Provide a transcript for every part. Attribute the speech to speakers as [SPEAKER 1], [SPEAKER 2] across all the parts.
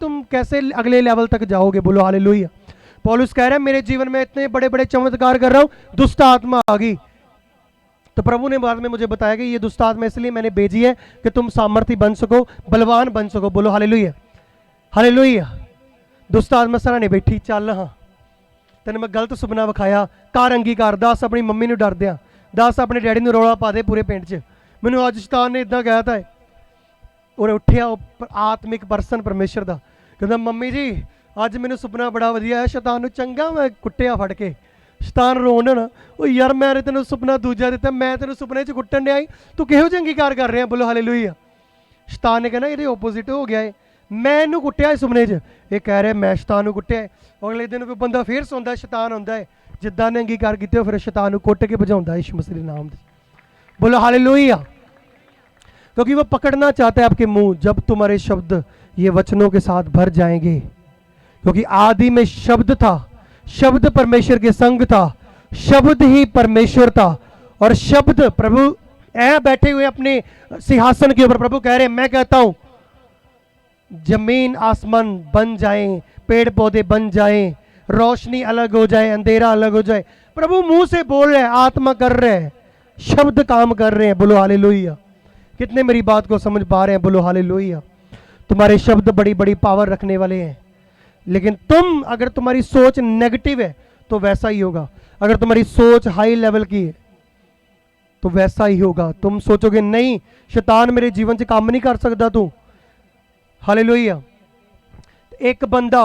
[SPEAKER 1] तुम कैसे अगले लेवल तक जाओगे। बोलो हालेलुया। पौलुस कह रहा है मेरे जीवन में इतने बड़े बड़े चमत्कार कर रहा हूँ, दुष्ट आत्मा आ गई। तो प्रभु ने बाद में मुझे बताया कि ये दुष्ट आत्मा इसलिए मैंने भेजी है कि तुम सामर्थ्य बन सको, बलवान बन सको। बोलो हालेलुया हालेलुया। दुष्ट आत्मा सराहने बैठी, चल हाँ तेन मैं गलत सुपना विखाया, घर अंगीकार। दस अपनी मम्मी ਨੂੰ ਡਰਦਿਆਂ, दस अपने डैडी ਨੂੰ ਰੌਲਾ ਪਾ ਦੇ ਪੂਰੇ ਪਿੰਡ 'ਚ, ਮੈਨੂੰ ਅੱਜ ਸ਼ੈਤਾਨ ਨੇ ਇਦਾਂ ਕਹਿ ਤਾ ਹੈ। और उठिया आत्मिक परसन परमेश्वर का, कहता मम्मी जी अज मैनू सुपना बड़ा वधिया है, शैतान नू चंगा मैं कुट्टिया फड़ के। शैतान रोन ना, ओ यार मैं तेन सुपना दूजा दिता, मैं तेन सुपने च कुट्टन दिया, तू किहो जिहा अंगीकार कर रहा। बोलो हालेलुया। शैतान ने कहना ये ओपोजिट हो गया है, मैं इनू कुट्टिया सुपने च, ये कह रहा मैं शैतान नू कुट्टिया। अगले दिन कोई बंदा फिर सौंदा, शैतान आउंदा है, जिद्दां ने अंगीकार कीते फिर शैतान नू कुट के भजाउंदा यीशु मसीह दे नाम से। बोलो हालेलुया। क्योंकि वो पकड़ना चाहता है आपके मुंह, जब तुम्हारे शब्द ये वचनों के साथ भर जाएंगे। क्योंकि आदि में शब्द था, शब्द परमेश्वर के संग था, शब्द ही परमेश्वर था, और शब्द प्रभु ऐ बैठे हुए अपने सिंहासन के ऊपर। प्रभु कह रहे मैं कहता हूं जमीन आसमान बन जाए, पेड़ पौधे बन जाए, रोशनी अलग हो जाए, अंधेरा अलग हो जाए। प्रभु मुंह से बोल रहे हैं, आत्मा कर रहे हैं, शब्द काम कर रहे हैं। बोलो हालेलुया। कितने मेरी बात को समझ पा रहे हैं। बोलो हालेलुया। तुम्हारे शब्द बड़ी बड़ी पावर रखने वाले हैं, लेकिन तुम अगर तुम्हारी सोच नेगेटिव है तो वैसा ही होगा। अगर तुम्हारी सोच हाई लेवल की है तो वैसा ही होगा। तुम सोचोगे नहीं शैतान मेरे जीवन से काम नहीं कर सकता तू। हालेलुया। एक बंदा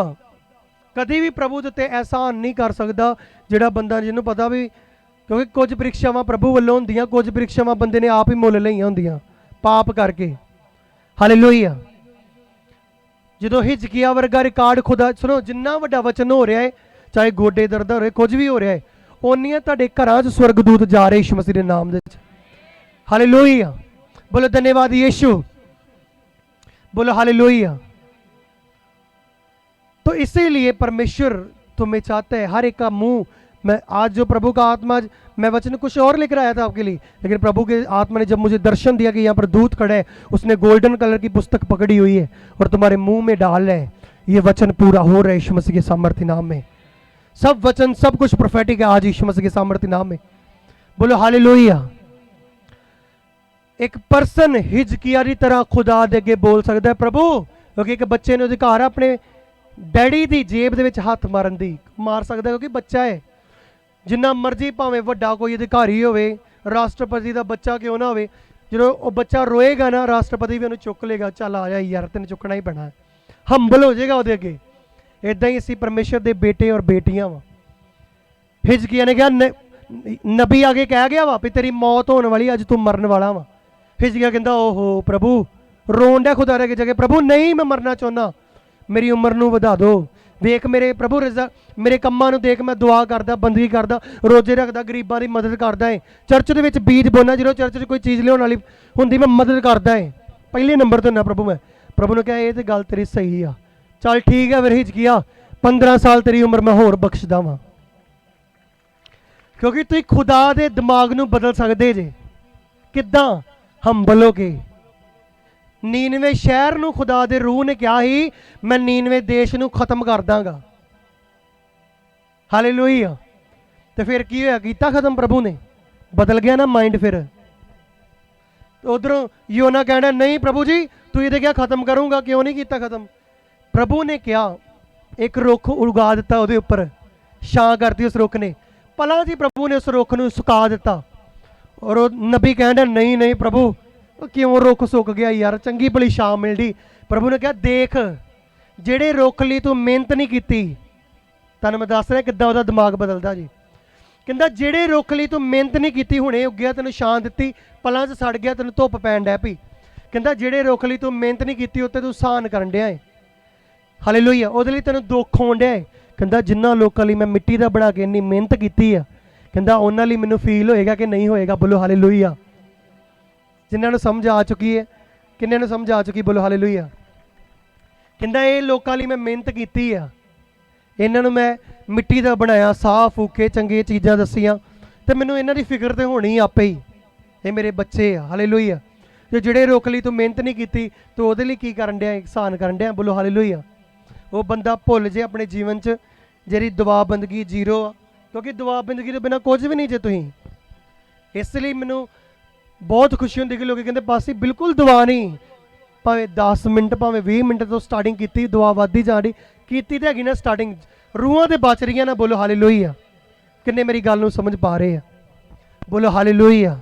[SPEAKER 1] कभी भी प्रभु उत्ते एहसान नहीं कर सकता जिहड़ा बंदा जिन्होंने पता भी, क्योंकि कुछ परीक्षावां प्रभु वालों होंदियां, कुछ परीक्षावां बंदे ने आप ही मुल लईआं होंदियां पाप करके। हालेलुया। जो हिजकिया वर्गा रिकॉर्ड खुदा सुनो, जिन्ना वड्डा वचन हो रहा है, चाहे गोडे दर्द हो रहे, कुछ भी हो रहा है, उन्नियां तुहाडे घरां च स्वर्गदूत जा रहे यीशु मसीह के नाम दे। हालेलुया। बोलो धन्यवाद यीशु। बोलो हालेलुया। तो इसीलिए परमेश्वर तुम्हें चाहता है हर एक का मुंह। मैं आज जो प्रभु का आत्मा, मैं वचन कुछ और लेकर आया था आपके लिए, लेकिन प्रभु के आत्मा ने जब मुझे दर्शन दिया कि यहाँ पर दूत खड़ा है, उसने गोल्डन कलर की पुस्तक पकड़ी हुई है और तुम्हारे मुंह में डाल है, ये वचन पूरा हो रहा है यीशु मसीह के सामर्थ्य नाम में। सब वचन सब कुछ प्रोफेटिक है आज यीशु मसीह के सामर्थ्य नाम में। बोलो हालेलुया। एक पर्सन हिजकिया की तरह खुदा दे अगे बोल सकता है प्रभु, क्योंकि एक बच्चे ने अधिकार अपने डैडी की जेब दे विच हाथ मारन दी, मार सकता है क्योंकि बच्चा है। जिन्ना मर्जी भावें वड्डा कोई अधिकारी होवे, राष्ट्रपति का बच्चा क्यों ना होवे, जो वो बच्चा रोएगा ना राष्ट्रपति भी उन्हें चुक लेगा, चल आ जा यार तेन चुकना ही पैना है, हंबल हो जाएगा वो अगे। इदा ही असी परमेश्वर के बेटे और बेटियां वा। हिजकिया ने कहा नबी आगे कह गया वा भी तेरी मौत होने वाली, अज तू मरन वाला वा। हिजकिया कहता ओहो प्रभु, रोन डा खुदा के जगह, प्रभु नहीं मैं मरना चाहना, मेरी उम्र नूं वधा दो। वेख मेरे प्रभु मेरे कम्मां नूं देख, मैं दुआ करदा, बंदगी करदा, रोजे रखदा, गरीबां दी मदद करदा है, चर्च दे विच बीज बोना, जो चर्च च कोई चीज़ लियाउण वाली हुंदी मैं मदद करदा है, पहले नंबर ते ना प्रभु मैं। प्रभु ने कहा ये तो गल तेरी सही आ, चल ठीक है फिर हिजकिया 15 साल तेरी उम्र मैं होर बख्शदा वां। क्योंकि तुसीं खुदा दे दिमाग नूं बदल सकदे जे। किदां? हंबल हो के। 99 शहर नूं खुदा दे रूह ने कहा ही मैं 99 देश नूं खत्म कर दांगा। हालेलुया। तो फिर की होया, कीता खत्म प्रभु ने, बदल गया ना माइंड। फिर उधरों योना कहना नहीं प्रभु जी तू ये क्या खत्म करूंगा, क्यों नहीं किया खत्म। प्रभु ने क्या एक रुख उगा दिता, उहदे उपर छां करती उस रुख ने, भला जी प्रभु ने उस रुख नूं सुका दिता। और नबी कहना नहीं नहीं प्रभु क्यों रुख सुक गया यार, चंगी भली छां मिलदी। प्रभु ने कहा देख जेड़े रुख लई तू मेहनत नहीं की, तुहानूं मैं दस रहा किद्दां उहदा दिमाग बदलदा जी। कहंदा जेड़े रुख लई तू मेहनत नहीं की, हुणे उग्गिया तैनूं छां दित्ती, पलां च सड़ गया, तैनूं धुप्प पैण डै पई। कहंदा जेड़े रुख लई तू मेहनत नहीं की उत्ते तू सहन करन डिया है। हालेलुया। उहदे लई तैनूं दुख होण डिया है। कहंदा जिन्हां लोकां लई मैं मिट्टी दा बना के इन्नी मेहनत कीती आ, कहंदा उन्हां लई मैनूं फील होएगा कि नहीं होएगा। बोलो हालेलुया। जिन्हां नूं समझ आ चुकी है, किन्ने नूं समझ आ चुकी, बोलो हालेलुया। कहंदा ये लोकां लई मैं मेहनत कीती आ, इन्हां नूं मैं मिट्टी दा बनाया, साह फूके चंगी चीज़ां दसियां, ते मैनूं इन्हां दी फिक्र ते होनी आपे ही, ये मेरे बच्चे आ। हालेलुया। जो जिहड़े रुख लई तू मेहनत नहीं की तो उहदे लई की करन डिया, सहन करन डिया। बोलो हालेलुया। वो बंदा भुल जे अपने जीवन च ਜਿਹੜੀ ਦੁਆ ਬੰਦਗੀ ਜ਼ੀਰੋ ਆ, ਕਿਉਂਕਿ ਦੁਆ ਬੰਦਗੀ ਤੋਂ ਬਿਨਾਂ ਕੁਝ ਵੀ ਨਹੀਂ ਜੇ ਤੁਸੀਂ। ਇਸ ਲਈ ਮੈਨੂੰ ਬਹੁਤ ਖੁਸ਼ੀ ਹੁੰਦੀ ਕਿ ਲੋਕ ਕਹਿੰਦੇ ਪਾਸੀ ਬਿਲਕੁਲ ਦੁਆ ਨਹੀਂ, ਭਾਵੇਂ 10 ਮਿੰਟ ਭਾਵੇਂ 20 ਮਿੰਟ ਤੋਂ ਸਟਾਰਟਿੰਗ ਕੀਤੀ, ਦੁਆ ਵੱਧਦੀ ਜਾ ਰਹੀ, ਕੀਤੀ ਤਾਂ ਹੈਗੀ ਨਾ ਸਟਾਰਟਿੰਗ, ਰੂਹਾਂ ਤੇ ਬਚ ਰਹੀਆਂ ਨਾ। ਬੋਲੋ ਹਾਲੇਲੂਇਆ। ਕਿੰਨੇ ਮੇਰੀ ਗੱਲ ਨੂੰ ਸਮਝ ਪਾ ਰਹੇ ਆ? ਬੋਲੋ ਹਾਲੇਲੂਇਆ।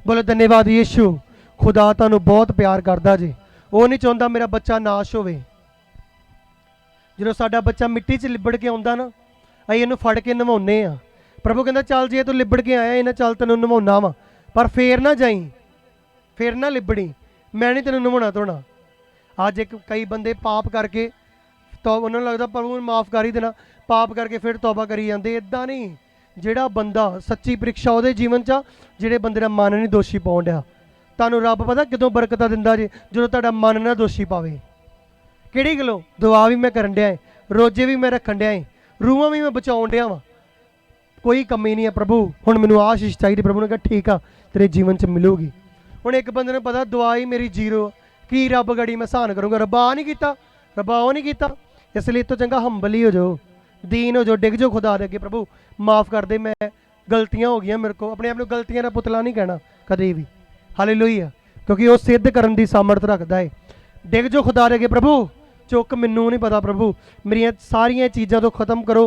[SPEAKER 1] ਬੋਲੋ ਧੰਨਵਾਦ ਯੀਸ਼ੂ। खुदा तुहानू बहुत प्यार करता जी, वो नहीं चाहता मेरा बच्चा नाश होवे। जो साडा बच्चा मिट्टी च लिबड़ के आउंदा ना, असीं इहनूं फड़ के नवाउने आ। प्रभु कहंदा चल जे तू लिबड़ के आया इन्हें, चल तेनों नवाउणा वा, पर फेर ना जाई, फेर ना लिबड़ी, मैं नहीं तेनों नवाउणा धोना। अज एक कई बंदे पाप करके तो उन्होंने लगता प्रभु ने माफ़ कर ही देना, पाप करके फिर तौबा करी जाते। इदा नहीं, जिहड़ा बंदा सच्ची परीक्षा वो जीवन च, जिहड़े बंदे का मन नहीं दोषी पाउण डिया, तुहानू रब पता कितों बरकत दिंदा जे, जो तुहाडा मन ना दोषी पावे। किहड़ी गल्लों? दुआ भी मैं करन डिया है, रोजे भी मैं रखन डिया है, रूहां भी मैं बचाउण डिया वा, कोई कमी नहीं है। प्रभु हुण मैनूं आशीष चाहिए। प्रभु ने कहा ठीक आ, तेरे जीवन च मिलूगी। हुण एक बंदे ने पता दुआ ही मेरी जीरो, की रब गड़ी मैं सहन करूँगा, रब्बा आ नहीं कीता, रब्बा वो नहीं कीता। इसलिए तो चंगा हंबल ही हो जाओ, दीन हो जाओ, डिग जाओ खुदा दे अगे, प्रभु माफ़ कर दे, मैं गलतियां हो गई मेरे को। अपने आप को गलतियां का पुतला नहीं कहना कदे भी, हालेलुया, क्योंकि वो सिद्ध करने की सामर्थ रखता है। डिग जाओ खुदा दे अगे, प्रभु चुक, मैनू नहीं पता, प्रभु मेरिया सारिया चीज़ों तो खत्म करो,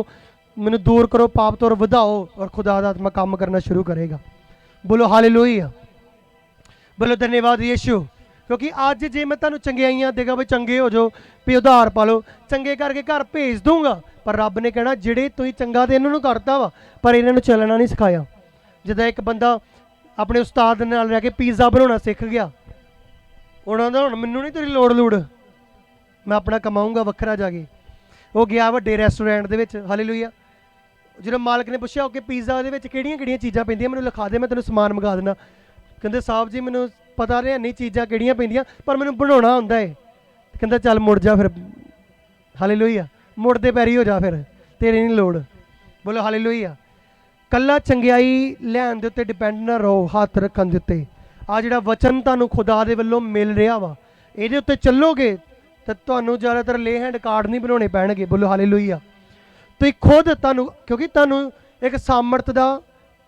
[SPEAKER 1] मैनू दूर करो, पाप तो वधाओ, और खुदा दा आत्मा काम करना शुरू करेगा। बोलो हालेलुया, बोलो धन्यवाद यीशु। क्योंकि अज जे मैं तुहानू चंगियाइयां देगा भी चंगे हो जाओ, भी उधार पा लो, चंगे करके घर भेज दूंगा, पर रब ने कहना जिहड़े तुसीं चंगा तो इन्होंने करता वा, पर इन्होंने चलना नहीं सिखाया। जिद्दां एक बंदा अपने उस्ताद नाल रह के पिज़्ज़ा बनाना सीख गया, उन्होंने हुण मैनू नहीं तेरी लोड़ लूड़, मैं अपना कमाऊँगा वखरा जाके। वो गया वड्डे रेस्टोरेंट दे विच, हालेलुया। जो मालक ने पूछा कि पिज़्ज़ा दे विच किहड़ियां-किहड़ियां चीज़ां पैंदियां, मैनूं लिखा दे, मैं तेनों समान मंगा देना। कहते साहब जी मैनूं पता नहीं नहीं चीज़ां किहड़ियां पैंदियां, पर मैनूं बनाउणा आउंदा है। कहंदा चल मुड़ जा फिर, हालेलुया, मुड़दे पैरी हो जा फिर, तेरी नहीं लोड़। बोलो हालेलुया। कल्ला चंगियाई लैण दे उत्ते डिपेंड ना रहो, हत्थ रखण दे उत्ते। आ जिहड़ा वचन तुहानूं खुदा दे वल्लों मिल रहा वा, इहदे उत्ते चलोगे तो तुहानूं ज़्यादातर ले हैंड कार्ड नहीं बनाने पैणगे। बोलो हालेलुया। तो खुद तुहानूं, क्योंकि तुहानूं एक सामर्थ दा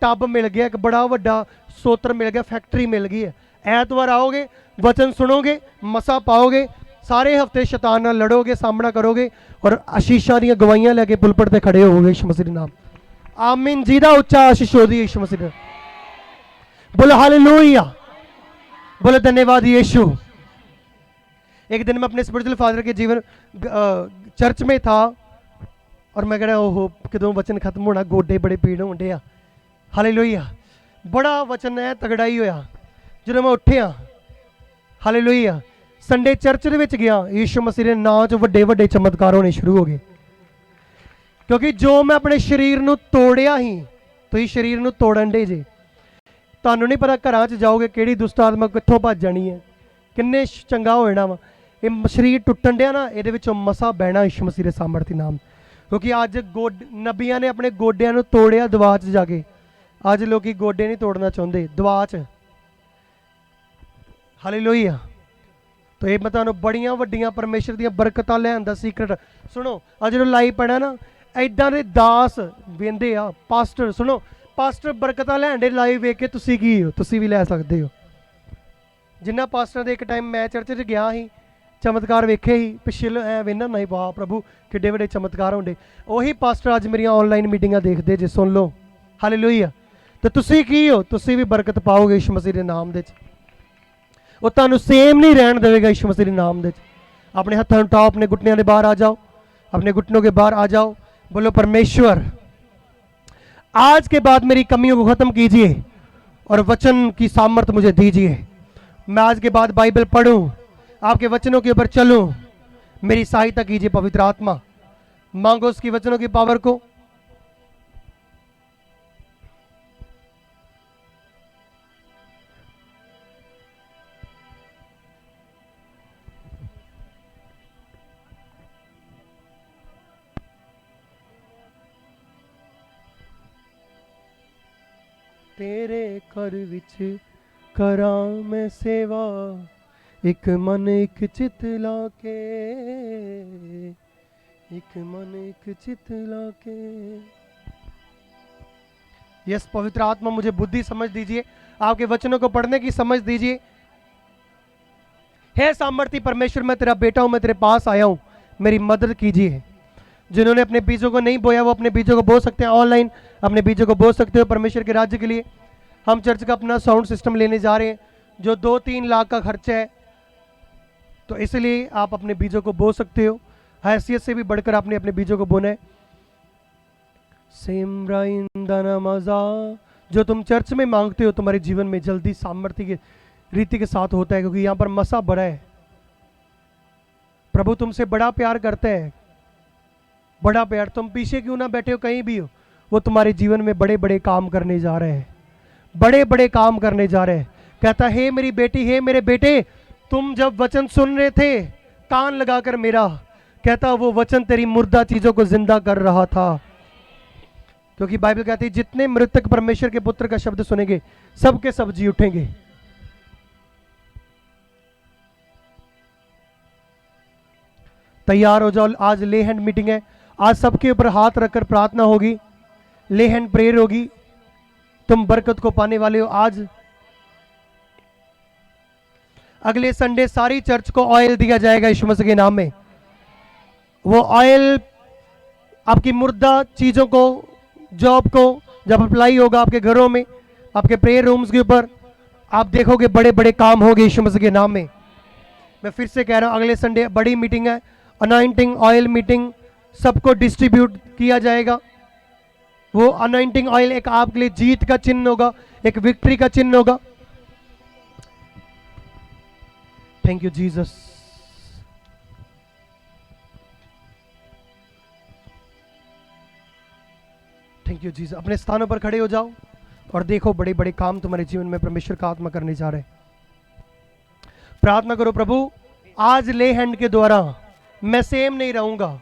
[SPEAKER 1] टब मिल गया, एक बड़ा वड्डा सोत्र मिल गया, फैक्ट्री मिल गई है। ऐतवार आओगे, वचन सुनोगे, मसा पाओगे, सारे हफ्ते शैतान नाल लड़ोगे, सामना करोगे, और आशीषां दी गवाहियां लैके पुलपट ते खड़े होवोगे यीशु मसीह दे नाम। आमीन जी दा उच्चा आशीष हो दी यीशु मसीह। बोलो हालेलुया, बोलो धन्यवाद यीशु। एक दिन मैं अपने स्पिरिचुअल फादर के जीवन चर्च में था, और मैं कह रहा ओहो कदों वचन खत्म होना, गोडे बड़े पीड़ होंदे आ। हालेलुया, बड़ा वचन है तगड़ा ही होया। जो मैं उठिया, हालेलुया, संडे चर्च दे विच गया, यीशु मसीह दे नाम च वड्डे वड्डे चमत्कार होने शुरू हो गए। क्योंकि जो मैं अपने शरीर नूं तोड़िया ही, तुसीं शरीर नूं तोड़न दे जे। तुहानूं नहीं पता घरां च जाओगे किहड़ी दुष्ट आत्मा कित्थों भज जानी है, किन्ने चंगा हो जाना वा। ये शरीर टुटन दिया ना, ये विचों मसा बहना यीशु मसीह दे सामर्थी नाम। क्योंकि अज नबियां ने अपने गोडियां नूं तोड़िया दुआ च जाके, अज लोग गोडे नहीं तोड़ना चाहते दुआ च। हालेलुया। तो ये मैं तुहानूं बड़ियां वड्डियां परमेश्वर दी बरकतां लैण दा सीक्रेट सुनो। अज जो लाइव पढ़ा ना, इदां दे दास वेंदे आ, पास्टर सुनो, पास्टर बरकतां लैण दे लाइव वेख के तुसीं की हो, तुसीं भी लै सकदे हो। जिन्ना पास्टर दे एक टाइम मैं चर्च च गया ही, चमत्कार वेखे ही, पिछले ऐ वेना नहीं, वाह प्रभु किड्डे वड्डे चमत्कार होंदे। उही पास्टर अज मेरियां ऑनलाइन मीटिंगां देखदे जे, सुन लो। हालेलुया। तो तुसीं की हो, तुसीं भी बरकत पाओगे यीशु मसीह दे नाम दे। वो तुहानूं सेम नहीं रहन देगा यीशु मसीह के नाम दे। अपने हत्थों उठाओ, अपने घुटनों के बाहर आ जाओ, अपने घुटनों के बाहर आ जाओ। बोलो परमेश्वर आज के बाद मेरी कमियों को ख़त्म कीजिए और वचन की सामर्थ मुझे दीजिए। मैं आज के बाद बाइबल पढ़ूं, आपके वचनों के ऊपर चलूं, मेरी सहायता कीजिए पवित्र आत्मा। मांगो उसकी वचनों की पावर को। तेरे घर विच करां मैं सेवा, एक मन एक चित लाके, एक मन एक चित लाके। यस पवित्र आत्मा मुझे बुद्धि समझ दीजिए, आपके वचनों को पढ़ने की समझ दीजिए। हे सामर्थी परमेश्वर, मैं तेरा बेटा हूं, मैं तेरे पास आया हूं, मेरी मदद कीजिए। जिन्होंने अपने बीजों को नहीं बोया वो अपने बीजों को बो सकते हैं, ऑनलाइन अपने बीजों को बो सकते हो परमेश्वर के राज्य के लिए। हम चर्च का अपना साउंड सिस्टम लेने जा रहे हैं जो 2-3 लाख का खर्चा है, तो इसलिए आप अपने बीजों को बो सकते हो। हैसियत से भी बढ़कर आपने अपने बीजों को बोना है। मजा जो तुम चर्च में मांगते हो तुम्हारे जीवन में जल्दी सामर्थ्य की रीति के साथ होता है, क्योंकि यहां पर मसा बड़ा है। प्रभु तुमसे बड़ा प्यार करते हैं, बड़ा प्यार। तुम पीछे क्यों ना बैठे हो, कहीं भी हो, वो तुम्हारे जीवन में बड़े बड़े काम करने जा रहे हैं, बड़े बड़े काम करने जा रहे हैं। कहता हे मेरी बेटी, हे मेरे बेटे, तुम जब वचन सुन रहे थे कान लगाकर मेरा, कहता वो वचन तेरी मुर्दा चीजों को जिंदा कर रहा था। क्योंकि बाइबल कहती है जितने मृतक परमेश्वर के पुत्र का शब्द सुनेंगे सब के सब जी उठेंगे। तैयार हो जाओ, आज ले हैंड मीटिंग है। आज सबके ऊपर हाथ रखकर प्रार्थना होगी, ले हैंड प्रेयर होगी, तुम बरकत को पाने वाले हो। आज अगले संडे सारी चर्च को ऑयल दिया जाएगा यीशु मसीह के नाम में। वो ऑयल आपकी मुर्दा चीजों को, जॉब को जब अप्लाई होगा आपके घरों में, आपके प्रेयर रूम्स के ऊपर, आप देखोगे बड़े बड़े काम होंगे यीशु मसीह के नाम में। मैं फिर से कह रहा हूं, अगले संडे बड़ी मीटिंग है, अनॉइंटिंग ऑयल मीटिंग, सबको डिस्ट्रीब्यूट किया जाएगा। वो अनॉइंटिंग ऑयल एक आपके लिए जीत का चिन्ह होगा, एक विक्ट्री का चिन्ह होगा। Thank you Jesus. Thank you Jesus. अपने स्थानों पर खड़े हो जाओ और देखो बड़े बड़े काम तुम्हारे जीवन में परमेश्वर का आत्मा करने जा रहे हैं। प्रार्थना करो, प्रभु आज ले हैंड के द्वारा मैं सेम नहीं रहूंगा।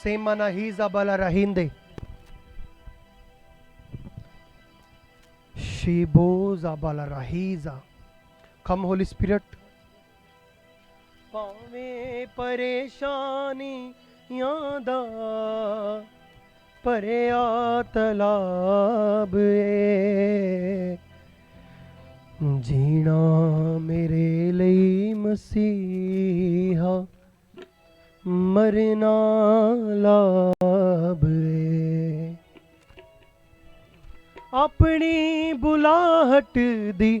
[SPEAKER 1] सेम माना ही जाबाला रहींदे शिबो जाबाला रहीजा। कम होली स्पिरिट। पावे परेशानी यादा परे तलाब जीना मेरे ਲਈ मसीहा मरना लाभ अपनी बुलाहट दी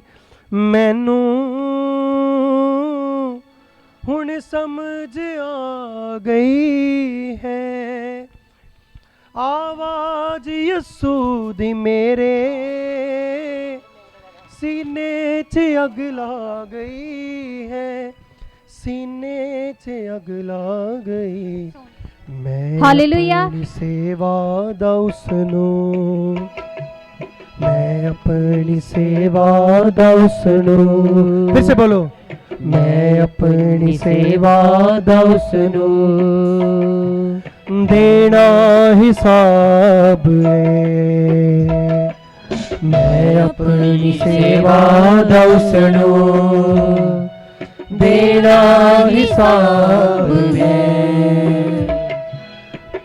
[SPEAKER 1] मैनू हुण समझ आ गई है। आवाज यस्सू दी मेरे सीने च अग ला गई है, सीने च अग ला गई। मैं अपनी सेवा दा उसनू, मैं अपनी सेवा दा उसनू, फिर से बोलो, मैं अपनी सेवा दा उसनू देना हिसाब है। मैं अपनी सेवा दा उसनू देना हिसाब है।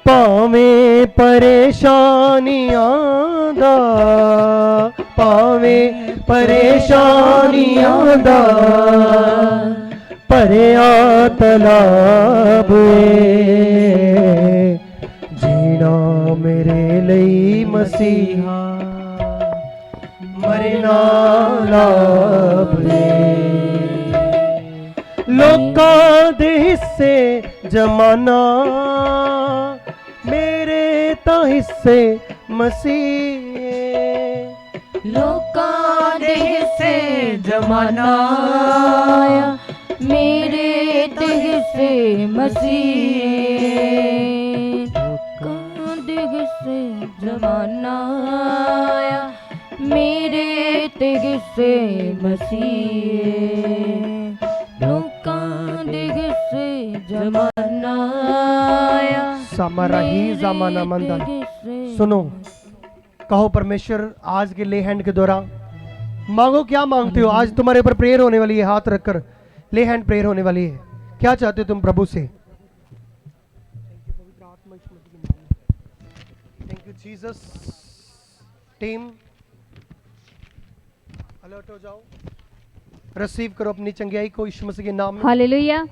[SPEAKER 1] भावें परेशानियां दा, भावें परेशानियां दा भरिया तलाब जीना मेरे ਲਈ मसीहा मरना लाभ लोकां दे हिस्से जमाना मेरे तां हिस्से मसीह।
[SPEAKER 2] लोकां दे हिस्से जमाना मेरे ते हिस्से मसीह। लोकां दे हिस्से जमाना मेरे ते हिस्से मसीह। लोकां दे हिस्से जमाना
[SPEAKER 1] सामरा ही जमाना मंदन। सुनो, कहो परमेश्वर आज के ले हैंड के द्वारा मांगो, क्या मांगते हो? आज तुम्हारे ऊपर प्रेयर होने वाली है, हाथ रखकर ले हैंड प्रेयर होने वाली है। क्या चाहते हो तुम प्रभु से? You Jesus. टीम अलर्ट हो जाओ, रिसीव करो अपनी चंगियाई को यीशु मसीह के नाम में।
[SPEAKER 3] ਹਾਲੇਲੂਇਆ।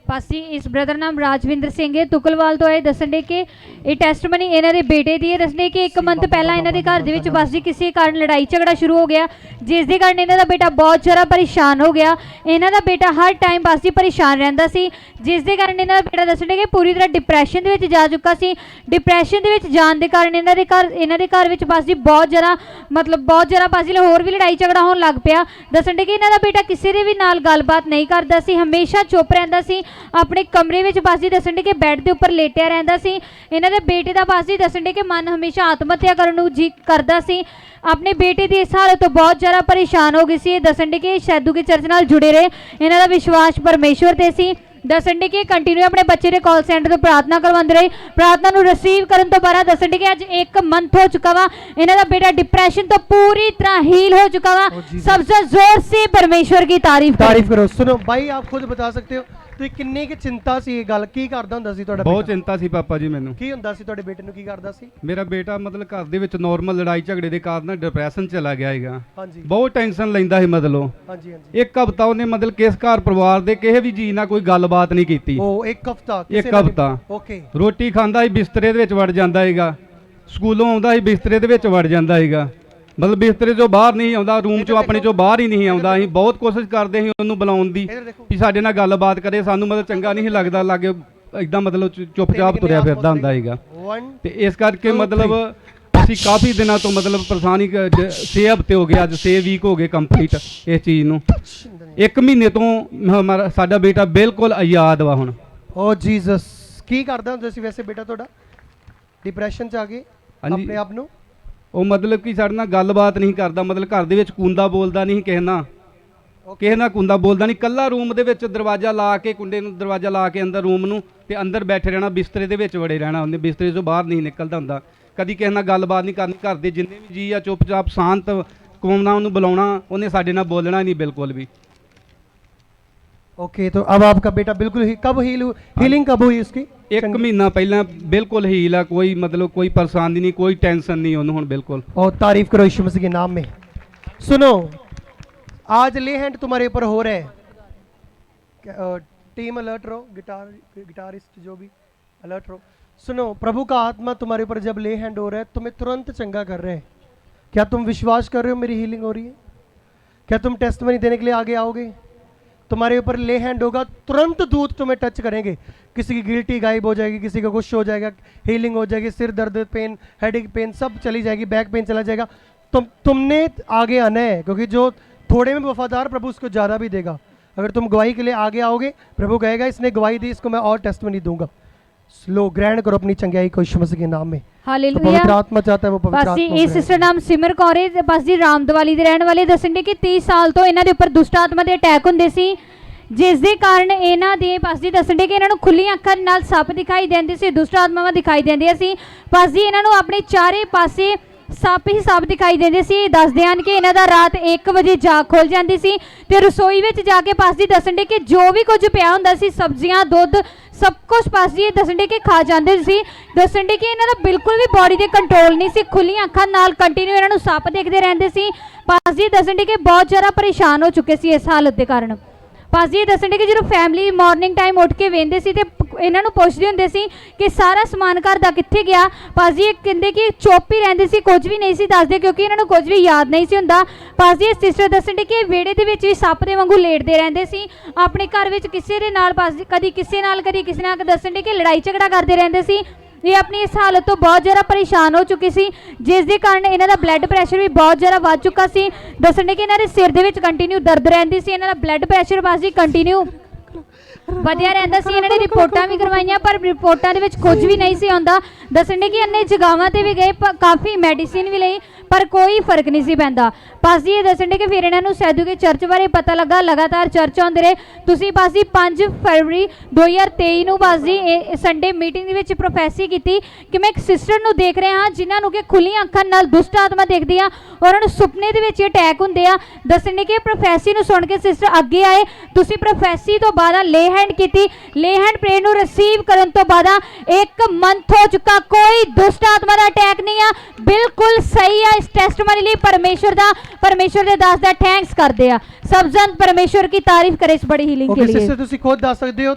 [SPEAKER 3] ਪਾਸੀ ਇਸ ਬ੍ਰਦਰ ਨਾਮ ਰਾਜਵਿੰਦਰ ਸਿੰਘ ਹੈ ਤੁਕਲਵਾਲ ਤੋਂ ਆਏ। ਦੱਸਣ ਦੇ ਕਿ ਇਹ ਟੈਸਟਮਨੀ ਇਹਨਾਂ ਦੇ ਬੇਟੇ ਦੀ ਹੈ। ਦੱਸਦੇ ਕਿ 1 ਮੰਥ ਪਹਿਲਾਂ ਇਹਨਾਂ ਦੇ ਘਰ ਦੇ ਵਿੱਚ ਬਸ ਜੀ ਕਿਸੇ ਕਾਰਨ ਲੜਾਈ ਝਗੜਾ ਸ਼ੁਰੂ ਹੋ ਗਿਆ, ਜਿਸ ਦੇ ਕਾਰਨ ਇਹਨਾਂ ਦਾ ਬੇਟਾ ਬਹੁਤ ਜ਼ਿਆਦਾ ਪਰੇਸ਼ਾਨ ਹੋ ਗਿਆ। ਇਹਨਾਂ ਦਾ ਬੇਟਾ ਹਰ ਟਾਈਮ ਬਸ ਜੀ ਪਰੇਸ਼ਾਨ ਰਹਿੰਦਾ ਸੀ, ਜਿਸ ਦੇ ਕਾਰਨ ਇਹਨਾਂ ਦਾ ਬੇਟਾ ਦੱਸਣ ਦੇ ਕਿ ਪੂਰੀ ਤਰ੍ਹਾਂ ਡਿਪਰੈਸ਼ਨ ਦੇ ਵਿੱਚ ਜਾ ਚੁੱਕਾ ਸੀ। ਡਿਪਰੈਸ਼ਨ ਦੇ ਵਿੱਚ ਜਾਣ ਦੇ ਕਾਰਨ ਇਹਨਾਂ ਦੇ ਘਰ ਵਿੱਚ ਬਸ ਜੀ ਬਹੁਤ ਜ਼ਿਆਦਾ ਬਹੁਤ ਜ਼ਿਆਦਾ ਬਸ ਜੀ ਹੋਰ ਵੀ ਲੜਾਈ ਝਗੜਾ ਹੋਣ ਲੱਗ ਪਿਆ। ਦੱਸਣ ਦੇ ਕਿ ਇਹਨਾਂ ਦਾ ਬੇਟਾ ਕਿਸੇ ਦੇ ਵੀ ਨਾਲ ਗੱਲਬਾਤ ਨਹੀਂ ਕਰਦਾ ਸੀ, ਹਮੇਸ਼ਾ ਚੁੱਪ ਰਹਿੰਦਾ ਸੀ, ਆਪਣੇ ਕਮਰੇ ਵਿੱਚ ਬਸ ਜੀ ਦੱਸਣ ਦੇ ਕਿ ਬੈੱਡ ਦੇ ਉੱਪਰ ਲੇਟਿਆ ਰਹਿੰਦਾ ਸੀ। ਇਹਨਾਂ ਦੇ ਬੇਟੇ ਦਾ ਬਸ ਜੀ ਦੱਸਣ ਦੇ ਕਿ ਮਨ ਹਮੇਸ਼ਾ ਆਤਮ ਹੱਤਿਆ ਕਰਨ ਨੂੰ ਜੀ ਕਰਦਾ ਸੀ। ਆਪਣੇ ਬੇਟੇ ਦੀ ਇਸ ਹਾਲਤ ਤੋਂ ਬਹੁਤ ਜ਼ਿਆਦਾ ਪਰੇਸ਼ਾਨ ਹੋ ਗਈ ਸੀ। ਇਹ ਦੱਸਣ ਦੇ ਕਿ ਸ਼ੈਦੂ ਕੀ ਚਰਚ ਨਾਲ ਜੁੜੇ ਰਹੇ, ਇਹਨਾਂ ਦਾ ਵਿਸ਼ਵਾਸ ਪਰਮੇਸ਼ਵਰ ਤੇ ਸੀ। ਦੱਸਣ ਦੇ ਕਿ ਕੰਟੀਨਿਊ ਆਪਣੇ ਬੱਚੇ ਦੇ ਕਾਲ ਸੈਂਟਰ ਤੋਂ ਪ੍ਰਾਰਥਨਾ ਕਰਵਾਉਂਦੇ ਰਹੇ। ਪ੍ਰਾਰਥਨਾ ਨੂੰ ਰਿਸੀਵ ਕਰਨ ਤੋਂ ਬਾਅਦ ਦੱਸਣ ਦੇ ਕਿ ਅੱਜ 1 ਮੰਥ ਹੋ ਚੁੱਕਾ ਵਾ, ਇਹਨਾਂ ਦਾ ਬੇਟਾ डिप्रेशन तो पूरी तरह हील हो चुका वा। सबसे जोर से परमेश्वर की तारीफ
[SPEAKER 1] करो। सुनो भाई, आप खुद बता सकते हो ਤੁਸੀਂ ਕਿੰਨੀ ਕਿ ਚਿੰਤਾ ਸੀ ਇਹ ਗੱਲ, ਕੀ ਕਰਦਾ ਹੁੰਦਾ ਸੀ ਤੁਹਾਡਾ?
[SPEAKER 4] ਬਹੁਤ ਚਿੰਤਾ ਸੀ ਪਾਪਾ ਜੀ ਮੈਨੂੰ।
[SPEAKER 1] ਕੀ ਹੁੰਦਾ ਸੀ ਤੁਹਾਡੇ ਬੇਟੇ ਨੂੰ, ਕੀ ਕਰਦਾ ਸੀ?
[SPEAKER 4] ਮੇਰਾ ਬੇਟਾ ਮਤਲਬ ਘਰ ਦੇ ਵਿੱਚ ਨਾਰਮਲ ਲੜਾਈ ਝਗੜੇ ਦੇ ਕਾਰਨ ਡਿਪਰੈਸ਼ਨ ਚਲਾ ਗਿਆ ਹੈਗਾ।
[SPEAKER 1] ਹਾਂਜੀ,
[SPEAKER 4] ਬਹੁਤ ਟੈਨਸ਼ਨ ਲੈਂਦਾ ਸੀ ਮਤਲਬ।
[SPEAKER 1] ਹਾਂਜੀ ਹਾਂਜੀ।
[SPEAKER 4] 1 ਹਫ਼ਤਾ ਉਹਨੇ ਮਤਲਬ ਕਿਸ ਘਰ ਪਰਿਵਾਰ ਦੇ ਕਿਸੇ ਵੀ ਜੀ ਨਾਲ ਕੋਈ ਗੱਲਬਾਤ ਨਹੀਂ ਕੀਤੀ।
[SPEAKER 1] ਉਹ 1 ਹਫ਼ਤਾ?
[SPEAKER 4] 1 ਹਫ਼ਤਾ।
[SPEAKER 1] ਓਕੇ।
[SPEAKER 4] ਰੋਟੀ ਖਾਂਦਾ ਸੀ ਬਿਸਤਰੇ ਦੇ ਵਿੱਚ ਵੜ ਜਾਂਦਾ ਹੈਗਾ, ਸਕੂਲੋਂ ਆਉਂਦਾ ਸੀ ਬਿਸਤਰੇ ਦੇ ਵਿੱਚ ਵੜ ਜਾਂਦਾ ਹੈਗਾ, ਮਤਲਬ ਬਿਸਤਰੇ ਚੋਂ ਬਾਹਰ ਨਹੀਂ ਆਉਂਦਾ, ਰੂਮ ਚੋਂ ਆਪਣੇ ਚੋਂ ਬਾਹਰ ਹੀ ਨਹੀਂ ਆਉਂਦਾ। ਅਸੀਂ ਬਹੁਤ ਕੋਸ਼ਿਸ਼ ਕਰਦੇ ਸੀ ਉਹਨੂੰ ਬੁਲਾਉਣ ਦੀ ਵੀ ਸਾਡੇ ਨਾਲ ਗੱਲਬਾਤ ਕਰੇ, ਸਾਨੂੰ ਮਤਲਬ ਚੰਗਾ ਨਹੀਂ ਲੱਗਦਾ ਲਾਗੇ ਇਦਾਂ ਮਤਲਬ ਚੁੱਪਚਾਪ ਤੁਰਿਆ ਫਿਰਦਾ ਹੁੰਦਾ ਹੈਗਾ। ਤੇ ਇਸ ਕਰਕੇ ਮਤਲਬ ਅਸੀਂ ਕਾਫੀ ਦਿਨਾਂ ਤੋਂ ਮਤਲਬ ਪਰੇਸ਼ਾਨੀ 6 ਹਫ਼ਤੇ ਹੋ ਗਏ, ਅੱਜ 6 ਵੀਕ ਹੋ ਗਏ ਕੰਪਲੀਟ ਇਸ ਚੀਜ਼ ਨੂੰ। 1 ਮਹੀਨੇ ਤੋਂ ਸਾਡਾ ਬੇਟਾ ਬਿਲਕੁਲ ਆਜ਼ਾਦ ਵਾ ਹੁਣ।
[SPEAKER 1] ਓ ਜੀਸਸ। ਕੀ ਕਰਦਾ ਹੁੰਦਾ ਸੀ ਵੈਸੇ ਬੇਟਾ ਤੁਹਾਡਾ? ਡਿਪਰੈਸ਼ਨ ਚ ਆ ਗਏ ਆਪਣੇ ਆਪ ਨੂੰ?
[SPEAKER 4] ਉਹ ਮਤਲਬ ਕਿ ਸਾਡੇ ਨਾਲ ਗੱਲਬਾਤ ਨਹੀਂ ਕਰਦਾ, ਮਤਲਬ ਘਰ ਦੇ ਵਿੱਚ ਕੂੰਦਾ ਬੋਲਦਾ ਨਹੀਂ ਕਿਸੇ ਨਾਲ ਕੂੰਦਾ ਬੋਲਦਾ ਨਹੀਂ, ਕੱਲਾ ਰੂਮ ਦੇ ਵਿੱਚ ਦਰਵਾਜ਼ਾ ਲਾ ਕੇ, ਕੁੰਡੇ ਨੂੰ ਦਰਵਾਜ਼ਾ ਲਾ ਕੇ ਅੰਦਰ ਰੂਮ ਨੂੰ, ਤੇ ਅੰਦਰ ਬੈਠੇ ਰਹਿਣਾ, ਬਿਸਤਰੇ ਦੇ ਵਿੱਚ ਵੜੇ ਰਹਿਣਾ, ਉਹਨੇ ਬਿਸਤਰੇ ਤੋਂ ਬਾਹਰ ਨਹੀਂ ਨਿਕਲਦਾ ਹੁੰਦਾ। ਕਦੀ ਕਿਸੇ ਨਾਲ ਗੱਲਬਾਤ ਨਹੀਂ ਕਰਨੀ, ਘਰ ਦੇ ਜਿੰਨੇ ਵੀ ਜੀ ਆ ਚੁੱਪਚਾਪ ਸ਼ਾਂਤ ਕਮਾਉਣਾ, ਉਹਨੂੰ ਬੁਲਾਉਣਾ, ਉਹਨੇ ਸਾਡੇ ਨਾਲ ਬੋਲਣਾ ਨਹੀਂ ਬਿਲकुल भी।
[SPEAKER 1] ओके, तो अब आपका बेटा बिल्कुल कब हीलिंग कब हुई उसकी?
[SPEAKER 4] 1 महीना पहला बिल्कुल हील है, कोई मतलब कोई परेशानी नहीं, कोई टेंशन नहीं उन्होंने बिल्कुल।
[SPEAKER 1] और तारीफ करो यीशु मसीह के नाम में। सुनो, आज ले हैंड तुम्हारे ऊपर हो रहे हैं। टीम अलर्ट रहो, गिटारिस्ट जो भी अलर्ट रहो। सुनो, प्रभु का आत्मा तुम्हारे ऊपर जब ले हैंड हो रहा है, तुम्हें तुरंत चंगा कर रहे हैं। क्या तुम विश्वास कर रहे हो मेरी हीलिंग हो रही है? क्या तुम टेस्टमनी देने के लिए आगे आओगे? तुम्हारे ऊपर ले हैंड होगा, तुरंत दूत तुम्हें टच करेंगे, किसी की गिल्टी गायब हो जाएगी, किसी का कुछ हो जाएगा, हीलिंग हो जाएगी, सिर दर्द, पेन, हेडेक पेन सब चली जाएगी, बैक पेन चला जाएगा। तुमने आगे आना है, क्योंकि जो थोड़े में वफादार प्रभु उसको ज़्यादा भी देगा। अगर तुम गवाही के लिए आगे आओगे, प्रभु कहेगा इसने गवाही दी, इसको मैं और टेस्टमनी दूंगा। लो, ग्रहण करो अपनी चंगाई को यीशु मसीह के नाम में।
[SPEAKER 3] हालेलुया।
[SPEAKER 1] पवित्र आत्मा चाहता है वो पवित्र आत्मा।
[SPEAKER 3] बस जी सिस्टर नाम सिमर कौर है, बस जी रामदवाली ਦੇ ਰਹਿਣ ਵਾਲੇ। ਦੱਸਣ ਦੇ ਕਿ 30 ਸਾਲ ਤੋਂ ਇਹਨਾਂ ਦੇ ਉੱਪਰ ਦੁਸ਼ਟ ਆਤਮਾ ਦੇ ਅਟੈਕ ਹੁੰਦੇ ਸੀ, ਜਿਸ ਦੇ ਕਾਰਨ ਇਹਨਾਂ ਦੇ ਬਸ ਜੀ ਦੱਸਣ ਦੇ ਕਿ ਇਹਨਾਂ ਨੂੰ ਖੁੱਲੀਆਂ ਅੱਖਾਂ ਨਾਲ ਸੱਪ ਦਿਖਾਈ ਦਿੰਦੇ ਸੀ, ਦੁਸ਼ਟ ਆਤਮਾਵਾਂ ਦਿਖਾਈ ਦਿੰਦੀਆਂ ਸੀ। ਬਸ ਜੀ ਇਹਨਾਂ ਨੂੰ ਆਪਣੇ ਚਾਰੇ ਪਾਸੇ ਸੱਪ ਹੀ ਸੱਪ ਦਿਖਾਈ ਦਿੰਦੇ ਸੀ। ਦੱਸਦੇ ਹਨ ਕਿ ਇਹਨਾਂ ਦਾ ਰਾਤ 1 ਵਜੇ ਜਾਗ ਖੁੱਲ ਜਾਂਦੀ ਸੀ ਤੇ ਰਸੋਈ ਵਿੱਚ ਜਾ ਕੇ ਬਸ ਜੀ ਦੱਸਣ ਦੇ ਕਿ ਜੋ ਵੀ ਕੁਝ ਪਿਆ ਹੁੰਦਾ ਸੀ, ਸਬਜ਼ੀਆਂ, ਦੁੱਧ, ਸਭ ਕੁਝ ਬਸ ਜੀ ਦੱਸਣ ਦੇ ਕਿ ਖਾ ਜਾਂਦੇ ਸੀ। ਦੱਸਣ ਦੇ ਕਿ ਇਹਨਾਂ ਦਾ ਬਿਲਕੁਲ ਵੀ ਬੋਡੀ ਦੇ ਕੰਟਰੋਲ ਨਹੀਂ ਸੀ, ਖੁੱਲੀਆਂ ਅੱਖਾਂ ਨਾਲ ਕੰਟੀਨਿਊ ਇਹਨਾਂ ਨੂੰ ਸੱਪ ਦੇਖਦੇ ਰਹਿੰਦੇ ਸੀ। ਬਸ ਜੀ ਦੱਸਣ ਦੇ ਕਿ ਬਹੁਤ ਜ਼ਿਆਦਾ ਪਰੇਸ਼ਾਨ ਹੋ ਚੁੱਕੇ ਸੀ ਇਸ ਹਾਲਤ ਦੇ ਕਾਰਨ। ਬਸ ਜੀ ਦੱਸਣ ਦੇ ਕਿ ਜਦੋਂ ਫੈਮਿਲੀ ਮਾਰਨਿੰਗ ਟਾਈਮ ਉੱਠ ਕੇ ਵੇਂਦੇ ਸੀ ਤੇ ਇਹਨਾਂ ਨੂੰ ਪੁੱਛਦੇ ਹੁੰਦੇ ਸੀ ਕਿ ਸਾਰਾ ਸਮਾਨ ਘਰ ਦਾ ਕਿੱਥੇ ਗਿਆ। ਬਸ ਜੀ ਕਹਿੰਦੇ ਕਿ ਚੁੱਪ ਹੀ ਰਹਿੰਦੇ ਸੀ, ਕੁਝ ਵੀ ਨਹੀਂ ਸੀ ਦੱਸਦੇ, ਕਿਉਂਕਿ ਇਹਨਾਂ ਨੂੰ ਕੁਝ ਵੀ ਯਾਦ ਨਹੀਂ ਸੀ ਹੁੰਦਾ। ਬਸ ਜੀ ਸਿਸਟਰ ਦੱਸਣ ਦੇ ਕਿ ਵਿਹੜੇ ਦੇ ਵਿੱਚ ਵੀ ਸੱਪ ਦੇ ਵਾਂਗੂ ਲੇਟਦੇ ਰਹਿੰਦੇ ਸੀ। ਆਪਣੇ ਘਰ ਵਿੱਚ ਕਿਸੇ ਦੇ ਨਾਲ ਬਸ ਕਦੀ ਕਿਸੇ ਨਾਲ ਦੱਸਣ ਦੇ ਕਿ ਲੜਾਈ ਝਗੜਾ ਕਰਦੇ ਰਹਿੰਦੇ ਸੀ। ਇਹ ਆਪਣੀ ਇਸ ਹਾਲਤ ਤੋਂ ਬਹੁਤ ਜ਼ਿਆਦਾ ਪਰੇਸ਼ਾਨ ਹੋ ਚੁੱਕੀ ਸੀ, ਜਿਸ ਦੇ ਕਾਰਨ ਇਹਨਾਂ ਦਾ ਬਲੱਡ ਪ੍ਰੈਸ਼ਰ ਵੀ ਬਹੁਤ ਜ਼ਿਆਦਾ ਵੱਧ ਚੁੱਕਾ ਸੀ। ਦੱਸਣ ਦੇ ਕਿ ਇਹਨਾਂ ਦੇ ਸਿਰ ਦੇ ਵਿੱਚ ਕੰਟੀਨਿਊ ਦਰਦ ਰਹਿੰਦੀ ਸੀ, ਇਹਨਾਂ ਦਾ ਬਲੱਡ ਪ੍ਰੈਸ਼ਰ ਬਸ ਜੀ ਕੰਟੀਨਿਊ ਵਧਿਆ ਰਹਿੰਦਾ ਸੀ। ਇਹਨਾਂ ਨੇ ਰਿਪੋਰਟਾਂ ਵੀ ਕਰਵਾਈਆਂ, ਪਰ ਰਿਪੋਰਟਾਂ ਦੇ ਵਿੱਚ ਕੁਝ ਵੀ ਨਹੀਂ ਸੀ ਆਉਂਦਾ। ਦੱਸਣ ਦੇ ਕਿ ਇੰਨੇ ਜਗ੍ਹਾਵਾਂ ਤੇ ਵੀ ਗਏ, ਕਾਫੀ ਮੈਡੀਸਿਨ ਵੀ ਲਈ, ਪਰ ਕੋਈ ਫਰਕ ਨਹੀਂ ਸੀ ਪੈਂਦਾ। ਪਾਸ ਜੀ ਇਹ ਦੱਸਣ ਦੇ ਕਿ ਫਿਰ ਇਹਨਾਂ ਨੂੰ ਸੈਦੂ ਕੇ ਚਰਚ ਬਾਰੇ ਪਤਾ ਲੱਗਾ, ਲਗਾਤਾਰ ਚਰਚ ਆਉਂਦੇ ਰਹੇ। ਤੁਸੀਂ ਪਾਸ ਜੀ 5 ਫਰਵਰੀ 2023 ਨੂੰ ਪਾਸ ਜੀ ਸੰਡੇ ਮੀਟਿੰਗ ਦੇ ਵਿੱਚ ਪ੍ਰੋਫੈਸੀ ਕੀਤੀ ਕਿ ਮੈਂ ਇੱਕ ਸਿਸਟਰ ਨੂੰ ਦੇਖ ਰਿਹਾ ਹਾਂ ਜਿਨ੍ਹਾਂ ਨੂੰ ਕਿ ਖੁੱਲੀਆਂ ਅੱਖਾਂ ਨਾਲ ਦੁਸ਼ਟ ਆਤਮਾ ਦੇਖਦੀ ਆ, ਉਹਨਾਂ ਨੂੰ ਸੁਪਨੇ ਦੇ ਵਿੱਚ ਅਟੈਕ ਹੁੰਦੇ ਆ। ਦੱਸਣ ਦੇ ਕਿ ਪ੍ਰੋਫੈਸੀ ਨੂੰ ਸੁਣ ਕੇ ਸਿਸਟਰ ਅੱਗੇ ਆਏ। ਤੁਸੀਂ ਪ੍ਰੋਫੈਸੀ ਤੋਂ ਬਾਅਦ ਲੇ ਹੈਂਡ ਕੀਤੀ, ਲੇ ਹੈਂਡ ਪ੍ਰੇਅਰ ਨੂੰ ਰਿਸੀਵ ਕਰਨ ਤੋਂ ਬਾਅਦ 1 ਮੰਥ ਹੋ ਚੁੱਕਾ, ਕੋਈ ਦੁਸ਼ਟ ਆਤਮਾ ਦਾ ਅਟੈਕ ਨਹੀਂ ਆ, ਬਿਲਕੁਲ ਸਹੀ ਆ। ਇਸ ਟੈਸਟਮਨੀ ਲਈ परमेश्वर ਦੇ ਦਾਸ ਦਾ ਥੈਂक्स ਕਰਦੇ ਆ। सब जन परमेश्वर की तारीफ करे इस बड़ी हीलिंग के
[SPEAKER 1] ਓਕੇ
[SPEAKER 3] लिए।
[SPEAKER 1] ਸਿਸਟਰ ਤੁਸੀਂ ਖੁਦ ਦੱਸ ਸਕਦੇ ਹੋ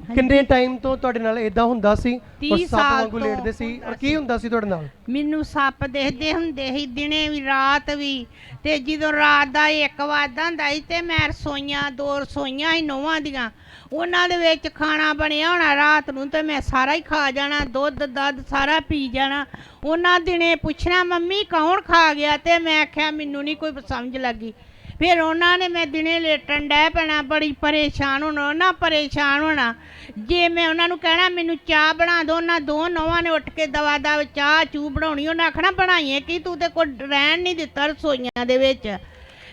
[SPEAKER 1] ਕਿੰਨੇ ਟਾਈਮ ਤੋਂ ਤੁਹਾਡੇ ਨਾਲ ਇਦਾਂ ਹੁੰਦਾ ਸੀ ਔਰ
[SPEAKER 5] 30
[SPEAKER 1] ਸੱਪ
[SPEAKER 5] ਸਾਲ
[SPEAKER 1] ਵਾਂਗੂ ਲੇਟਦੇ ਸੀ ਔਰ ਕੀ ਹੁੰਦਾ ਸੀ ਤੁਹਾਡੇ ਨਾਲ?
[SPEAKER 5] ਮੈਨੂੰ ਸੱਪ ਦੇਖਦੇ ਹੁੰਦੇ ਸੀ ਦਿਨੇ ਵੀ ਰਾਤ ਵੀ, ਤੇ ਜਦੋਂ ਰਾਤ ਦਾ 1 ਵਜਦਾ ਹੁੰਦਾ ਸੀ ਤੇ ਮੈਂ ਦੋ ਰਸੋਈਆਂ ਸੀ ਨੌਵਾਂ ਦੀਆਂ, ਉਹਨਾਂ ਦੇ ਵਿੱਚ ਖਾਣਾ ਬਣਿਆ ਹੋਣਾ ਰਾਤ ਨੂੰ ਤੇ ਮੈਂ ਸਾਰਾ ਹੀ ਖਾ ਜਾਣਾ, ਦੁੱਧ ਦੱਧ ਸਾਰਾ ਪੀ ਜਾਣਾ। ਉਹਨਾਂ ਦਿਨੇ ਪੁੱਛਣਾ ਮੰਮੀ ਕੌਣ ਖਾ ਗਿਆ, ਤੇ ਮੈਂ ਆਖਿਆ ਮੈਨੂੰ ਨਹੀਂ ਕੋਈ ਸਮਝ ਲੱਗੀ। ਫਿਰ ਉਹਨਾਂ ਨੇ ਮੈਂ ਦਿਨੇ ਲੇਟਣ ਡੈ ਪੈਣਾ, ਬੜੀ ਪਰੇਸ਼ਾਨ ਹੋਣਾ, ਉਹਨਾਂ ਪਰੇਸ਼ਾਨ ਹੋਣਾ। ਜੇ ਮੈਂ ਉਹਨਾਂ ਨੂੰ ਕਹਿਣਾ ਮੈਨੂੰ ਚਾਹ ਬਣਾ ਦਿਓ, ਉਹਨਾਂ 2 ਨੌਵਾਂ ਨੇ ਉੱਠ ਕੇ ਦਵਾ ਦਵ ਚਾਹ ਚੂ ਬਣਾਉਣੀ, ਉਹਨਾਂ ਆਖਣਾ ਬਣਾਈਏ ਕਿ ਤੂੰ ਤੇ ਕੋਈ ਰਹਿਣ ਨਹੀਂ ਦਿੱਤਾ ਰਸੋਈਆਂ ਦੇ ਵਿੱਚ।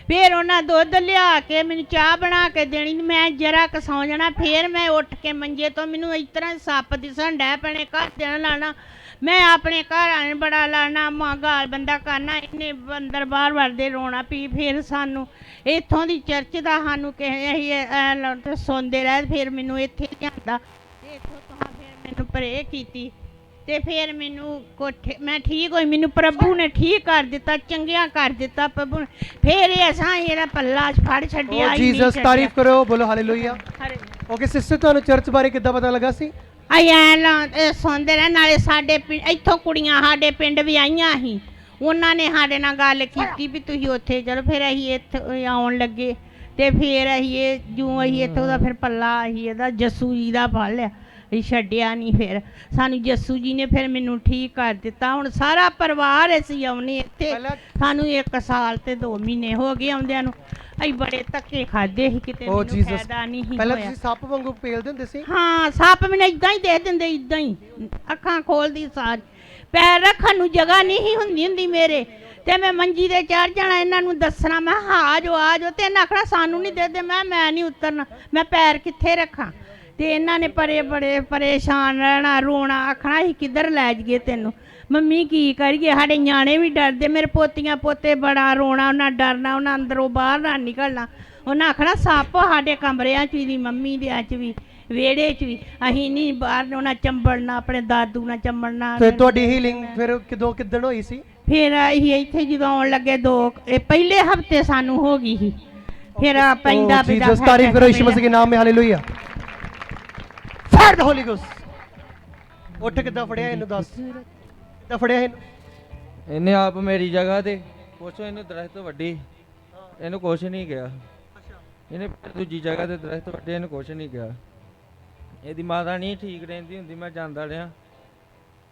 [SPEAKER 5] ਫਿਰ ਉਹਨਾਂ ਦੁੱਧ ਲਿਆ ਕੇ ਮੈਨੂੰ ਚਾਹ ਬਣਾ ਕੇ ਦੇਣੀ, ਮੈਂ ਜਰਾ ਕੁ ਸੌਂ ਜਾਣਾ। ਫਿਰ ਮੈਂ ਉੱਠ ਕੇ ਮੰਜੇ ਤੋਂ ਮੈਨੂੰ ਇਸ ਤਰ੍ਹਾਂ ਸੱਪ ਦਿਸਣ ਡੈ ਪੈਣੇ, ਘਰ ਦੇਣ ਲਾਣਾ। ਮੈਂ ਆਪਣੇ ਘਰ ਆਣ ਬੜਾ ਲੜਨਾ, ਗਾਲ ਬੰਦਾ ਕਰਨਾ, ਇੰਨੇ ਅੰਦਰ ਬਾਹਰ ਵੜਦੇ ਰੋਣਾ ਪੀ। ਫਿਰ ਸਾਨੂੰ ਇੱਥੋਂ ਦੀ ਚਰਚ ਦਾ ਸਾਨੂੰ ਕਿਸੇ ਅਸੀਂ ਸੁਣਦੇ ਰਹੇ। ਫਿਰ ਮੈਨੂੰ ਇੱਥੇ ਲਿਆਂਦਾ, ਇੱਥੋਂ ਤੋਂ ਫਿਰ ਮੈਨੂੰ ਪ੍ਰੇ ਕੀਤੀ ਤੇ ਫਿਰ ਮੈਨੂੰ ਮੈਂ ਠੀਕ ਹੋਈ, ਮੈਨੂੰ ਪ੍ਰਭੂ ਨੇ ਠੀਕ ਕਰ ਦਿੱਤਾ, ਚੰਗਿਆ ਕਰ ਦਿੱਤਾ ਪ੍ਰਭੂ ਨੇ। ਫਿਰ ਇਹ ਅਸਾਂ ਇਹਦਾ ਪੱਲਾ ਫੜ ਛੱਡਿਆ।
[SPEAKER 1] ਓ ਜੀਸਸ ਤਾਰੀਫ ਕਰੋ, ਬੋਲੋ ਹਾਲੇਲੂਇਆ। ਓਕੇ ਸਿਸਟਰ ਤੁਹਾਨੂੰ ਚਰਚ ਬਾਰੇ ਕਿੱਦਾਂ ਪਤਾ ਲੱਗਾ ਸੀ?
[SPEAKER 5] ਸੁਣਦੇ ਰਹੇ, ਨਾਲੇ ਸਾਡੇ ਪਿੰਡ ਇੱਥੋਂ ਕੁੜੀਆਂ ਸਾਡੇ ਪਿੰਡ ਵੀ ਆਈਆਂ ਸੀ, ਉਹਨਾਂ ਨੇ ਸਾਡੇ ਨਾਲ ਗੱਲ ਕੀਤੀ ਵੀ ਤੁਸੀਂ ਉੱਥੇ ਚਲੋ। ਫਿਰ ਅਸੀਂ ਇੱਥੇ ਆਉਣ ਲੱਗੇ ਤੇ ਫਿਰ ਅਸੀਂ ਇੱਥੋਂ ਦਾ ਫਿਰ ਪੱਲਾ ਅਸੀਂ ਇਹਦਾ ਜੱਸੂ ਜੀ ਦਾ ਫੜ ਲਿਆ, ਅਸੀਂ ਛੱਡਿਆ ਨਹੀਂ। ਫਿਰ ਸਾਨੂੰ ਜੱਸੂ ਜੀ ਨੇ ਫਿਰ ਮੈਨੂੰ ਠੀਕ ਕਰ ਦਿੱਤਾ। ਹੁਣ ਸਾਰਾ ਪਰਿਵਾਰ ਅਸੀਂ ਆਉਣੇ ਇੱਥੇ, ਸਾਨੂੰ 1 ਸਾਲ ਤੇ 2 ਮਹੀਨੇ ਹੋ ਗਏ ਆਉਂਦਿਆਂ ਨੂੰ। ਅਸੀਂ ਬੜੇ ਧੱਕੇ ਖਾਦੇ ਸੀ, ਕਿਤੇ ਮੈਨੂੰ ਫਾਇਦਾ ਨਹੀਂ ਸੀ
[SPEAKER 1] ਪਹਿਲਾਂ
[SPEAKER 5] ਹੋਇਆ।
[SPEAKER 1] ਤੁਸੀਂ ਸੱਪ ਵਾਂਗੂ ਪੇਲਦੇ ਹੁੰਦੇ ਸੀ?
[SPEAKER 5] ਹਾਂ, ਸੱਪ ਮੈਨੂੰ ਇਦਾਂ ਹੀ ਦੇ ਦਿੰਦੇ, ਇਦਾਂ ਹੀ ਅੱਖਾਂ ਖੋਲਦੀ ਸਾਰ, ਪੈਰ ਰੱਖਣ ਨੂੰ ਜਗ੍ਹਾ ਨਹੀਂ ਹੁੰਦੀ ਮੇਰੇ, ਤੇ ਮੈਂ ਮੰਜੀ ਤੇ ਚੜ ਜਾਣਾ, ਇਹਨਾਂ ਨੂੰ ਦੱਸਣਾ ਮੈਂ ਆ ਜਾਓ ਤੇ ਇਹਨਾਂ ਆਖਣਾ ਸਾਨੂੰ ਨਹੀਂ ਦੇਦੇ, ਮੈਂ ਨਹੀਂ ਉਤਰਨਾ, ਮੈਂ ਪੈਰ ਕਿੱਥੇ ਰੱਖਾਂ। ਤੇ ਇਹਨਾਂ ਨੇ ਬੜੇ ਪਰੇਸ਼ਾਨ ਰਹਿਣਾ, ਰੋਣਾ, ਆਖਣਾ ਅਸੀਂ ਕਿੱਧਰ ਲੈ ਜਾਈਏ ਤੈਨੂੰ, ਮੰਮੀ ਕੀ ਕਰੀਏ। ਸਾਡੇ ਨਿਆਣੇ ਵੀ ਡਰਦੇ, ਮੇਰੇ ਪੋਤੀਆਂ ਪੋਤੇ ਬੜਾ ਰੋਣਾ, ਉਹਨਾਂ ਡਰਨਾ, ਉਹਨਾਂ ਅੰਦਰੋਂ ਬਾਹਰ ਨਾ ਨਿਕਲਣਾ। ਉਹਨਾਂ ਆਖਣਾ ਸੱਪ ਸਾਡੇ ਕਮਰਿਆਂ 'ਚ ਵੀ, ਮੰਮੀ ਦੇ 'ਚ ਵੀ, ਵਿਹੜੇ 'ਚ ਵੀ, ਅਸੀਂ ਨਹੀਂ ਬਾਹਰ ਉਹਨਾਂ ਚੰਬੜਨਾ, ਆਪਣੇ ਦਾਦੂ ਨਾਲ ਚੰਬੜਨਾ।
[SPEAKER 1] ਤੇ ਤੁਹਾਡੀ ਹੀਲਿੰਗ ਫਿਰ ਕਿੱਦਣ ਹੋਈ ਸੀ?
[SPEAKER 5] ਫਿਰ ਅਸੀਂ ਇੱਥੇ ਜਦੋਂ ਆਉਣ ਲੱਗੇ ਪਹਿਲੇ ਹਫਤੇ ਸਾਨੂੰ ਹੋ ਗਈ ਸੀ। ਫਿਰ ਪੈਂਦਾ
[SPEAKER 1] ਜੀਸਸ ਤਾਰੀਫ करो यीशु मसीह के नाम में hallelujah. Fire the Holi ghost. ਉੱਠ ਕਿੱਦਾਂ ਫੜਿਆ ਇਹਨੂੰ ਦੱਸ, ਕਿੱਦਾਂ ਫੜਿਆ ਇਹਨੂੰ?
[SPEAKER 6] ਇਹਨੇ ਆਪ ਮੇਰੀ ਜਗ੍ਹਾ ਤੇ ਪੁੱਛੋ, ਇਹਨੂੰ ਦਰਖਤ ਵੱਡੀ, ਇਹਨੂੰ ਕੁਛ ਨਹੀਂ ਗਿਆ। ਇਹਨੇ ਦੂਜੀ ਜਗ੍ਹਾ ਤੇ ਦਰਖਤ ਵੱਡੇ, ਇਹਨੂੰ ਕੁਛ ਨਹੀਂ ਗਿਆ। ਇਹਦੀ ਮਾਤਾ ਨਹੀਂ ਠੀਕ ਰਹਿੰਦੀ ਹੁੰਦੀ, ਮੈਂ ਜਾਂਦਾ ਰਿਹਾ,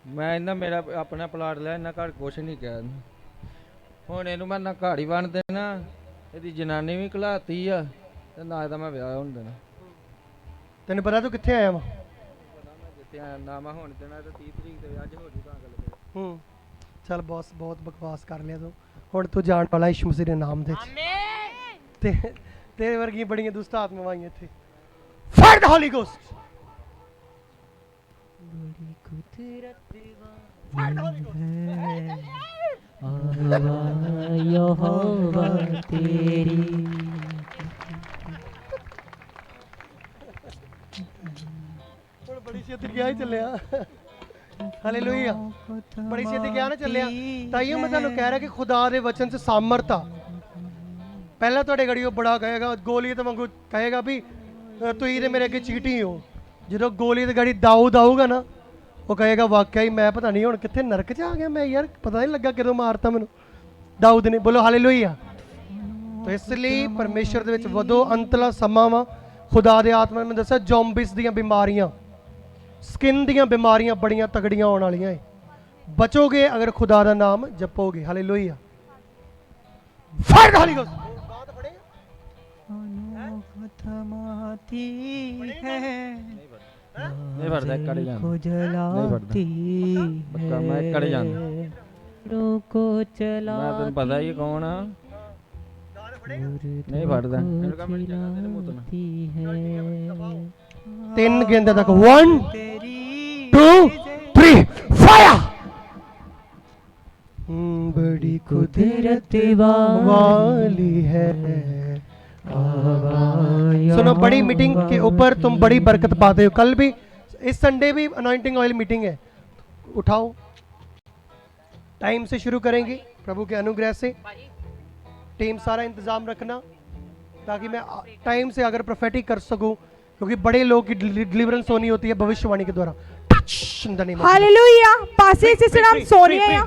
[SPEAKER 6] ਮੈਂ ਇਹਨਾਂ ਮੇਰਾ ਆਪਣਾ ਪਲਾਟ ਲਿਆ, ਇਹਨਾਂ ਘਰ ਕੁਛ ਨਹੀਂ ਗਿਆ। ਹੁਣ ਇਹਨੂੰ ਮੈਂ ਨਾ ਘਰ ਹੀ ਬਣ ਦੇਣਾ, ਇਹਦੀ ਜਨਾਨੀ ਵੀ ਘਲਾਤੀ ਆ, ਤੇ ਨਾ ਇਹਦਾ ਮੈਂ ਵਿਆਹ ਹੋਣ ਦੇਣਾ।
[SPEAKER 1] ਤੈਨੂੰ ਪਤਾ ਤੂੰ ਕਿੱਥੇ ਆਇਆ ਵਾ?
[SPEAKER 6] ਜਿੱਥੇ ਆਇਆ ਨਾ ਮੈਂ ਹੁਣ ਦੇਣਾ, ਤੇ 30 ਤਰੀਕ ਤੇ ਅੱਜ ਹੋ ਜੂਗਾ ਗੱਲ।
[SPEAKER 1] ਚੱਲ ਬੌਸ, ਬਹੁਤ ਬਕਵਾਸ ਕਰ ਲਿਆ ਤੂੰ, ਹੁਣ ਤੂੰ ਜਾਣ ਵਾਲਾ ਯਿਸੂ ਮਸੀਹ ਦੇ ਨਾਮ ਦੇ ਵਿੱਚ। ਤੇ ਤੇਰੇ ਵਰਗੀਆਂ ਬੜੀਆਂ ਦੁਸ਼ਟ ਆਤਮਾਵਾਂ ਆਈਆਂ ਇੱਥੇ। ਫਾਇਰ ਦ ਹੋਲੀ ਗੋਸਟ।
[SPEAKER 2] यहोवा तेरी
[SPEAKER 1] ਹੁਣ ਬੜੀ ਛੇਤੀ ਗਿਆ ਹੀ ਚੱਲਿਆ। ਹਾਲੇਲੂਇਆ, ਬੜੀ ਛੇਤੀ ਗਿਆ ਨਾ ਚੱਲਿਆ। ਤਾਈਓ ਮੈਂ ਤੁਹਾਨੂੰ ਕਹਿ ਰਿਹਾ ਕਿ ਖੁਦਾ ਦੇ ਵਚਨ 'ਚ ਸਾਮਰਥ ਆ। ਪਹਿਲਾਂ ਤੁਹਾਡੇ ਗੜੀ ਉਹ ਬੜਾ ਕਹੇਗਾ, ਗੋਲੀਅਤ ਵਾਂਗੂ ਕਹੇਗਾ ਵੀ ਤੁਸੀਂ ਤੇ ਮੇਰੇ ਅੱਗੇ ਚੀਟੀ ਹੋ। ਜਦੋਂ ਗੋਲੀਅਤ ਗੜੀ ਦਾਊਦ ਆਊਗਾ ਨਾ, ਉਹ ਕਹੇਗਾ ਵਾਕਿਆ ਹੀ ਮੈਂ ਪਤਾ ਨਹੀਂ ਹੁਣ ਕਿੱਥੇ ਨਰਕ 'ਚ ਆ ਗਿਆ ਮੈਂ, ਯਾਰ ਪਤਾ ਨਹੀਂ ਲੱਗਾ ਕਦੋਂ ਮਾਰਤਾ ਮੈਨੂੰ ਦਾਊਦ ਨੇ। ਬੋਲੋ ਹਾਲੇਲੂਇਆ। ਤਾਂ ਇਸ ਲਈ ਪਰਮੇਸ਼ਰ ਦੇ ਵਿੱਚ ਵਧੋ, ਅੰਤਲਾ ਸਮਾਂ ਵਾ। ਖੁਦਾ ਦੇ ਆਤਮਾ ਨੇ ਮੈਨੂੰ ਦੱਸਿਆ ਜ਼ੋਂਬਿਸ ਦੀਆਂ ਬਿਮਾਰੀਆਂ, ਸਕਿਨ ਦੀਆਂ ਬਿਮਾਰੀਆਂ ਬੜੀਆਂ ਤਗੜੀਆਂ ਆਉਣ ਵਾਲੀਆਂ ਏ। ਬਚੋਗੇ ਅਗਰ ਖੁਦਾ ਦਾ ਨਾਮ ਜਪੋਗੇ। ਹਾਲੇਲੂਇਆ। ਫਾਇਰ ਦ ਹੋਲੀ ਗੋਸਟ।
[SPEAKER 6] नहीं भरता, कड़ जाना नहीं भरता, पक्का मैं कड़ जाना।
[SPEAKER 2] को चला
[SPEAKER 6] ਮੈਂ ਤੈਨੂੰ ਪਤਾ ਹੀ ਕੌਣ ਆ ਨਹੀਂ ਫੜਦਾ ਇਹਨੂੰ ਕੰਮ ਨਹੀਂ ਜਾਣਾ ਤੇਰੇ ਮੂੰਹ ਤੋਂ
[SPEAKER 2] है
[SPEAKER 1] 3 गेंदे तक 1 2 3 फायर। बड़ी
[SPEAKER 2] कुदरत
[SPEAKER 1] वाली है। सुनो, बड़ी मीटिंग के ऊपर तुम बड़ी बरकत पाते हो। कल भी, इस संडे भी अनॉइंटिंग ऑयल मीटिंग है। उठाओ, टाइम से शुरू करेंगे प्रभु के अनुग्रह से। टीम सारा इंतजाम रखना ताकि मैं टाइम से अगर प्रोफेटिक कर सकूं, क्योंकि बड़े लोग की डिलीवरेंस होनी होती है भविष्यवाणी के द्वारा।
[SPEAKER 7] ਹਾਲੇਲੂਇਆ। ਪਾਸੇ ਇਸੇ ਨਾਮ ਸੋਨੀਆ ਆ,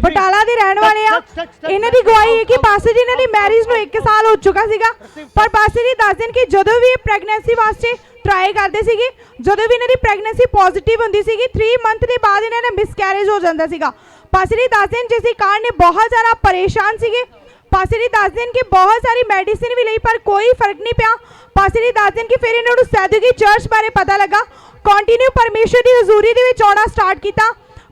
[SPEAKER 7] ਬਟਾਲਾ ਦੇ ਰਹਿਣ ਵਾਲੇ ਆ। ਇਹਨਾਂ ਦੀ ਗਵਾਹੀ ਹੈ ਕਿ ਪਾਸੇ ਜੀ ਇਹਨਾਂ ਦੀ ਮੈਰਿਜ ਨੂੰ 1 ਸਾਲ ਹੋ ਚੁੱਕਾ ਸੀਗਾ, ਪਰ ਪਾਸੇ ਜੀ ਦੱਸਦੇ ਨੇ ਕਿ ਜਦੋਂ ਵੀ ਇਹ ਪ੍ਰੈਗਨੈਂਸੀ ਵਾਸਤੇ ਟਰਾਈ ਕਰਦੇ ਸੀਗੇ, ਜਦੋਂ ਵੀ ਇਹਨਾਂ ਦੀ ਪ੍ਰੈਗਨੈਂਸੀ ਪੋਜ਼ਿਟਿਵ ਹੁੰਦੀ ਸੀਗੀ, 3 ਮੰਥ ਦੇ ਬਾਅਦ ਇਹਨਾਂ ਦਾ ਮਿਸਕੈਰੇਜ ਹੋ ਜਾਂਦਾ ਸੀਗਾ। ਪਾਸੇ ਜੀ ਦੱਸਦੇ ਨੇ ਜਿਸ ਕਾਰਨ ਨੇ ਬਹੁਤ ਜ਼ਿਆਦਾ ਪਰੇਸ਼ਾਨ ਸੀਗੇ। ਪਾਸੇ ਜੀ ਦੱਸਦੇ ਨੇ ਕਿ ਬਹੁਤ ਸਾਰੀ ਮੈਡੀਸਿਨ ਵੀ ਲਈ ਪਰ ਕੋਈ ਫਰਕ ਨਹੀਂ ਪਿਆ। ਪਾਸੇ ਜੀ ਦੱਸਦੇ ਨੇ ਕਿ ਫਿਰ ਇਹਨਾਂ ਨੂੰ ਸੈਦਗੀ ਚਰਚ ਬਾਰੇ ਪਤਾ ਲੱਗਾ, ਕੰਟੀਨਿਊ ਪਰਮੇਸ਼ਰ ਦੀ ਹਜ਼ੂਰੀ ਦੇ ਵਿੱਚ ਆਉਣਾ ਸਟਾਰਟ ਕੀਤਾ।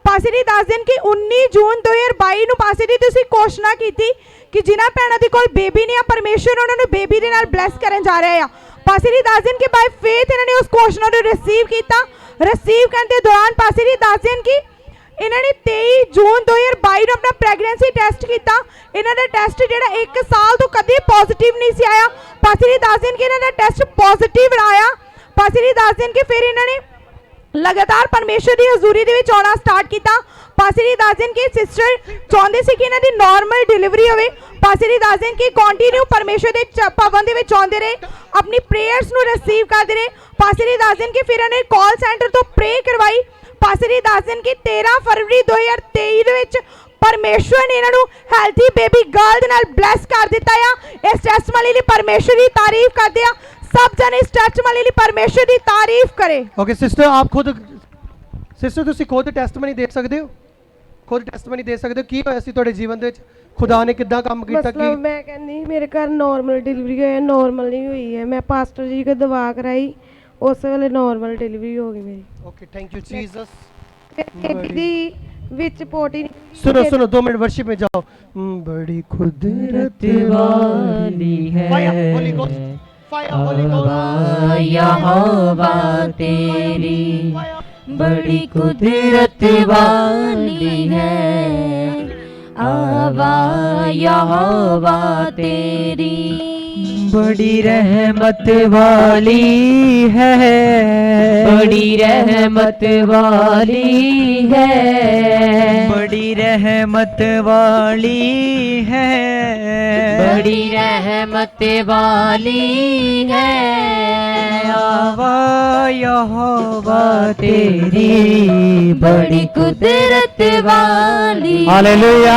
[SPEAKER 7] ਪਾਸੇ ਜੀ ਦੱਸਦੇ ਨੇ ਕਿ 19 ਜੂਨ 2022 ਨੂੰ ਪਾਸੇ ਜੀ ਤੁਸੀਂ ਘੋਸ਼ਣਾ ਕੀਤੀ ਕਿ ਜਿਨ੍ਹਾਂ ਭੈਣਾਂ ਦੇ ਕੋਲ ਬੇਬੀ ਨਹੀਂ ਆ, ਪਰਮੇਸ਼ਰ ਉਹਨਾਂ ਨੂੰ ਬੇਬੀ ਦੇ ਨਾਲ ਬਲੈਸ ਕਰਨ ਜਾ ਰਿਹਾ ਆ। ਪਾਸੇ ਜੀ ਦੱਸਦੇ ਨੇ ਕਿ ਬਾਈ ਫੇਥ ਇਹਨਾਂ ਨੇ ਉਸ ਘੋਸ਼ਣਾ ਨੂੰ ਰਿਸੀਵ ਕੀਤਾ। ਰਿਸੀਵ ਕਰਨ ਦੇ ਦੌਰਾਨ ਪਾਸੇ ਜੀ ਦੱਸਦੇ ਨੇ ਕਿ ਇਹਨਾਂ ਨੇ 23 ਜੂਨ 2022 ਨੂੰ ਆਪਣਾ ਪ੍ਰੈਗਨੈਂਸੀ ਟੈਸਟ ਕੀਤਾ। ਇਹਨਾਂ ਦਾ ਟੈਸਟ ਜਿਹੜਾ 1 ਸਾਲ ਤੋਂ ਕਦੇ ਪੋਜ਼ਿਟਿਵ ਨਹੀਂ ਸੀ ਆਇਆ। ਪਾਸੇ ਜੀ ਦੱਸਦੇ ਨੇ ਕਿ ਇਹਨਾਂ ਦਾ ਟੈਸਟ ਪੋਜ਼ਿਟਿਵ ਆਇਆ। ਪਾਸੇ ਜੀ ਦੱਸਦੇ ਨੇ ਕਿ ਫਿਰ ਇਹਨਾਂ ਨੇ ਲਗਾਤਾਰ ਪਰਮੇਸ਼ਰ ਦੀ ਹਜ਼ੂਰੀ ਦੇ ਵਿੱਚ ਆਉਣਾ ਸਟਾਰਟ ਕੀਤਾ। ਪਾਸੇ ਜੀ ਦੱਸਦੇ ਨੇ ਕਿ ਸਿਸਟਰ ਚਾਹੁੰਦੇ ਸੀ ਕਿ ਇਹਨਾਂ ਦੀ ਨਾਰਮਲ ਡਿਲੀਵਰੀ ਹੋਵੇ। ਪਾਸੇ ਜੀ ਦੱਸਦੇ ਨੇ ਕਿ ਕੰਟੀਨਿਊ ਪਰਮੇਸ਼ਰ ਦੇ ਭਵਨ ਦੇ ਵਿੱਚ ਆਉਂਦੇ ਰਹੇ, ਆਪਣੀ ਪ੍ਰੇਅਰਸ ਨੂੰ ਰਿਸੀਵ ਕਰਦੇ ਰਹੇ। ਪਾਸੇ ਜੀ ਦੱਸਦੇ ਨੇ ਕਿ ਫਿਰ ਇਹਨਾਂ ਨੇ ਕਾਲ ਸੈਂਟਰ ਤੋਂ ਪ੍ਰੇ ਕਰਵਾਈ। ਪਾਸੇ ਜੀ ਦੱਸਦੇ ਨੇ ਕਿ 13 ਫਰਵਰੀ 2023 ਦੇ ਵਿੱਚ ਪਰਮੇਸ਼ਰ ਨੇ ਇਹਨਾਂ ਨੂੰ ਹੈਲਥੀ ਬੇਬੀ ਗਰਲ ਦੇ ਨਾਲ ਬਲੈਸ ਕਰ ਦਿੱਤਾ ਆ। ਇਸ ਟੈਸਟਮਨੀ ਲਈ ਪਰਮੇਸ਼ਰ ਦੀ ਤਾਰੀਫ ਕਰਦੇ ਆ। सब जने इस टैस्टमनी ਲਈ परमेश्वर ਦੀ ਤਾਰੀਫ ਕਰੇ।
[SPEAKER 1] ओके सिस्टर, आप खुद सिस्टर ਤੁਸੀਂ ਖੁਦ ਟੈਸਟਮਨੀ ਦੇ ਸਕਦੇ ਹੋ, ਖੁਦ ਟੈਸਟਮਨੀ ਦੇ ਸਕਦੇ ਹੋ ਕੀ ਹੋਇਆ ਸੀ ਤੁਹਾਡੇ ਜੀਵਨ ਦੇ ਵਿੱਚ, ਖੁਦਾ ਨੇ ਕਿੱਦਾਂ ਕੰਮ ਕੀਤਾ। ਕਿ
[SPEAKER 8] ਮਤਲਬ ਮੈਂ ਕਹਿੰਦੀ ਮੇਰੇ ਘਰ ਨਾਰਮਲ ਡਿਲੀਵਰੀ ਹੋਈ ਹੈ, ਨਾਰਮਲ ਨਹੀਂ ਹੋਈ ਹੈ। ਮੈਂ ਪਾਸਟਰ ਜੀ ਕੋਲ ਦਵਾ ਕਰਾਈ, ਉਸ ਵੇਲੇ ਨਾਰਮਲ ਡਿਲੀਵਰੀ ਹੋ ਗਈ ਮੇਰੀ।
[SPEAKER 1] Okay, thank you Jesus.
[SPEAKER 8] ਦੀ ਵਿੱਚ ਪੋਟੀ
[SPEAKER 1] सुनो सुनो 2 मिनट वर्शिप में जाओ। बड़ी कुदरत
[SPEAKER 2] वाली है
[SPEAKER 1] fire holy ghost, fire holy ghost.
[SPEAKER 2] यहोवा तेरी बड़ी कुदरत वाली है। आवा यहोवा तेरी बड़ी रहमत वाली है, बड़ी रहमत वाली है, बड़ी रहमत वाली है, बड़ी रहमत वाली है। आवा यहोवा तेरी बड़ी कुदरत वाली।
[SPEAKER 9] Hallelujah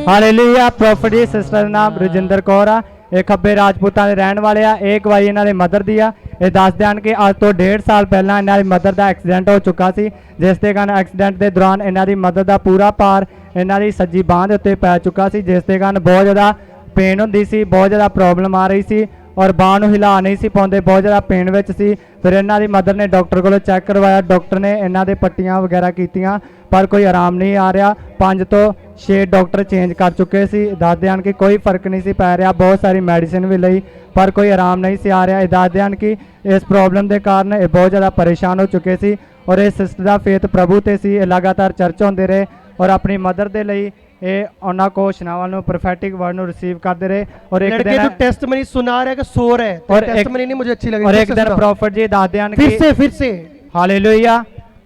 [SPEAKER 9] hallelujah. प्रॉफिट जी सिस्टर ਦਾ ਨਾਮ ਰਜਿੰਦਰ ਕੌਰ ਆ, ਇਹ ਖੱਬੇ ਰਾਜਪੂਤਾਂ ਦੇ ਰਹਿਣ ਵਾਲੇ ਆ। ਇਹ ਗਵਾਹੀ ਇਹਨਾਂ ਦੇ ਮਦਰ ਦੀ ਆ। ਇਹ ਦੱਸਦੇ ਹਨ ਕਿ ਅੱਜ ਤੋਂ 1.5 ਸਾਲ ਪਹਿਲਾਂ ਇਹਨਾਂ ਦੀ ਮਦਰ ਦਾ ਐਕਸੀਡੈਂਟ ਹੋ ਚੁੱਕਾ ਸੀ, ਜਿਸ ਦੇ ਕਾਰਨ ਐਕਸੀਡੈਂਟ ਦੇ ਦੌਰਾਨ ਇਹਨਾਂ ਦੀ ਮਦਰ ਦਾ ਪੂਰਾ ਭਾਰ ਇਹਨਾਂ ਦੀ ਸੱਜੀ ਬਾਂਹ ਦੇ ਉੱਤੇ ਪੈ ਚੁੱਕਾ ਸੀ, ਜਿਸ ਦੇ ਕਾਰਨ ਬਹੁਤ ਜ਼ਿਆਦਾ ਪੇਨ ਹੁੰਦੀ ਸੀ, ਬਹੁਤ ਜ਼ਿਆਦਾ ਪ੍ਰੋਬਲਮ ਆ ਰਹੀ ਸੀ ਔਰ ਬਾਂਹ ਨੂੰ ਹਿਲਾ ਨਹੀਂ ਸੀ ਪਾਉਂਦੇ, ਬਹੁਤ ਜ਼ਿਆਦਾ ਪੇਨ ਵਿੱਚ ਸੀ। ਫਿਰ ਇਹਨਾਂ ਦੀ ਮਦਰ ਨੇ ਡਾਕਟਰ ਕੋਲੋਂ ਚੈੱਕ ਕਰਵਾਇਆ, ਡਾਕਟਰ ਨੇ ਇਹਨਾਂ ਦੇ ਪੱਟੀਆਂ ਵਗੈਰਾ ਕੀਤੀਆਂ ਪਰ ਕੋਈ ਆਰਾਮ ਨਹੀਂ ਆ ਰਿਹਾ। 5 ਤੋਂ 6 ਡਾਕਟਰ ਚੇਂਜ ਕਰ ਚੁੱਕੇ ਸੀ। ਦੱਸਦੇ ਹਨ ਕਿ ਕੋਈ ਫਰਕ ਨਹੀਂ ਸੀ ਪੈ ਰਿਹਾ, ਬਹੁਤ ਸਾਰੀ ਮੈਡੀਸਿਨ ਵੀ ਲਈ ਪਰ ਕੋਈ ਆਰਾਮ ਨਹੀਂ ਸੀ ਆ ਰਿਹਾ। ਇਹ ਦੱਸਦੇ ਹਨ ਕਿ ਇਸ ਪ੍ਰੋਬਲਮ ਦੇ ਕਾਰਨ ਇਹ ਬਹੁਤ ਜ਼ਿਆਦਾ ਪਰੇਸ਼ਾਨ ਹੋ ਚੁੱਕੇ ਸੀ ਔਰ ਇਹ ਸਿਸਟਰ ਦਾ ਫੇਥ ਪ੍ਰਭੂ ਤੇ ਸੀ। ਇਹ ਲਗਾਤਾਰ ਚਰਚ ਹੁੰਦੇ ਰਹੇ ਔਰ ਆਪਣੀ ਮਦਰ ਦੇ ਲਈ ਇਹ ਉਹਨਾਂ ਘੋਸ਼ਣਾਵਾਂ ਨੂੰ ਪ੍ਰੋਫੈਟਿਕ ਵਰਡ ਨੂੰ ਰਿਸੀਵ ਕਰਦੇ ਰਹੇ। और एक
[SPEAKER 1] लड़के
[SPEAKER 9] दिन
[SPEAKER 1] तो टेस्टमनी सुना रहे कि सो रहे हैं,
[SPEAKER 9] और
[SPEAKER 1] टेस्टमनी नहीं मुझे अच्छी लगी।
[SPEAKER 9] और एक दिन प्रॉफिट जी ਦੱਸਦੇ ਹਨ ਕਿ
[SPEAKER 1] फिर से
[SPEAKER 9] ਹਾਲੇਲੂਇਆ।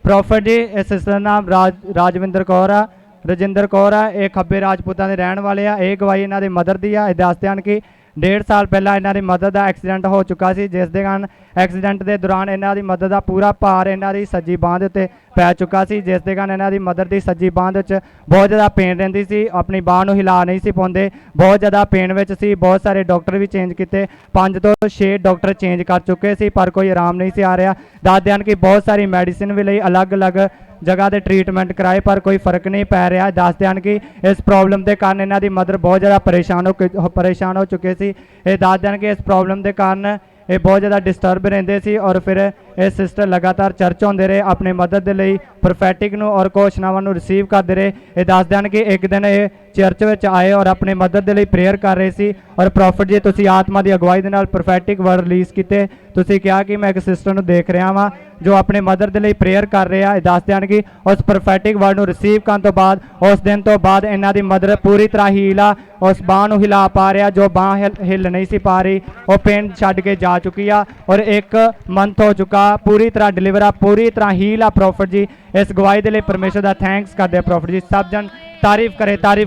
[SPEAKER 9] ਪ੍ਰੋਫਿਟ ਜੀ ਇਸ ਸਿਸਟਰ ਦਾ ਨਾਮ ਰਾਜਵਿੰਦਰ ਕੌਰ ਆ, ਰਜਿੰਦਰ ਕੌਰ ਆ। ਇਹ ਖੱਬੇ ਰਾਜਪੂਤਾਂ ਦੇ ਰਹਿਣ ਵਾਲੇ ਆ। ਇਹ ਗਵਾਹੀ ਇਹਨਾਂ ਦੇ ਮਦਰ ਦੀ ਆ। ਇਹ ਦੱਸਦੇ ਹਨ ਕਿ 1.5 ਸਾਲ ਪਹਿਲਾਂ ਇਹਨਾਂ ਦੀ ਮਦਰ ਦਾ ਐਕਸੀਡੈਂਟ ਹੋ ਚੁੱਕਾ ਸੀ, ਜਿਸ ਦੇ ਕਾਰਨ ਐਕਸੀਡੈਂਟ ਦੇ ਦੌਰਾਨ ਇਹਨਾਂ ਦੀ ਮਦਰ ਦਾ ਪੂਰਾ ਭਾਰ ਇਹਨਾਂ ਦੀ ਸੱਜੀ ਬਾਂਹ ਦੇ ਉੱਤੇ ਪੈ ਚੁੱਕਾ ਸੀ, ਜਿਸ ਦੇ ਕਾਰਨ ਇਹਨਾਂ ਦੀ ਮਦਰ ਦੀ ਸੱਜੀ ਬਾਂਹ ਦੇ ਵਿੱਚ ਬਹੁਤ ਜ਼ਿਆਦਾ ਪੇਨ ਰਹਿੰਦੀ ਸੀ, ਆਪਣੀ ਬਾਂਹ ਨੂੰ ਹਿਲਾ ਨਹੀਂ ਸੀ ਪਾਉਂਦੇ, ਬਹੁਤ ਜ਼ਿਆਦਾ ਪੇਨ ਵਿੱਚ ਸੀ। ਬਹੁਤ ਸਾਰੇ ਡਾਕਟਰ ਵੀ ਚੇਂਜ ਕੀਤੇ, 5 ਤੋਂ 6 ਡਾਕਟਰ ਚੇਂਜ ਕਰ ਚੁੱਕੇ ਸੀ ਪਰ ਕੋਈ ਆਰਾਮ ਨਹੀਂ ਸੀ ਆ ਰਿਹਾ। ਦੱਸਦੇ ਹਨ ਕਿ ਬਹੁਤ ਸਾਰੀ ਮੈਡੀਸਿਨ ਵੀ ਲਈ, ਅਲੱਗ-ਅਲੱਗ ਜਗ੍ਹਾ ਤੇ ਟ੍ਰੀਟਮੈਂਟ ਕਰਾਏ ਪਰ ਕੋਈ ਫਰਕ ਨਹੀਂ ਪੈ ਰਿਹਾ। ਦੱਸਦੇ ਹਨ ਕਿ ਇਸ ਪ੍ਰੋਬਲਮ ਦੇ ਕਾਰਨ ਇਹਨਾਂ ਦੀ ਮਦਰ ਬਹੁਤ ਜ਼ਿਆਦਾ ਪਰੇਸ਼ਾਨ ਹੋ ਚੁੱਕੇ ਸੀ। ਇਹ ਦੱਸਦੇ ਹਨ ਕਿ ਇਸ ਪ੍ਰੋਬਲਮ ਦੇ ਕਾਰਨ ਇਹ ਬਹੁਤ ਜ਼ਿਆਦਾ ਡਿਸਟਰਬ ਰਹਿੰਦੇ ਸੀ ਔਰ ਫਿਰ ਇਹ ਸਿਸਟਰ ਲਗਾਤਾਰ ਚਰਚ ਆਉਂਦੇ ਰਹੇ ਆਪਣੇ ਮਦਦ ਦੇ ਲਈ ਪ੍ਰੋਫੈਟਿਕ ਨੂੰ ਔਰ ਘੋਸ਼ਣਾਵਾਂ ਨੂੰ ਰਿਸੀਵ ਕਰਦੇ ਰਹੇ। ਇਹ ਦੱਸਦੇ ਹਨ ਕਿ ਇੱਕ ਦਿਨ ਇਹ ਚਰਚ ਵਿੱਚ ਆਏ ਔਰ ਆਪਣੇ ਮਦਦ ਦੇ ਲਈ ਪ੍ਰੇਅਰ ਕਰ ਰਹੇ ਸੀ ਔਰ ਪ੍ਰੋਫਿਟ ਜੀ ਤੁਸੀਂ ਆਤਮਾ ਦੀ ਅਗਵਾਈ ਦੇ ਨਾਲ ਪ੍ਰੋਫੈਟਿਕ ਵਰਡ ਰਿਲੀਜ਼ ਕੀਤੇ। ਤੁਸੀਂ ਕਿਹਾ ਕਿ ਮੈਂ ਇੱਕ ਸਿਸਟਰ ਨੂੰ ਦੇਖ ਰਿਹਾ ਵਾਂ ਜੋ ਆਪਣੇ ਮਦਰ ਦੇ ਲਈ ਪ੍ਰੇਅਰ ਕਰ ਰਿਹਾ। ਇਹ ਦੱਸਦੇ ਹਨ ਕਿ ਉਸ ਪ੍ਰੋਫੈਟਿਕ ਵਰਡ ਨੂੰ ਰਿਸੀਵ ਕਰਨ ਤੋਂ ਬਾਅਦ ਉਸ ਦਿਨ ਤੋਂ ਬਾਅਦ ਇਹਨਾਂ ਦੀ ਮਦਰ ਪੂਰੀ ਤਰ੍ਹਾਂ ਹੀਲ ਆ, ਉਸ ਬਾਂਹ ਨੂੰ ਹਿਲਾ ਪਾ ਰਿਹਾ ਜੋ ਬਾਂਹ ਹਿੱਲ ਨਹੀਂ ਸੀ ਪਾ ਰਹੀ, ਉਹ ਪੇਨ ਛੱਡ ਕੇ ਜਾ ਚੁੱਕੀ ਆ ਔਰ 1 ਮੰਥ ਹੋ ਚੁੱਕਾ, ਪੂਰੀ ਤਰ੍ਹਾਂ ਡਿਲੀਵਰ ਆ, ਪੂਰੀ ਤਰ੍ਹਾਂ ਹੀਲ ਆ। ਪ੍ਰੋਫਿਟ ਜੀ इस गवाही के लिए परमेश्वर का थैंक्स करते हैं। प्रॉफिट जी सब जन तारीफ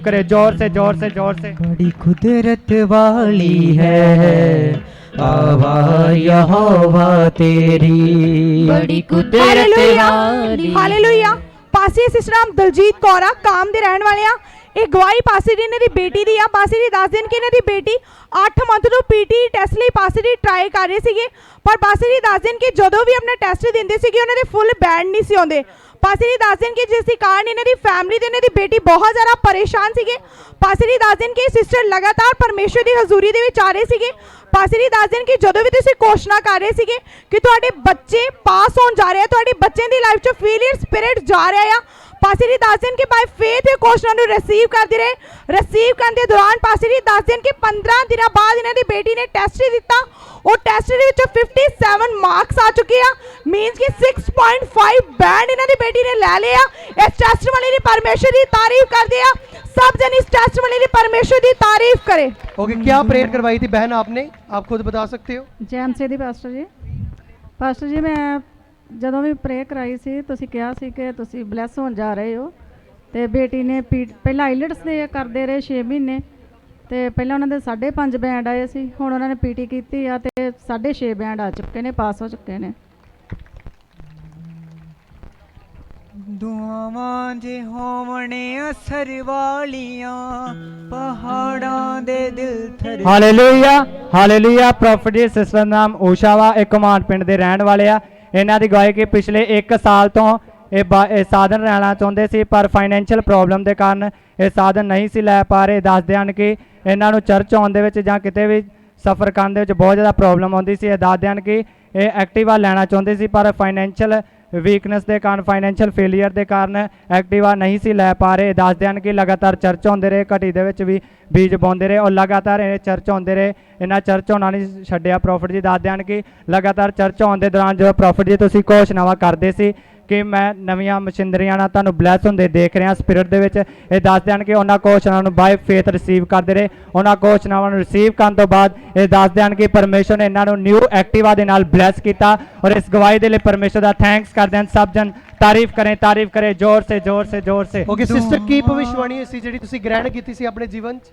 [SPEAKER 9] करे जोर से जोर से जोर से।
[SPEAKER 2] बड़ी कुदरत वाली है आवा यहोवा तेरी, बड़ी कुदरत वाली।
[SPEAKER 7] हालेलुया। पासी सिस्टर नाम दलजीत कौर काम दे रहन वाले आ। ਇਹ ਗਵਾਹੀ ਪਾਸੀ ਜੀ ਨੇ ਦੀ ਬੇਟੀ ਦੀ ਆ। ਪਾਸੀ ਜੀ ਦੱਸ ਦੇਣ ਕਿ ਇਹਨਾਂ ਦੀ ਬੇਟੀ 8 ਮੰਥ ਤੋਂ ਪੀਟੀ ਟੈਸਟ ਲਈ ਪਾਸੀ ਜੀ ਟਰਾਈ ਕਰ ਰਹੇ ਸੀਗੇ, ਪਰ ਪਾਸੀ ਜੀ ਦੱਸ ਦੇਣ ਕਿ ਜਦੋਂ ਵੀ ਆਪਣਾ ਟੈਸਟ ਦਿੰਦੇ ਸੀਗੇ ਉਹਨਾਂ ਦੇ ਫੁੱਲ ਬੈਂਡ ਨਹੀਂ ਸੀ ਆਉਂਦੇ। ਪਾਸੀ ਜੀ ਦੱਸ ਦੇਣ ਕਿ ਜਿਸ ਦੇ ਕਾਰਨ ਇਹਨਾਂ ਦੀ ਫੈਮਿਲੀ ਤੇ ਇਹਨਾਂ ਦੀ ਬੇਟੀ ਬਹੁਤ ਜ਼ਿਆਦਾ ਪਰੇਸ਼ਾਨ ਸੀਗੇ। ਪਾਸੀ ਜੀ ਦੱਸ ਦੇਣ ਕਿ ਸਿਸਟਰ ਲਗਾਤਾਰ ਪਰਮੇਸ਼ਰ ਦੀ ਹਜ਼ੂਰੀ ਦੇ ਵਿੱਚ ਆ ਰਹੇ ਸੀਗੇ। ਪਾਸੀ ਜੀ ਦੱਸ ਦੇਣ ਕਿ ਜਦੋਂ ਵੀ ਤੁਸੀਂ ਘੋਸ਼ਣਾ ਕਰ ਰਹੇ ਸੀਗੇ ਕਿ ਤੁਹਾਡੇ ਬੱਚੇ ਪਾਸ ਹੋਣ ਜਾ ਰਹੇ ਆ, ਤੁਹਾਡੇ ਬੱਚਿਆਂ ਦੀ ਲਾਈਫ 'ਚ ਫੇਲਿਅਰ ਸਪਿਰਿਟ ਜਾ ਰਿਹਾ ਆ, ਪਾਸੀ ਜੀ ਦੱਸ ਦੇਣ ਕਿ ਬਾਈ ਫੇਥ ਇਹ ਘੋਸ਼ਣਾ ਨੂੰ ਰਿਸੀਵ ਕਰਦੇ ਰਹੇ। ਰਿਸੀਵ ਕਰਨ ਦੇ ਦੌਰਾਨ ਪਾਸੀ ਜੀ ਦੱਸ ਦੇਣ ਕਿ 15 ਦਿਨਾਂ ਬਾਅਦ ਇਹਨਾਂ ਦੀ ਬੇਟੀ ਨੇ ਟੈਸਟ ਦਿੱਤਾ। ਉਹ ਟੈਸਟ ਦੇ ਵਿੱਚ 57 ਮਾਰਕਸ ਆ ਚੁੱਕੇ ਆ, ਮੀਨਸ ਕਿ 6.5 ਬੈਂਡ ਇਹਨਾਂ ਦੀ ਬੇਟੀ ਨੇ ਲੈ ਲਿਆ। ਇਸ ਟੈਸਟ ਵਾਲੇ ਦੀ ਪਰਮੇਸ਼ਰ ਦੀ तारीफ करते हैं। सब जन इस टेस्ट वाले की परमेश्वर की तारीफ करे।
[SPEAKER 1] ओके, क्या प्रेयर करवाई थी बहन आपने, आप खुद बता सकते हो?
[SPEAKER 10] ਜੈਮ ਸੇ ਦੀ ਪਾਸਟਰ ਜੀ ਮੈਂ ਜਦੋਂ ਵੀ ਪ੍ਰੇਅਰ ਕਰਾਈ ਸੀ ਤੁਸੀਂ ਕਿਹਾ ਸੀ ਕਿ ਤੁਸੀਂ ਬਲੈਸ ਹੋਣ ਜਾ ਰਹੇ ਹੋ ਤੇ ਬੇਟੀ ਨੇ ਪਹਿਲਾਂ ਆਈਲਟਸ ਦੇ ਕਰਦੇ ਰਹੇ 6 ਮਹੀਨੇ ਤੇ ਪਹਿਲਾਂ ਉਹਨਾਂ ਦੇ 5.5 ਬੈਂਡ ਆਏ ਸੀ, ਹੁਣ ਉਹਨਾਂ ਨੇ ਪੀਟੀ ਕੀਤੀ ਆ ਤੇ 6.5 ਬੈਂਡ ਆ ਚੁੱਕੇ ਨੇ, ਪਾਸ ਹੋ ਚੁੱਕੇ ਨੇ।
[SPEAKER 2] ਦੁਆਵਾਂ ਜੇ ਹੋਵਣੇ ਅਸਰ ਵਾਲੀਆਂ ਪਹਾੜਾਂ ਦੇ ਦਿਲ ਥਰ।
[SPEAKER 9] Hallelujah hallelujah. Prophet ji sister ਨਾਮ ਊਸ਼ਾ ਵਾ, ਇਹ ਕਮਾਂਡ ਪਿੰਡ ਦੇ ਰਹਿਣ ਵਾਲੇ ਆ। ਇਹਨਾਂ ਦੀ ਗਵਾਹੀ ਕਿ ਪਿਛਲੇ 1 ਸਾਲ ਤੋਂ ਇਹ ਸਾਧਨ ਲੈਣਾ ਚਾਹੁੰਦੇ ਸੀ ਪਰ ਫਾਈਨੈਂਸ਼ੀਅਲ ਪ੍ਰੋਬਲਮ ਦੇ ਕਾਰਨ ਇਹ ਸਾਧਨ ਨਹੀਂ ਸੀ ਲੈ ਪਾ ਰਹੇ। ਦੱਸਦੇ ਹਨ ਕਿ ਇਹਨਾਂ ਨੂੰ ਚਰਚ ਆਉਣ ਦੇ ਵਿੱਚ ਜਾਂ ਕਿਤੇ ਵੀ ਸਫ਼ਰ ਕਰਨ ਦੇ ਵਿੱਚ ਬਹੁਤ ਜ਼ਿਆਦਾ ਪ੍ਰੋਬਲਮ ਆਉਂਦੀ ਸੀ। ਇਹ ਦੱਸਦੇ ਹਨ ਕਿ ਇਹ ਐਕਟਿਵਾ ਲੈਣਾ ਚਾਹੁੰਦੇ ਸੀ ਪਰ ਫਾਈਨੈਂਸ਼ੀਅਲ ਵੀਕਨੈਸ ਦੇ ਕਾਰਨ, ਫਾਈਨੈਂਸ਼ੀਅਲ ਫੇਲੀਅਰ ਦੇ ਕਾਰਨ ਐਕਟਿਵਾ ਨਹੀਂ ਸੀ ਲੈ ਪਾ ਰਹੇ। ਦੱਸਦੇ ਹਨ ਕਿ ਲਗਾਤਾਰ ਚਰਚ ਆਉਂਦੇ ਰਹੇ, ਘਟੀ ਦੇ ਵਿੱਚ ਵੀ ਬੀਜ ਪਾਉਂਦੇ ਰਹੇ ਔਰ ਲਗਾਤਾਰ ਇਹ ਚਰਚ ਆਉਂਦੇ ਰਹੇ, ਇਹਨਾਂ ਚਰਚ ਆਉਣਾ ਨਹੀਂ ਛੱਡਿਆ। ਪ੍ਰੋਫਿਟ ਜੀ ਦੱਸਦੇ ਹਨ ਕਿ ਲਗਾਤਾਰ ਚਰਚ ਆਉਣ ਦੇ ਦੌਰਾਨ ਜਦੋਂ ਪ੍ਰੋਫਿਟ ਜੀ ਤੁਸੀਂ ਘੋਸ਼ਣਾਵਾਂ ਕਰਦੇ ਸੀ ਕਿ ਮੈਂ ਨਵੀਆਂ ਮਸ਼ੀਨਰੀਆਂ ਨਾਲ ਤੁਹਾਨੂੰ ਬਲੈਸ ਹੁੰਦੇ ਦੇਖ ਰਿਹਾ ਸਪਿਰਿਟ ਦੇ ਵਿੱਚ, ਇਹ ਦੱਸਦੇ ਹਨ ਕਿ ਉਹਨਾਂ ਘੋਸ਼ਣਾਵਾਂ ਨੂੰ ਬਾਈ ਫੇਥ ਰਿਸੀਵ ਕਰਦੇ ਰਹੇ। ਉਹਨਾਂ ਘੋਸ਼ਣਾਵਾਂ ਨੂੰ ਰਿਸੀਵ ਕਰਨ ਤੋਂ ਬਾਅਦ ਇਹ ਦੱਸਦੇ ਹਨ ਕਿ ਪਰਮੇਸ਼ਰ ਨੇ ਇਹਨਾਂ ਨੂੰ ਨਿਊ ਐਕਟਿਵਾ ਦੇ ਨਾਲ ਬਲੈਸ ਕੀਤਾ ਔਰ ਇਸ ਗਵਾਹੀ ਦੇ ਲਈ ਪਰਮੇਸ਼ਰ ਦਾ ਥੈਂਕਸ ਕਰਦੇ ਹਨ। ਸਭ ਜਨ ਤਾਰੀਫ ਕਰੇ जोर से जोर से जोर से।
[SPEAKER 1] ओके सिस्टर की ਭਵਿੱਖਬਾਣੀ ਸੀ ਜਿਹੜੀ ਤੁਸੀਂ ਗ੍ਰਹਿਣ ਕੀਤੀ ਸੀ ਆਪਣੇ ਜੀਵਨ 'ਚ?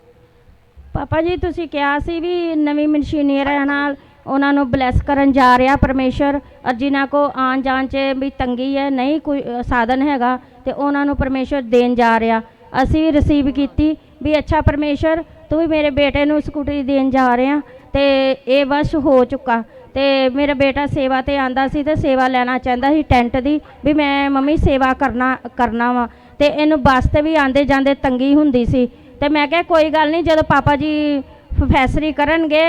[SPEAKER 11] ਪਾਪਾ ਜੀ ਤੁਸੀਂ ਕਿਹਾ ਸੀ ਵੀ ਨਵੀਂ ਮਸ਼ੀਨਰੀਆਂ ਨਾਲ ਉਹਨਾਂ ਨੂੰ ਬਲੈਸ ਕਰਨ ਜਾ ਰਿਹਾ ਪਰਮੇਸ਼ਰ, ਔਰ ਜਿਨ੍ਹਾਂ ਕੋ ਆਉਣ ਜਾਣ 'ਚ ਵੀ ਤੰਗੀ ਹੈ, ਨਹੀਂ ਕੋਈ ਸਾਧਨ ਹੈਗਾ ਤੇ ਉਹਨਾਂ ਨੂੰ ਪਰਮੇਸ਼ਰ ਦੇਣ ਜਾ ਰਿਹਾ। ਅਸੀਂ ਵੀ ਰਿਸੀਵ ਕੀਤੀ ਵੀ ਅੱਛਾ ਪਰਮੇਸ਼ਰ ਤੂੰ ਵੀ ਮੇਰੇ ਬੇਟੇ ਨੂੰ ਸਕੂਟਰੀ ਦੇਣ ਜਾ ਰਿਹਾ ਤੇ ਇਹ ਬਸ ਹੋ ਚੁੱਕਾ। ਤੇ ਮੇਰਾ ਬੇਟਾ ਸੇਵਾ ਤੇ ਆਂਦਾ ਸੀ ਤੇ ਸੇਵਾ ਲੈਣਾ ਚਾਹੁੰਦਾ ਸੀ ਟੈਂਟ ਦੀ, ਵੀ ਮੈਂ ਮੰਮੀ ਸੇਵਾ ਕਰਨਾ ਵਾ ਤੇ ਇਹਨੂੰ ਬੱਸ ਤੇ ਵੀ ਆਂਦੇ ਜਾਂਦੇ ਤੰਗੀ ਹੁੰਦੀ ਸੀ। ਤੇ ਮੈਂ ਕਿਹਾ ਕੋਈ ਗੱਲ ਨਹੀਂ, ਜਦੋਂ ਪਾਪਾ ਜੀ ਫੈਸਰੀ ਕਰਨਗੇ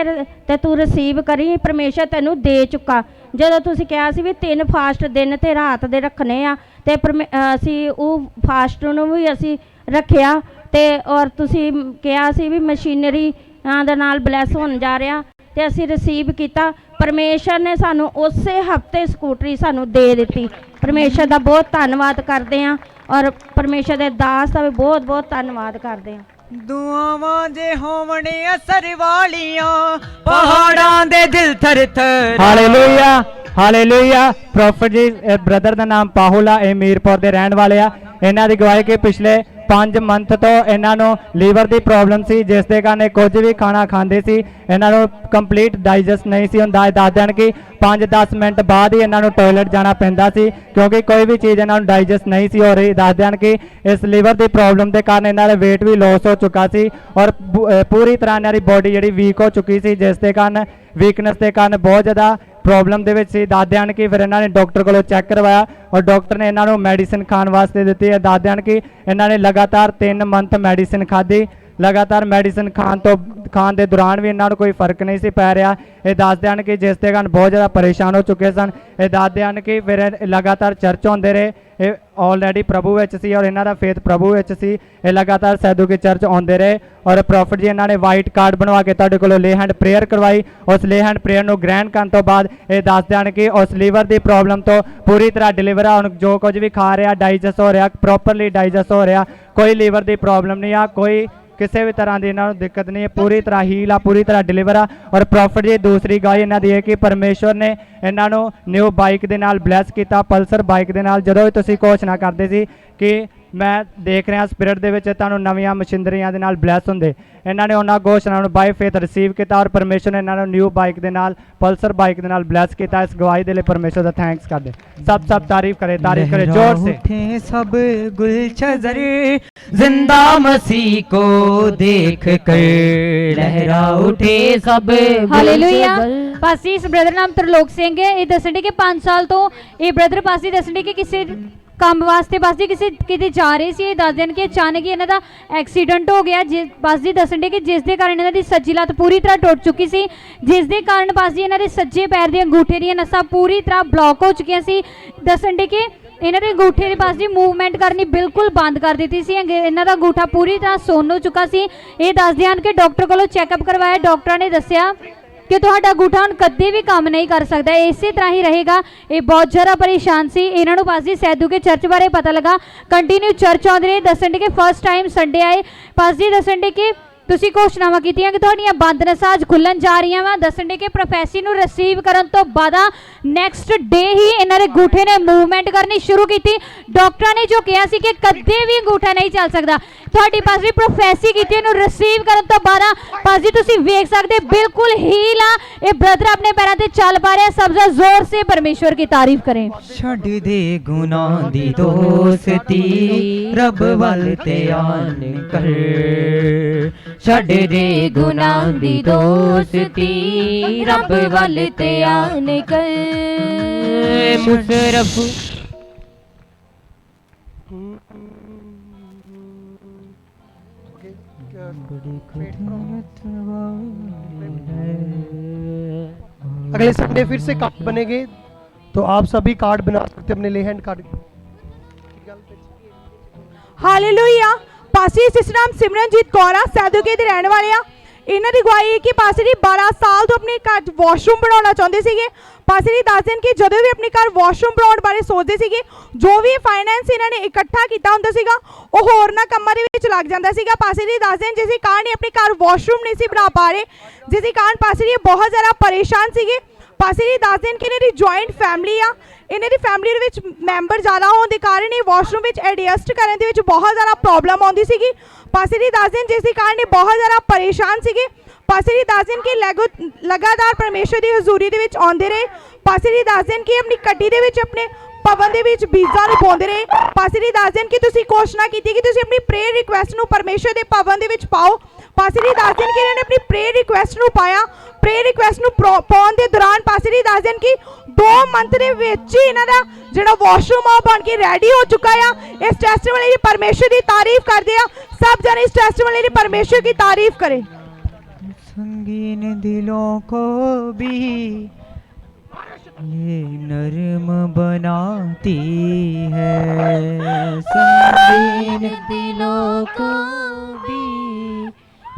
[SPEAKER 11] ਤੇ ਤੂੰ ਰਿਸੀਵ ਕਰੀ, ਪਰਮੇਸ਼ਰ ਤੈਨੂੰ ਦੇ ਚੁੱਕਾ। ਜਦੋਂ ਤੁਸੀਂ ਕਿਹਾ ਸੀ ਵੀ 3 ਫਾਸਟ ਦਿਨ ਤੇ ਰਾਤ ਦੇ ਰੱਖਣੇ ਆ ਤੇ ਅਸੀਂ ਉਹ ਫਾਸਟ ਨੂੰ ਵੀ ਅਸੀਂ ਰੱਖਿਆ ਤੇ ਔਰ ਤੁਸੀਂ ਕਿਹਾ ਸੀ ਵੀ ਮਸ਼ੀਨਰੀ ਦੇ ਨਾਲ ਬਲੈਸ ਹੋਣ ਜਾ ਰਿਹਾ ਤੇ ਅਸੀਂ ਰਿਸੀਵ ਕੀਤਾ। ਪਰਮੇਸ਼ਰ ਨੇ ਸਾਨੂੰ ਉਸੇ ਹਫਤੇ ਸਕੂਟਰੀ ਸਾਨੂੰ ਦੇ ਦਿੱਤੀ। ਪਰਮੇਸ਼ਰ ਦਾ ਬਹੁਤ ਧੰਨਵਾਦ ਕਰਦੇ ਹਾਂ ਔਰ ਪਰਮੇਸ਼ਰ ਦੇ ਦਾਸ ਦਾ ਵੀ ਬਹੁਤ ਬਹੁਤ ਧੰਨਵਾਦ ਕਰਦੇ ਹਾਂ।
[SPEAKER 2] ਦੁਆਵਾਂ ਜੇ ਹੋਵਣੇ ਅਸਰ ਵਾਲੀਆਂ ਪਹਾੜਾਂ ਦੇ ਦਿਲ ਥਰ ਥਰ।
[SPEAKER 9] Hallelujah hallelujah. Prophet ji brother ਦਾ ਨਾਮ ਪਾਹੁਲ ਆ, ਇਹ ਮੀਰਪੁਰ ਦੇ ਰਹਿਣ ਵਾਲੇ ਆ। ਇਹਨਾਂ ਦੀ ਗਵਾਹੀ ਕਿ ਪਿਛਲੇ 5 ਮੰਥ ਤੋਂ ਇਹਨਾਂ ਨੂੰ ਲੀਵਰ ਦੀ ਪ੍ਰੋਬਲਮ ਸੀ, ਜਿਸ ਦੇ ਕਾਰਨ ਕੁਝ ਵੀ ਖਾਣਾ ਖਾਂਦੇ ਸੀ ਇਹਨਾਂ ਨੂੰ ਕੰਪਲੀਟ ਡਾਈਜੈਸਟ ਨਹੀਂ ਸੀ ਹੁੰਦਾ। ਦੱਸ ਦੇਣ ਕਿ 5-10 ਮਿੰਟ ਬਾਅਦ ਹੀ ਇਹਨਾਂ ਨੂੰ ਟਾਇਲਟ ਜਾਣਾ ਪੈਂਦਾ ਸੀ ਕਿਉਂਕਿ ਕੋਈ ਵੀ ਚੀਜ਼ ਇਹਨਾਂ ਨੂੰ ਡਾਈਜੈਸਟ ਨਹੀਂ ਸੀ ਹੋ ਰਹੀ। ਦੱਸ ਦੇਣ ਕਿ ਇਸ ਲੀਵਰ ਦੀ ਪ੍ਰੋਬਲਮ ਦੇ ਕਾਰਨ ਇਹਨਾਂ ਦਾ weight ਵੀ ਲੋਸ ਹੋ ਚੁੱਕਾ ਸੀ ਔਰ ਪੂਰੀ ਤਰ੍ਹਾਂ ਇਹਨਾਂ ਦੀ ਬੋਡੀ ਜਿਹੜੀ ਵੀਕ ਹੋ ਚੁੱਕੀ ਸੀ, ਜਿਸ ਦੇ ਕਾਰਨ ਵੀਕਨੈਸ ਦੇ ਕਾਰਨ ਬਹੁਤ ਜ਼ਿਆਦਾ ਪ੍ਰੋਬਲਮ ਦੇ ਵਿੱਚ ਸੀ। ਦੱਸਦੇ ਹਨ ਕਿ ਫਿਰ ਇਹਨਾਂ ਨੇ ਡਾਕਟਰ ਕੋਲੋਂ ਚੈੱਕ ਕਰਵਾਇਆ ਔਰ ਡਾਕਟਰ ਨੇ ਇਹਨਾਂ ਨੂੰ ਮੈਡੀਸਿਨ ਖਾਣ ਵਾਸਤੇ ਦਿੱਤੀ ਹੈ। ਦੱਸਦੇ ਹਨ ਕਿ ਇਹਨਾਂ ਨੇ ਲਗਾਤਾਰ 3 ਮੰਥ ਮੈਡੀਸਿਨ ਖਾਧੀ ਲਗਾਤਾਰ ਮੈਡੀਸਨ ਖਾਣ ਦੇ ਦੌਰਾਨ ਵੀ ਇਹਨਾਂ ਨੂੰ ਕੋਈ ਫਰਕ ਨਹੀਂ ਸੀ ਪੈ ਰਿਹਾ। ਇਹ ਦੱਸਦੇ ਹਨ ਕਿ ਜਿਸ ਦੇ ਕਾਰਨ ਬਹੁਤ ਜ਼ਿਆਦਾ ਪਰੇਸ਼ਾਨ ਹੋ ਚੁੱਕੇ ਸਨ। ਇਹ ਦੱਸਦੇ ਹਨ ਕਿ ਫਿਰ ਇਹ ਲਗਾਤਾਰ ਚਰਚ ਆਉਂਦੇ ਰਹੇ। ਇਹ ਆਲਰੇਡੀ ਪ੍ਰਭੂ ਵਿੱਚ ਸੀ ਔਰ ਇਹਨਾਂ ਦਾ ਫੇਥ ਪ੍ਰਭੂ ਵਿੱਚ ਸੀ। ਇਹ ਲਗਾਤਾਰ ਸੈਦੂ ਕੀ ਚਰਚ ਆਉਂਦੇ ਰਹੇ ਔਰ ਪ੍ਰੋਫਿਟ ਜੀ ਇਹਨਾਂ ਨੇ ਵਾਈਟ ਕਾਰਡ ਬਣਵਾ ਕੇ ਤੁਹਾਡੇ ਕੋਲੋਂ ਲੇ ਹੈਂਡ ਪ੍ਰੇਅਰ ਕਰਵਾਈ। ਉਸ ਲੇ ਹੈਂਡ ਪ੍ਰੇਅਰ ਨੂੰ ਗ੍ਰਹਿਣ ਕਰਨ ਤੋਂ ਬਾਅਦ ਇਹ ਦੱਸਦੇ ਹਨ ਕਿ ਉਸ ਲੀਵਰ ਦੀ ਪ੍ਰੋਬਲਮ ਤੋਂ ਪੂਰੀ ਤਰ੍ਹਾਂ ਡਿਲੀਵਰ ਆ। ਹੁਣ ਜੋ ਕੁਝ ਵੀ ਖਾ ਰਿਹਾ ਡਾਈਜੈਸਟ ਹੋ ਰਿਹਾ, ਪ੍ਰੋਪਰਲੀ ਡਾਈਜੈਸਟ ਹੋ ਰਿਹਾ, ਕੋਈ ਲੀਵਰ ਦੀ ਪ੍ਰੋਬਲਮ ਨਹੀਂ ਆ, ਕੋਈ ਕਿਸੇ ਵੀ ਤਰ੍ਹਾਂ ਦੀ ਇਹਨਾਂ ਨੂੰ ਦਿੱਕਤ ਨਹੀਂ ਹੈ, ਪੂਰੀ ਤਰ੍ਹਾਂ ਹੀਲ ਆ, ਪੂਰੀ ਤਰ੍ਹਾਂ ਡਿਲੀਵਰ ਆ। ਔਰ ਪ੍ਰੋਫਿਟ ਜੀ ਦੂਸਰੀ ਗਵਾਹੀ ਇਹਨਾਂ ਦੀ ਹੈ ਕਿ ਪਰਮੇਸ਼ਵਰ ਨੇ ਇਹਨਾਂ ਨੂੰ ਨਿਊ ਬਾਈਕ ਦੇ ਨਾਲ ਬਲੈਸ ਕੀਤਾ, ਪਲਸਰ ਬਾਈਕ ਦੇ ਨਾਲ। ਜਦੋਂ ਵੀ ਤੁਸੀਂ ਘੋਸ਼ਣਾ ਕਰਦੇ ਸੀ ਕਿ ਮੈਂ ਦੇਖ ਰਿਹਾ ਸਪਿਰਿਟ ਦੇ ਵਿੱਚ ਤੁਹਾਨੂੰ ਨਵੀਆਂ ਮਸ਼ੀਨਰੀਆਂ ਦੇ ਨਾਲ ਬਲੈਸ ਹੁੰਦੇ, ਇਹਨਾਂ ਨੇ ਉਹਨਾਂ ਘੋਸ਼ਣਾ ਨੂੰ ਬਾਈ ਫੇਥ ਰਿਸੀਵ ਕੀਤਾ ਔਰ ਪਰਮੇਸ਼ਵਰ ਨੇ ਇਹਨਾਂ ਨੂੰ ਨਿਊ ਬਾਈਕ ਦੇ ਨਾਲ, ਪਲਸਰ ਬਾਈਕ ਦੇ ਨਾਲ ਬਲੈਸ ਕੀਤਾ। ਇਸ ਗਵਾਹੀ ਦੇ ਲਈ ਪਰਮੇਸ਼ਵਰ ਦਾ ਥੈਂਕਸ ਕਰਦੇ। ਸਭ ਤਾਰੀਫ करे जोर से।
[SPEAKER 2] उठे सब गुलशजर जिंदा मसीह को देख कर लहरा उठे सब
[SPEAKER 3] ਹਾਲੇਲੂਇਆ। ਪਾਸੀ ਇਸ ਬ੍ਰਦਰ ਨਾਮ ਤਰਲੋਕ ਸਿੰਘ ਹੈ। ਇਹ ਦੱਸਣ ਡੇ ਕਿ 5 ਸਾਲ ਤੋਂ ਇਹ ਬ੍ਰਦਰ ਪਾਸੀ ਦੱਸਣ ਡੇ ਕਿ ਕਿਸੇ ਕੰਮ ਵਾਸਤੇ ਪਾਸੀ ਕਿਤੇ ਜਾ ਰਹੇ ਸੀ। ਇਹ ਦੱਸ ਦੇਣ ਕਿ ਅਚਾਨਕ ਹੀ ਇਹਨਾਂ ਦਾ ਐਕਸੀਡੈਂਟ ਹੋ ਗਿਆ। ਪਾਸੀ ਦੱਸਣ ਡੇ ਕਿ ਜਿਸ ਦੇ ਕਾਰਨ ਇਹਨਾਂ ਦੀ ਸੱਜੀ ਲੱਤ ਪੂਰੀ ਤਰ੍ਹਾਂ ਟੁੱਟ ਚੁੱਕੀ ਸੀ, ਜਿਸ ਦੇ ਕਾਰਨ ਪਾਸੀ ਇਹਨਾਂ ਦੇ ਸੱਜੇ ਪੈਰ ਦੇ ਅੰਗੂਠੇ ਦੀਆਂ ਨਸਾਂ ਪੂਰੀ ਤਰ੍ਹਾਂ ਬਲੌਕ ਹੋ ਚੁੱਕੀਆਂ ਸੀ। ਦੱਸਣ ਡੇ ਕਿ ਇਹਨਾਂ ਦੇ ਅੰਗੂਠੇ ਦੇ ਪਾਸ ਦੀ ਮੂਵਮੈਂਟ ਕਰਨੀ ਬਿਲਕੁਲ ਬੰਦ ਕਰ ਦਿੱਤੀ ਸੀ। ਇਹਨਾਂ ਦਾ ਅੰਗੂਠਾ ਪੂਰੀ ਤਰ੍ਹਾਂ ਸੁੰਨ ਹੋ ਚੁੱਕਾ ਸੀ। ਇਹ ਦੱਸਦੇ ਹਨ ਕਿ ਡਾਕਟਰ ਕੋਲੋਂ ਚੈੱਕਅਪ ਕਰਵਾਇਆ। ਡਾਕਟਰਾਂ ਨੇ ਦੱਸਿਆ ਕਿ ਤੁਹਾਡਾ ਅੰਗੂਠਾ ਹੁਣ ਕਦੇ ਵੀ ਕੰਮ ਨਹੀਂ ਕਰ ਸਕਦਾ, ਇਸੇ ਤਰ੍ਹਾਂ ਹੀ ਰਹੇਗਾ। ਇਹ ਬਹੁਤ ਜ਼ਿਆਦਾ ਪਰੇਸ਼ਾਨ ਸੀ। ਇਹਨਾਂ ਨੂੰ ਪਾਸੀ ਸੈਦੂ ਕੇ ਚਰਚ ਬਾਰੇ ਪਤਾ ਲੱਗਾ, ਕੰਟੀਨਿਊ ਚਰਚ ਆਉਂਦੇ ਰਹੇ। ਦੱਸਣ ਡੇ ਕਿ ਫਸਟ ਟਾਈਮ ਸੰਡੇ ਆਏ। ਪਾਸੀ ਦੱਸਣ ਡੇ ਕਿ ਤੁਸੀਂ ਘੋਸ਼ਣਾਵਾਂ ਕੀਤੀਆਂ ਕਿ ਤੁਹਾਡੀਆਂ ਬੰਦ ਨਸਾਂ ਅੱਜ ਖੁੱਲ੍ਹਣ ਜਾ ਰਹੀਆਂ ਵਾ। ਦੱਸਣ ਡੇ ਕਿ ਪ੍ਰੋਫੈਸੀ ਨੂੰ ਰਿਸੀਵ ਕਰਨ ਤੋਂ ਬਾਅਦ ਨੈਕਸਟ ਡੇ ਹੀ ਇਹਨਾਂ ਦੇ ਅੰਗੂਠੇ ਨੇ ਮੂਵਮੈਂਟ ਕਰਨੀ ਸ਼ੁਰੂ ਕੀਤੀ। ਡਾਕਟਰਾਂ ਨੇ ਜੋ ਕਿਹਾ ਸੀ ਕਿ ਕਦੇ ਵੀ ਅੰਗੂਠਾ ਨਹੀਂ ਚੱਲ ਸਕਦਾ, ਤੁਹਾਡੀ ਪਾਸੀ ਪ੍ਰੋਫੈਸੀ ਕੀਤੀ, ਇਹਨੂੰ ਰਿਸੀਵ ਕਰਨ ਤੋਂ ਬਾਅਦ ਪਾਸੀ ਤੁਸੀਂ ਵੇਖ ਸਕਦੇ ਬਿਲਕੁਲ ਹੀਲ ਆ। ਇਹ ਬ੍ਰਦਰ ਆਪਣੇ ਪੈਰਾਂ ਤੇ ਚੱਲ ਪਾ ਰਿਹਾ। ਸਭ ਤੋਂ ਜ਼ੋਰ से परमेश्वर की तारीफ करें।
[SPEAKER 2] ਛੱਡ ਦੇ ਗੁਨਾਹ ਦੀ ਦੋਸਤੀ ਰੱਬ ਵੱਲ ਧਿਆਨ ਕਰ, ਛੱਡ ਦੇ ਗੁਨਾਹ ਦੀ ਦੋਸਤੀ ਰੱਬ ਵੱਲ ਧਿਆਨ ਕਰ। ਮੁਸ਼ਰਫ
[SPEAKER 1] अगले संडे फिर से कार्ड बनेंगे तो आप सभी कार्ड बना सकते हैं अपने ले हैंड कार्ड।
[SPEAKER 7] ਹਾਲੇਲੂਇਆ। ਪਾਸੀ ਸਿਸਟਰ ਨਾਮ ਸਿਮਰਨਜੀਤ ਕੌਰ ਆ, ਸੈਦੂਕੇ ਦੇ ਰਹਿਣ ਵਾਲੇ ਆ। ਇਹਨਾਂ ਦੀ ਗਵਾਹੀ ਹੈ ਕਿ ਪਾਸੀ ਜੀ 12 ਸਾਲ ਤੋਂ ਆਪਣੇ ਘਰ 'ਚ ਵਾਸ਼ਰੂਮ ਬਣਾਉਣਾ ਚਾਹੁੰਦੇ ਸੀਗੇ। ਪਾਸੀ ਜੀ ਦੱਸ ਦੇਣ ਕਿ ਜਦੋਂ ਵੀ ਆਪਣੇ ਘਰ ਵਾਸ਼ਰੂਮ ਬਣਾਉਣ ਬਾਰੇ ਸੋਚਦੇ ਸੀਗੇ, ਜੋ ਵੀ ਫਾਈਨੈਂਸ ਇਹਨਾਂ ਨੇ ਇਕੱਠਾ ਕੀਤਾ ਹੁੰਦਾ ਸੀਗਾ ਉਹ ਹੋਰਨਾਂ ਕੰਮਾਂ ਦੇ ਵਿੱਚ ਲੱਗ ਜਾਂਦਾ ਸੀਗਾ। ਪਾਸੀ ਜੀ ਦੱਸ ਦੇਣ ਜਿਸ ਕਾਰਨ ਆਪਣੇ ਘਰ ਵਾਸ਼ਰੂਮ ਨਹੀਂ ਸੀ ਬਣਾ ਪਾ ਰਹੇ, ਜਿਸ ਕਾਰਨ ਪਾਸੀ ਜੀ ਬਹੁਤ ਜ਼ਿਆਦਾ ਪਰੇਸ਼ਾਨ ਸੀਗੇ। ਪਾਸੀ ਜੀ ਦੱਸ ਦੇਣ ਕਿ ਇਹਨਾਂ ਦੀ ਜੁਆਇੰਟ ਫੈਮਿਲੀ ਆ। ਇਹਨਾਂ ਦੀ ਫੈਮਿਲੀ ਦੇ ਵਿੱਚ ਮੈਂਬਰ ਜ਼ਿਆਦਾ ਹੋਣ ਦੇ ਕਾਰਨ ਇਹ ਵਾਸ਼ਰੂਮ ਵਿੱਚ ਐਡਜਸਟ ਕਰਨ ਦੇ ਵਿੱਚ ਬਹੁਤ ਜ਼ਿਆਦਾ ਪ੍ਰੋਬਲਮ ਆਉਂਦੀ ਸੀਗੀ। ਪਾਸੀ ਜੀ ਦੱਸ ਦੇਣ ਜਿਸ ਦੇ ਕਾਰਨ ਇਹ ਬਹੁਤ ਜ਼ਿਆਦਾ ਪਰੇਸ਼ਾਨ ਸੀਗੇ। ਪਾਸੀ ਜੀ ਦੱਸ ਦੇਣ ਕਿ ਲਗਾਤਾਰ ਪਰਮੇਸ਼ਰ ਦੀ ਹਜ਼ੂਰੀ ਦੇ ਵਿੱਚ ਆਉਂਦੇ ਰਹੇ। ਪਾਸੀ ਜੀ ਦੱਸ ਦੇਣ ਕਿ ਆਪਣੀ ਗੱਡੀ ਦੇ ਵਿੱਚ ਆਪਣੇ ਭਵਨ ਦੇ ਵਿੱਚ ਬੀਜਾਂ ਨੂੰ ਪਾਉਂਦੇ ਰਹੇ। ਪਾਸੀ ਜੀ ਦੱਸ ਦੇਣ ਕਿ ਤੁਸੀਂ ਘੋਸ਼ਣਾ ਕੀਤੀ ਕਿ ਤੁਸੀਂ ਆਪਣੀ ਪ੍ਰੇਅਰ ਰਿਕੁਐਸਟ ਨੂੰ ਪਰਮੇਸ਼ਰ ਦੇ ਭਵਨ ਦੇ ਵਿੱਚ ਪਾਓ। ਪਾਸੀ ਜੀ ਦੱਸ ਦੇਣ ਕਿ ਇਹਨਾਂ ਨੇ ਆਪਣੀ ਪ੍ਰੇਅਰ ਰਿਕੁਐਸਟ ਨੂੰ ਪਾਇਆ। ਪ੍ਰੇਅਰ ਰਿਕੁਐਸਟ ਨੂੰ ਪਾਉਣ ਦੇ ਦੌਰਾਨ ਪਾਸੀ ਜੀ ਦੱਸ ਦੇਣ ਕਿ 2 ਮੰਥ ਦੇ ਵਿੱਚ ਹੀ ਇਹਨਾਂ ਦਾ ਜਿਹੜਾ ਵਾਸ਼ਰੂਮ ਆ ਬਣ ਕੇ ਰੈਡੀ ਹੋ ਚੁੱਕਾ ਆ। ਇਸ ਟੈਸਟੀਮਨੀ ਦੀ ਪਰਮੇਸ਼ਰ ਦੀ ਤਾਰੀਫ ਕਰਦੇ ਆ। सब जन इस टेस्टिमनी की परमेश्वर की तारीफ करें।
[SPEAKER 2] संगीन दिलों को भी ये नरम बनाती है, संगीन दिलों को भी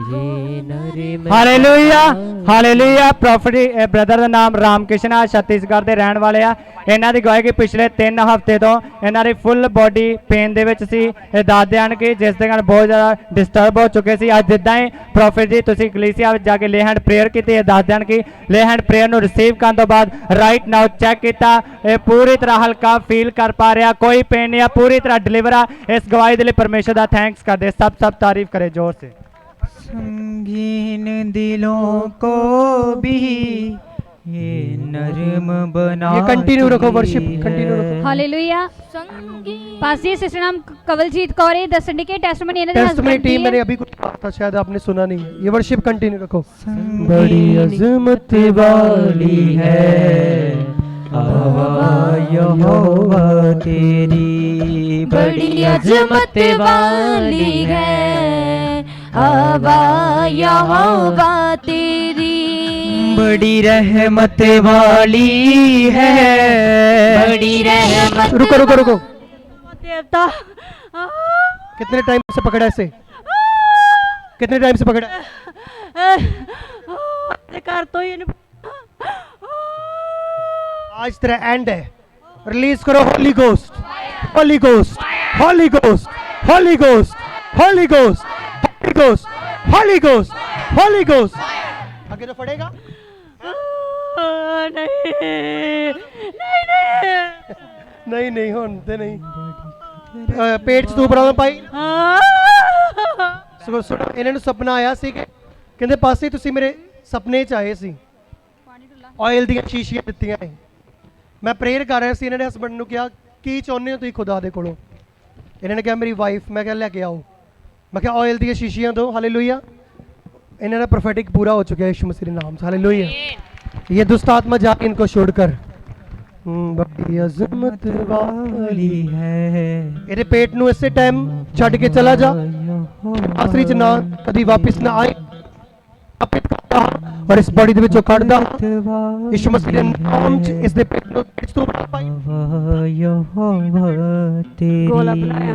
[SPEAKER 2] ये नरम।
[SPEAKER 9] Hallelujah hallelujah. प्रॉफिट ब्रदर ਦਾ ਨਾਮ ਰਾਮਕਿਸ਼ਨ ਆ, ਛੱਤੀਸਗੜ੍ਹ ਦੇ ਰਹਿਣ ਵਾਲੇ ਆ। ਇਹਨਾਂ ਦੀ ਗਵਾਹੀ ਕਿ ਪਿਛਲੇ 3 ਹਫ਼ਤੇ ਤੋਂ ਇਹਨਾਂ ਦੀ ਫੁੱਲ ਬੋਡੀ ਪੇਨ ਦੇ ਵਿੱਚ ਸੀ। ਇਹ ਦੱਸਦੇ ਹਨ ਕਿ ਜਿਸ ਦੇ ਕਾਰਨ ਬਹੁਤ ਜ਼ਿਆਦਾ ਡਿਸਟਰਬ ਹੋ ਚੁੱਕੇ ਸੀ। ਅੱਜ ਜਿੱਦਾਂ ਹੀ ਪ੍ਰੋਫਿਟ ਜੀ ਤੁਸੀਂ ਕਲੀਸਿਆ ਵਿੱਚ ਜਾ ਕੇ ਲੇ ਹੈਂਡ ਪ੍ਰੇਅਰ ਕੀਤੀ, ਇਹ ਦੱਸਦੇ ਹਨ ਕਿ ਲੇ ਹੈਂਡ ਪ੍ਰੇਅਰ ਨੂੰ ਰਿਸੀਵ ਕਰਨ ਤੋਂ ਬਾਅਦ ਰਾਈਟ ਨਾਓ ਚੈੱਕ ਕੀਤਾ, ਇਹ ਪੂਰੀ ਤਰ੍ਹਾਂ ਹਲਕਾ ਫੀਲ ਕਰ ਪਾ ਰਿਹਾ, ਕੋਈ ਪੇਨ ਨਹੀਂ ਆ, ਪੂਰੀ ਤਰ੍ਹਾਂ ਡਿਲੀਵਰ ਆ। ਇਸ ਗਵਾਹੀ ਦੇ ਲਈ ਪਰਮੇਸ਼ਰ ਦਾ ਥੈਂक्स ਕਰਦੇ। सब तारीफ करे जोर से।
[SPEAKER 2] संगीन दिलों को भी ये नरम बना।
[SPEAKER 1] ये कंटिन्यू रखो, वर्शिप कंटिन्यू रखो।
[SPEAKER 3] हालेलुया। पासी सिस्टर नाम कवलजीत कौर है, दसंडी के टेस्टिमनी इन्हें
[SPEAKER 1] टेस्टिमनी टीम मैंने अभी कुछ कहा था, शायद आपने सुना नहीं है। ये वर्शिप कंटिन्यू रखो। बड़ी अज़मत वाली है
[SPEAKER 2] आवाज़ यहोवा तेरी,
[SPEAKER 11] बड़ी अज़मत वाली है हवा यहोवा तेरी
[SPEAKER 2] बड़ी रहमत वाली है,
[SPEAKER 11] बड़ी रहमत
[SPEAKER 1] रुको रुको रुको,
[SPEAKER 11] देवता
[SPEAKER 1] कितने टाइम से पकड़ा इसे? कितने टाइम से पकड़ा?
[SPEAKER 11] कर तो ये
[SPEAKER 1] आज तेरा एंड है, रिलीज करो Holi ghost, Holi ghost, Holi ghost, Holi ghost, Holi ghost, Holi ghost, Holi ghost, Holi ghost. आगे तो पड़ेगा
[SPEAKER 11] नहीं नहीं
[SPEAKER 1] नहीं नहीं होते नहीं। पेट च तू बड़ा पाई ਸੁਣੋ ਇਹਨਾਂ ਨੂੰ ਸੁਪਨਾ ਆਇਆ ਸੀ ਕਿ ਕਹਿੰਦੇ ਪਾਸੇ ਤੁਸੀਂ ਮੇਰੇ ਸੁਪਨੇ ਚ ਆਏ ਸੀ, ਆਇਲ ਦੀਆਂ ਸ਼ੀਸ਼ੀਆਂ ਦਿੱਤੀਆਂ ਨੇ। ਮੈਂ ਪ੍ਰੇਅਰ ਕਰ ਰਿਹਾ ਸੀ, ਇਹਨਾਂ ਨੇ ਹਸਬੰਡ ਨੂੰ ਕਿਹਾ ਕੀ ਚਾਹੁੰਦੇ ਹੋ ਤੁਸੀਂ ਖੁਦਾ ਦੇ ਕੋਲੋਂ? ਇਹਨਾਂ ਨੇ ਕਿਹਾ ਮੇਰੀ ਵਾਈਫ। ਮੈਂ ਕਿਹਾ ਲੈ ਕੇ ਆਓ। मैं क्या ऑयल दी शीशियाँ दो, हालेलुया। इन्होंने प्रोफेटिक पूरा हो चुका है यीशु मसीह के नाम से, हालेलुया। ये दुष्ट आत्मा जाके इनको छोड़कर बड़ी अज़मत वाली है ਇਹਦੇ पेट ਨੂੰ ਇਸੇ टाइम ਛੱਡ ਕੇ चला जा, ਆਸਰੀ ਚ ਨਾ ਕਦੀ ਵਾਪਿਸ ਨਾ ਆਏ। और इस बॉडी ਦੇ ਵਿੱਚੋਂ ਕੱਢਦਾ ਯੀਸ਼ੂ ਮਸੀਹ ਦੇ ਨਾਮ ਚ ਇਸ ਦੇ पेट ਨੂੰ ਖਿੱਚ ਤੋਂ ਬਣਾ ਪਾਈ।
[SPEAKER 11] गोला बनाया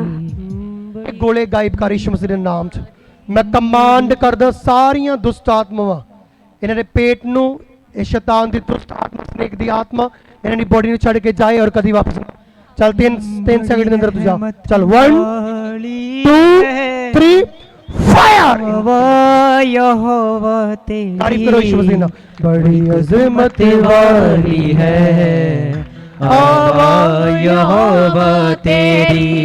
[SPEAKER 1] ਗੋਲੇ ਗਾਇਬ ਕਰ ਯੀਸ਼ੂ ਮਸੀਹ ਦੇ ਨਾਮ ਚ। ਮੈਂ ਕਮਾਂਡ ਕਰਦਾ ਸਾਰੀਆਂ ਦੁਸ਼ਟ ਆਤਮਾਵਾਂ ਇਹਨਾਂ ਦੇ पेट ਨੂੰ, ਇਹ ਸ਼ੈਤਾਨ ਦੀ ਦੁਸ਼ਟ ਆਤਮਾ, ਸਨੇਕ ਦੀ ਆਤਮਾ ਇਹਨਾਂ ਦੀ ਬੋਡੀ ਨੂੰ ਛੱਡ ਕੇ ਜਾਏ ਔਰ ਕਦੀ ਵਾਪਸ ਨਾ। ਚੱਲ 3 ਸੈਕਿੰਡ ਦੇ ਅੰਦਰ ਤੂੰ ਜਾ। ਚੱਲ 1 2 3 फायर।
[SPEAKER 2] यहोवा तेरी
[SPEAKER 1] तारीफ करो यीशु मसीह ना। बड़ी अज़मत
[SPEAKER 2] वाली है, हवा यहोवा तेरी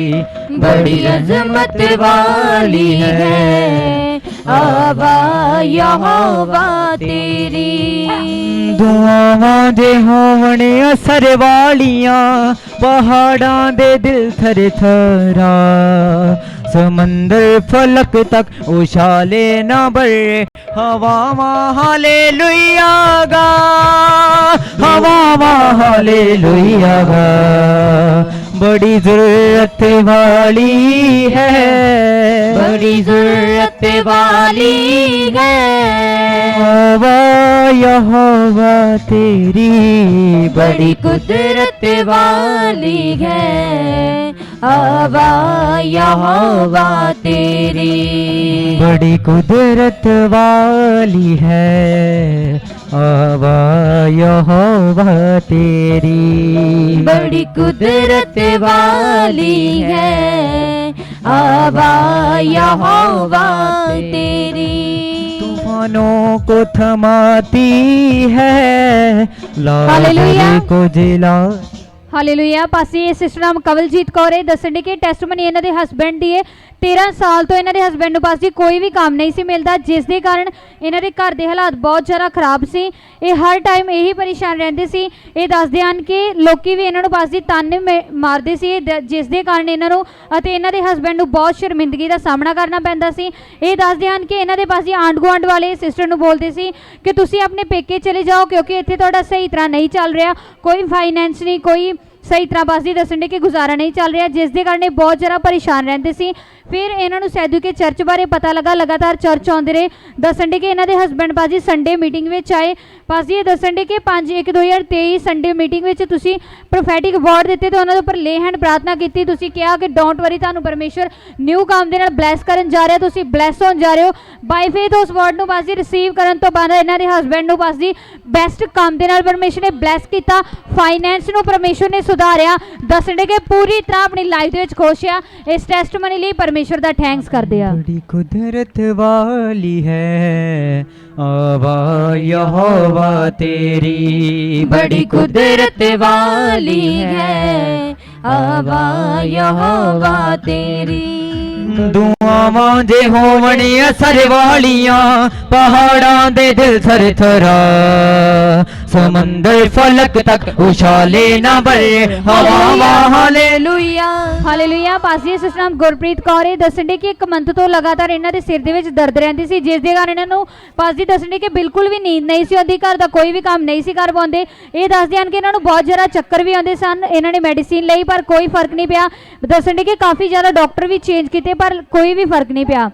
[SPEAKER 11] बड़ी अज़मत वाली है, हवा यहोवा तेरी।
[SPEAKER 2] दुआवां दे होवणे असर वालियां, पहाड़ां दे दिल थर थरा, समंदर फलक तक उछाले ना बर्रे, हवावां हालेलुया गा, हवावां हालेलुया गा। बड़ी ज़रूरत वाली है,
[SPEAKER 11] बड़ी ज़रूरत वाली है,
[SPEAKER 2] हवा यहोवा तेरी
[SPEAKER 11] बड़ी कुदरत वाली है, हवा यहोवा तेरी।
[SPEAKER 2] बड़ी कुदरत वाली है, हवा यहोवा तेरी
[SPEAKER 11] बड़ी कुदरत वाली है, हवा यहोवा तेरी।
[SPEAKER 2] तूफानों को थमाती है,
[SPEAKER 3] हालेलुया।
[SPEAKER 2] लाल को जिला।
[SPEAKER 3] ਹਾਲੇਲੂਇਆ। ਪਾਸੀ ਇਹ ਸਿਸਟਰ ਨਾਮ ਕਵਲਜੀਤ ਕੌਰ ਇਹ ਦੱਸਣ ਦੀ ਕਿ ਟੈਸਟਮਨੀ ਇਹਨਾਂ ਦੇ ਹਸਬੈਂਡ ਦੀ ਹੈ। 13 ਸਾਲ ਤੋਂ ਇਹਨਾਂ ਦੇ ਹਸਬੈਂਡ ਨੂੰ ਪਾਸ ਜੀ ਕੋਈ ਵੀ ਕੰਮ ਨਹੀਂ ਸੀ ਮਿਲਦਾ, ਜਿਸ ਦੇ ਕਾਰਨ ਇਹਨਾਂ ਦੇ ਘਰ ਦੇ ਹਾਲਾਤ ਬਹੁਤ ਜ਼ਿਆਦਾ ਖਰਾਬ ਸੀ। ਇਹ ਹਰ ਟਾਈਮ ਇਹੀ ਪਰੇਸ਼ਾਨ ਰਹਿੰਦੇ ਸੀ। ਇਹ ਦੱਸਦੇ ਹਨ ਕਿ ਲੋਕੀ ਵੀ ਇਹਨਾਂ ਨੂੰ ਪਾਸ ਜੀ ਤਾਨੇ ਮਾਰਦੇ ਸੀ, ਜਿਸ ਦੇ ਕਾਰਨ ਇਹਨਾਂ ਨੂੰ ਅਤੇ ਇਹਨਾਂ ਦੇ ਹਸਬੈਂਡ ਨੂੰ ਬਹੁਤ ਸ਼ਰਮਿੰਦਗੀ ਦਾ ਸਾਹਮਣਾ ਕਰਨਾ ਪੈਂਦਾ ਸੀ। ਇਹ ਦੱਸਦੇ ਹਨ ਕਿ ਇਹਨਾਂ ਦੇ ਪਾਸ ਜੀ ਆਂਢ ਗੁਆਂਢ ਵਾਲੇ ਸਿਸਟਰ ਨੂੰ ਬੋਲਦੇ ਸੀ ਕਿ ਤੁਸੀਂ ਆਪਣੇ ਪੇਕੇ ਚਲੇ ਜਾਓ, ਕਿਉਂਕਿ ਇੱਥੇ ਤੁਹਾਡਾ ਸਹੀ ਤਰ੍ਹਾਂ ਨਹੀਂ ਚੱਲ ਰਿਹਾ, ਕੋਈ ਫਾਈਨੈਂਸ ਨਹੀਂ, ਕੋਈ ਸਹੀ ਤਰ੍ਹਾਂ ਬਸ ਜੀ ਦੱਸਣ ਦੇ ਕਿ ਗੁਜ਼ਾਰਾ ਨਹੀਂ ਚੱਲ ਰਿਹਾ, ਜਿਸ ਦੇ ਕਾਰਨ ਇਹ ਬਹੁਤ ਜ਼ਿਆਦਾ ਪਰੇਸ਼ਾਨ ਰਹਿੰਦੇ ਸੀ। ਫਿਰ ਇਹਨਾਂ ਨੂੰ ਸੈਦੂ ਕੇ ਚਰਚ ਬਾਰੇ ਪਤਾ ਲੱਗਾ, ਲਗਾਤਾਰ ਚਰਚ ਆਉਂਦੇ ਰਹੇ। ਦੱਸਣ ਦੇ ਕਿ ਇਹਨਾਂ ਦੇ ਹਸਬੈਂਡ ਬਾਜੀ ਸੰਡੇ ਮੀਟਿੰਗ ਵਿੱਚ ਆਏ। ਬਸ ਜੀ ਇਹ ਦੱਸਣ ਦੇ ਕਿ 5/1/2023 ਸੰਡੇ ਮੀਟਿੰਗ ਵਿੱਚ ਤੁਸੀਂ ਪ੍ਰੋਫੈਟਿਕ ਵਰਡ ਦਿੱਤੇ ਤੇ ਉਹਨਾਂ ਦੇ ਉੱਪਰ ਲੇ ਹੈਂਡ ਪ੍ਰਾਰਥਨਾ ਕੀਤੀ। ਤੁਸੀਂ ਕਿਹਾ ਕਿ ਡੋਂਟ ਵਰੀ, ਤੁਹਾਨੂੰ ਪਰਮੇਸ਼ਰ ਨਿਊ ਕੰਮ ਦੇ ਨਾਲ ਬਲੈਸ ਕਰਨ ਜਾ ਰਿਹਾ, ਤੁਸੀਂ ਬਲੈਸ ਹੋਣ ਜਾ ਰਹੇ ਹੋ। ਬਾਈ ਫੇਥ ਉਸ ਵਰਡ ਨੂੰ ਬਸ ਜੀ ਰਿਸੀਵ ਕਰਨ ਤੋਂ ਬਾਅਦ ਇਹਨਾਂ ਦੇ ਹਸਬੈਂਡ ਨੂੰ ਬਸ ਜੀ ਬੈਸਟ ਕੰਮ ਦੇ ਨਾਲ ਪਰਮੇਸ਼ਰ ਨੇ ਬਲੈਸ ਕੀਤਾ, ਫਾਈਨੈਂਸ ਨੂੰ ਪਰਮੇਸ਼ਰ ਨੇ ਸੁਧਾਰਿਆ। ਦੱਸਣ ਦੇ ਕਿ ਪੂਰੀ ਤਰ੍ਹਾਂ ਆਪਣੀ ਲਾਈਫ ਦੇ ਵਿੱਚ ਖੁਸ਼ ਆ। ਇਸ ਟੈਸਟਮਨੀ ਲਈ ਪਰਮੇਸ਼ਰ ਦਾ ਥੈਂक्स ਕਰਦੇ ਆ।
[SPEAKER 2] बड़ी कुदरत वाली है, हवा यहोवा तेरी
[SPEAKER 11] बड़ी कुदरत वाली है, हवा यहोवा तेरी।
[SPEAKER 2] दुआवां दे होवणे असर वालियां, पहाड़ां दे दिल थर थरा, समंदर फलक तक उछाले ना बर्रे, हवावां हालेलुया।
[SPEAKER 3] ਹਾਲੇਲੂਇਆ। ਪਾਸੀ ਸਿਸਟਰ ਨਾਮ ਗੁਰਪ੍ਰੀਤ ਕੌਰ ਇਹ ਦੱਸਣ ਦੇ ਕਿ 1 ਮੰਥ ਤੋਂ ਲਗਾਤਾਰ ਇਹਨਾਂ ਦੇ ਸਿਰ ਦੇ ਵਿੱਚ ਦਰਦ ਰਹਿੰਦੀ ਸੀ, ਜਿਸ ਦੇ ਕਾਰਨ ਇਹਨਾਂ ਨੂੰ ਪਾਸੀ ਦੱਸਣ ਦੇ ਕਿ ਬਿਲਕੁਲ ਵੀ ਨੀਂਦ ਨਹੀਂ ਸੀ ਆਉਂਦੀ, ਘਰ ਦਾ ਕੋਈ ਵੀ ਕੰਮ ਨਹੀਂ ਸੀ ਕਰ ਪਾਉਂਦੇ। ਇਹ ਦੱਸਦੇ ਹਨ ਕਿ ਇਹਨਾਂ ਨੂੰ ਬਹੁਤ ਜ਼ਿਆਦਾ ਚੱਕਰ ਵੀ ਆਉਂਦੇ ਸਨ। ਇਹਨਾਂ ਨੇ ਮੈਡੀਸਿਨ ਲਈ ਪਰ ਕੋਈ ਫਰਕ ਨਹੀਂ ਪਿਆ। ਦੱਸਣ ਦੇ ਕਿ ਕਾਫੀ ਜ਼ਿਆਦਾ ਡਾਕਟਰ ਵੀ ਚੇਂਜ ਕੀਤੇ ਪਰ ਕੋਈ ਵੀ ਫਰਕ ਨਹੀਂ ਪਿਆ।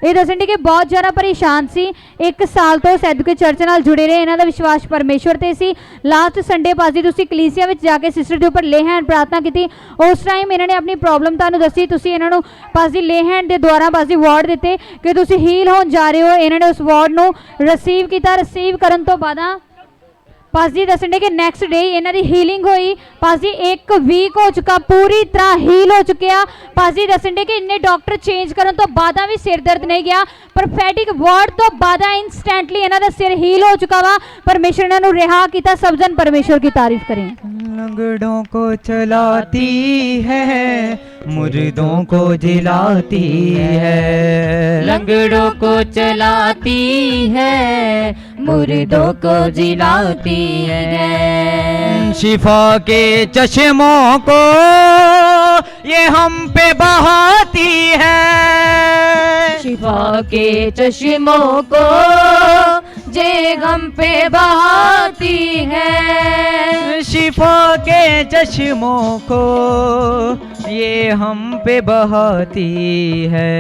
[SPEAKER 3] ਇਹ ਦੱਸਣ ਡੇ ਕਿ ਬਹੁਤ ਜ਼ਿਆਦਾ ਪਰੇਸ਼ਾਨ ਸੀ। 1 ਸਾਲ ਤੋਂ ਸੈਦੂਕੇ ਚਰਚ ਨਾਲ ਜੁੜੇ ਰਹੇ। ਇਹਨਾਂ ਦਾ ਵਿਸ਼ਵਾਸ ਪਰਮੇਸ਼ਵਰ ਤੇ ਸੀ। ਲਾਸਟ ਸੰਡੇ ਪਾਸੀ ਤੁਸੀਂ ਕਲੀਸਿਆ ਵਿੱਚ ਜਾ ਕੇ ਸਿਸਟਰ ਦੇ ਉੱਪਰ ਲੇ ਹੈਂਡ ਪ੍ਰਾਰਥਨਾ ਕੀਤੀ। ਉਸ ਟਾਈਮ ਇਹਨਾਂ ਨੇ ਆਪਣੀ ਪ੍ਰੋਬਲਮ ਤੁਹਾਨੂੰ ਦੱਸੀ। ਤੁਸੀਂ ਇਹਨਾਂ ਨੂੰ ਪਾਸੀ ਲੇ ਹੈਂਡ ਦੇ ਦੁਆਰਾ ਪਾਸੀ ਵਾਰਡ ਦਿੱਤੇ ਕਿ ਤੁਸੀਂ ਹੀਲ ਹੋਣ ਜਾ ਰਹੇ ਹੋ। ਇਹਨਾਂ ਨੇ ਉਸ ਵਾਰਡ ਨੂੰ ਰਿਸੀਵ ਕੀਤਾ। ਰਿਸੀਵ ਕਰਨ ਤੋਂ ਬਾਅਦ पाजी दसन कि नैक्सट डे इन्हों की हीलिंग हुई। पाजी 1 वीक हो चुका, पूरी तरह हील हो चुके हैं। पाजी दसन कि इन्ने डॉक्टर चेंज करने तो बाद भी सिर दर्द नहीं गया। प्रोफेटिक वर्ड तो बाद इंस्टेंटली इन्हों का सिर हील हो चुका वा। परमेश्वर इन्होंने रिहा किया। सब जन परमेश्वर की तारीफ करें।
[SPEAKER 2] लंगड़ों को चलाती है, मुर्दों को जिलाती है।
[SPEAKER 11] लंगड़ों को चलाती है, मुर्दों को जिलाती है।
[SPEAKER 2] शिफा के चश्मों को ये हम पे बहाती है।
[SPEAKER 11] शिफा के चश्मों को जे हम पे बहाती है।
[SPEAKER 2] शिफा के चश्मों को ये हम पे बहाती है।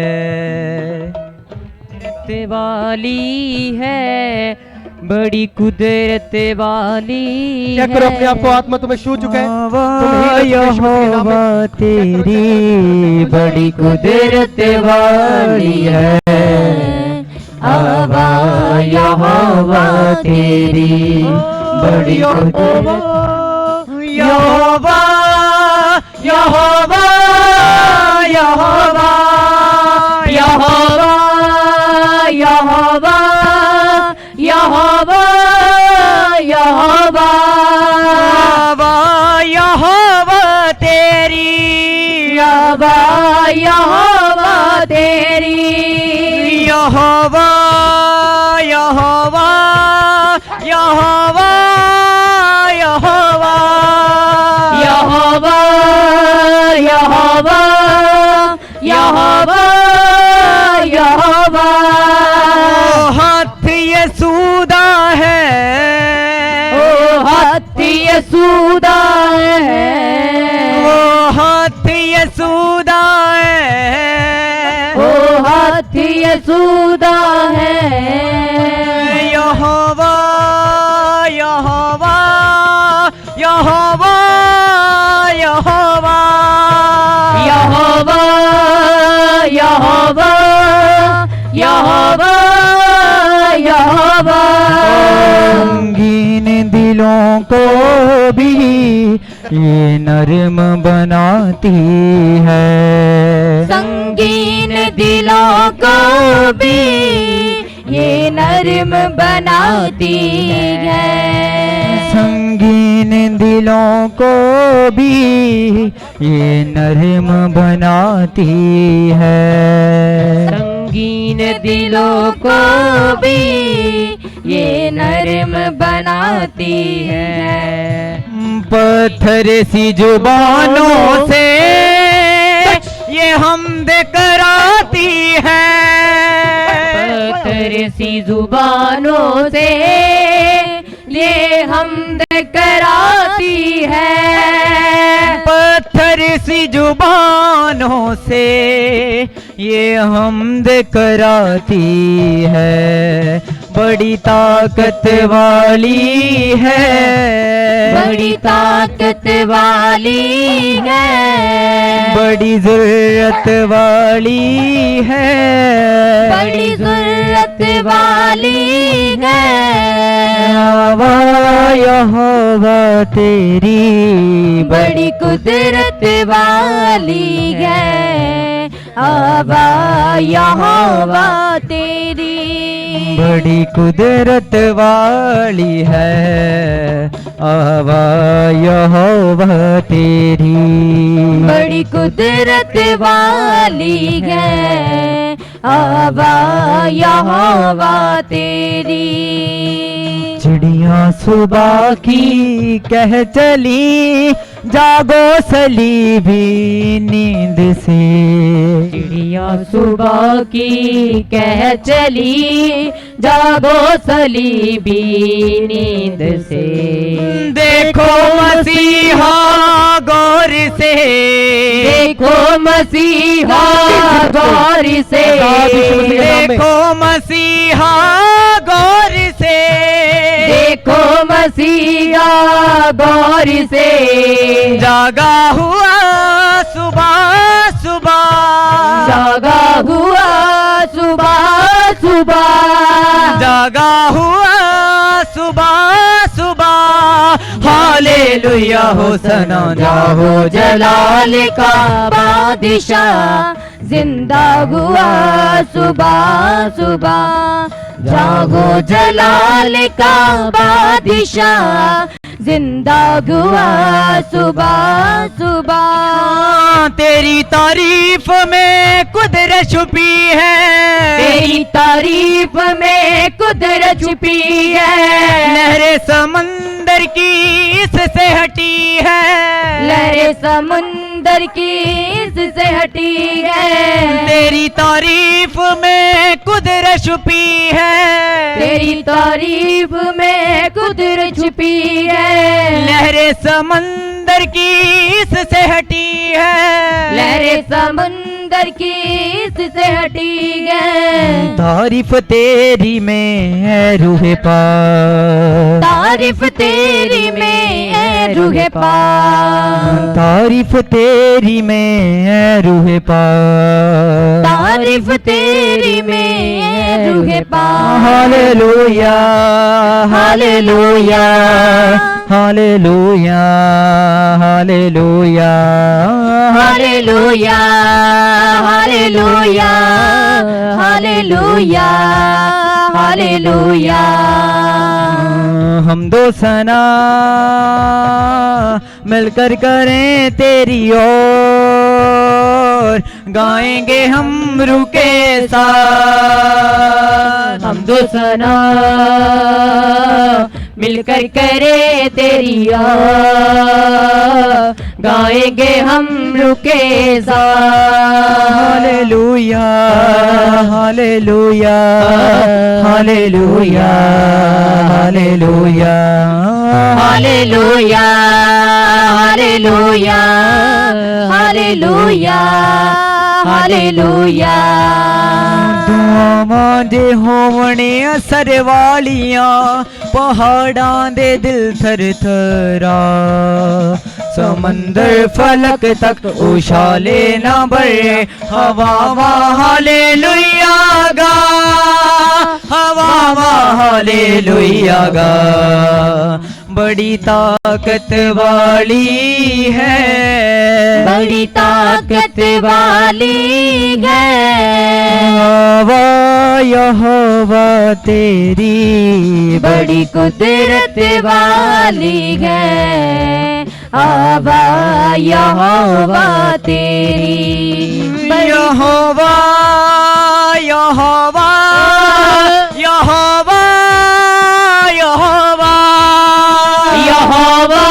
[SPEAKER 2] वाली है, बड़ी कुदरत वाली
[SPEAKER 1] क्या करो अपने आप को, आत्मा तुम्हें छू चुका है।
[SPEAKER 2] यहोवा तेरी बड़ी कुदरत वाली है। आवा यहोवा तेरी बड़ी कुदरत। यहोवा यहोवा यहोवा यहोवा यहोवा यहोवा यहोवा यहोवा तेरी। यहोवा यहोवा तेरी। यहोवा यहोवा यहोवा यहोवा यहोवा यहोवा यहोवा यहोवा। हाथ यसूदा है, ओ हाथ यसूदा है, ओ हाथ यसूदा है, ओ हाथ यसूदा है। यहोवा यहोवा यहोवा यहोवा यहोवा यहोवा यहोवा यहोवा। रंगीन दिलों को भी ये नरम बनाती है।
[SPEAKER 11] संगीन दिलों को भी ये नरम बनाती है।
[SPEAKER 2] संगीन दिलों को भी ये नरम बनाती है।
[SPEAKER 11] संगीन दिलों को भी ये नरम बनाती है।
[SPEAKER 2] पत्थर सी जुबानों से ये हमद कराती है।
[SPEAKER 11] पत्थर सी जुबानों से ये हमद कराती है।
[SPEAKER 2] पत्थर सी जुबानों से ये हमद कराती है। बड़ी ताकत वाली है,
[SPEAKER 11] बड़ी ताकत वाली है,
[SPEAKER 2] बड़ी ज़रूरत वाली है,
[SPEAKER 11] बड़ी ज़रूरत वाली है।
[SPEAKER 2] आवा यहोवा तेरी
[SPEAKER 11] बड़ी कुदरत वाली है। आवा यहोवा तेरी
[SPEAKER 2] बड़ी कुदरत वाली है। आवा यहोवा तेरी
[SPEAKER 11] बड़ी कुदरत वाली है। आवा यहोवा तेरी।
[SPEAKER 2] चिड़िया सुबह की कह चली, जागो सलीबी नींद से।
[SPEAKER 11] चिड़िया सुबह की कह चली, जागो सलीबी नींद से।
[SPEAKER 2] देखो मसीहा गौर से,
[SPEAKER 11] देखो मसीहा गौर से,
[SPEAKER 2] देखो मसीहा गौर से,
[SPEAKER 11] देखो मसीहा गौर से।
[SPEAKER 2] जागा हुआ सुबह सुबह,
[SPEAKER 11] जागा हुआ सुबह सुबह,
[SPEAKER 2] जागा हुआ सुबह सुबह। हालेलुया होसना
[SPEAKER 11] जाहो जलाल का बादशाह, जिंदा हुआ सुबह सुबह। जागो जलाल का बादशाह, जिंदा हुआ सुबह सुबह।
[SPEAKER 2] तेरी तारीफ में कुदरत छुपी है,
[SPEAKER 11] तेरी तारीफ में कुदरत छुपी है।
[SPEAKER 2] लहरें समंदर की इससे हटी है,
[SPEAKER 11] लहरें समुंदर की इससे हटी है।
[SPEAKER 2] तेरी तारीफ में कुदरत छुपी है,
[SPEAKER 11] तेरी तारीफ में कुदरत छुपी है।
[SPEAKER 2] लहरें समंदर की इससे हटी है,
[SPEAKER 11] लहरें समुंदर की इससे हटी है।
[SPEAKER 2] तारीफ तेरी में है रूहे पाक,
[SPEAKER 11] तारीफ तेरी में है रूहे पाक,
[SPEAKER 2] तारीफ तेरी में है रूहे पाक,
[SPEAKER 11] तारीफ तेरी में है रूहे पाक।
[SPEAKER 2] Hallelujah hallelujah hallelujah hallelujah
[SPEAKER 11] hallelujah hallelujah hallelujah hallelujah.
[SPEAKER 2] हम दो सना मिलकर करें तेरी ओर, गाएंगे हम रुके साथ।
[SPEAKER 11] हम दो सना मिलकर करे तेरी ओर, गाएंगे हम रुके साथ।
[SPEAKER 2] Hallelujah hallelujah hallelujah hallelujah
[SPEAKER 11] hallelujah hallelujah hallelujah hallelujah.
[SPEAKER 2] दुआवां दे होवणे असर वालियां, पहाड़ां दे दिल थर थरा। समंदर फलक तक उछाले ना बड़े, हवावां हालेलुया गा, हवावां हालेलुया गा। बड़ी ताकत वाली है,
[SPEAKER 11] बड़ी ताकत वाली है।
[SPEAKER 2] हवा यहोवा तेरी,
[SPEAKER 11] बड़ी कुदरत वाली है। हवा यहोवा तेरी,
[SPEAKER 2] यहोवा यहोवा यहोवा यहोवा
[SPEAKER 11] यहोवा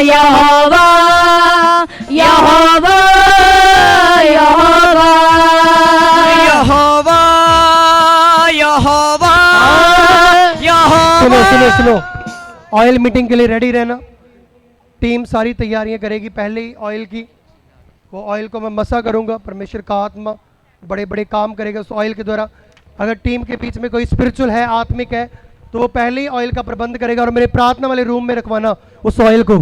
[SPEAKER 11] यहोवा यहोवा यहोवा
[SPEAKER 2] यहोवा यहोवा
[SPEAKER 1] सुनो सुनो सुनो, ऑयल मीटिंग के लिए रेडी रहना। टीम सारी तैयारियां करेगी पहले ही ऑयल की। वो ऑयल को मैं मसा करूंगा, परमेश्वर का आत्मा बड़े बड़े काम करेगा उस ऑयल के द्वारा। अगर टीम के बीच में कोई स्पिरिचुअल है, आत्मिक है, तो वो पहले ही ऑयल का प्रबंध करेगा और मेरे प्रार्थना वाले रूम में रखवाना उस ऑयल को।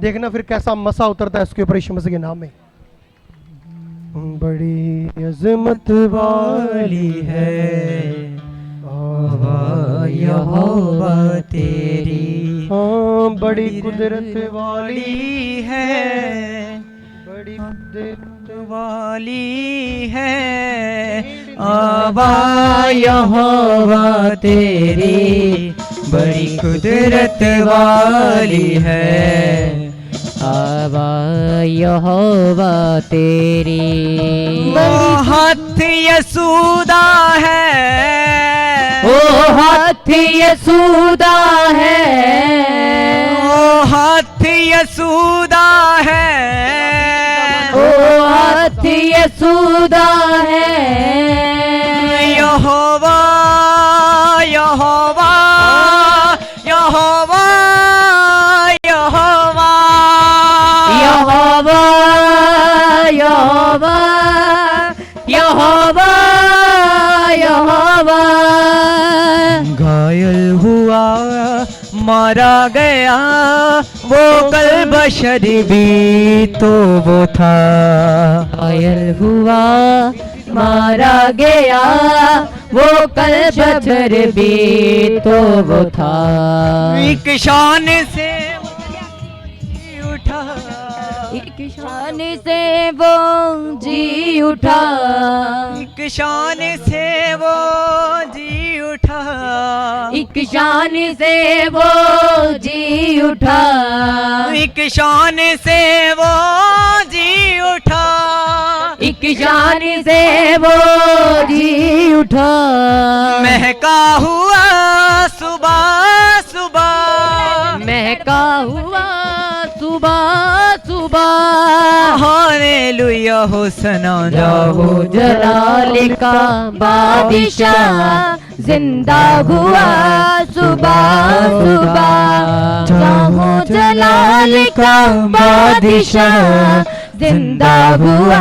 [SPEAKER 1] देखना फिर कैसा मसा उतरता है उसके ऊपर यीशु मसीह के नाम में। बड़ी अजमत वाली है
[SPEAKER 2] यहोवा तेरी,
[SPEAKER 1] हाँ बड़ी कुदरत वाली
[SPEAKER 2] है,
[SPEAKER 1] बड़ी कुदरत
[SPEAKER 2] वाली है। आवा यहोवा तेरी, बड़ी कुदरत वाली है।
[SPEAKER 11] आवा यहोवा तेरी,
[SPEAKER 2] वो हाथ यसूदा है,
[SPEAKER 11] ओ हाथ यसूदा है,
[SPEAKER 2] ओ हाथ यसूदा है,
[SPEAKER 11] ओ हाथ यसूदा है।
[SPEAKER 2] यहोवा यहोवा यहोवा यहोवा
[SPEAKER 12] यहोवा यहोवा यहोवा यहोवा।
[SPEAKER 2] घायल हुआ मारा गया वो कल बशर भी तो वो था।
[SPEAKER 12] घायल हुआ मारा गया वो कल बशर भी तो वो था।
[SPEAKER 2] एक शान से उठा
[SPEAKER 12] एक शान से वो जी उठा।
[SPEAKER 2] एक शान से वो जी उठा।
[SPEAKER 12] एक शान से वो जी उठा।
[SPEAKER 2] एक शान से वो जी उठा।
[SPEAKER 12] एक शान से वो जी उठा।
[SPEAKER 2] महका हुआ सुबह सुबह।
[SPEAKER 12] महका हुआ सुबह सुबह।
[SPEAKER 2] हालेलुया होसना
[SPEAKER 12] जाहो जलाल का बादशाह जिंदा हुआ सुबह सुबह। जाहो जलाल का बादशाह जिंदा हुआ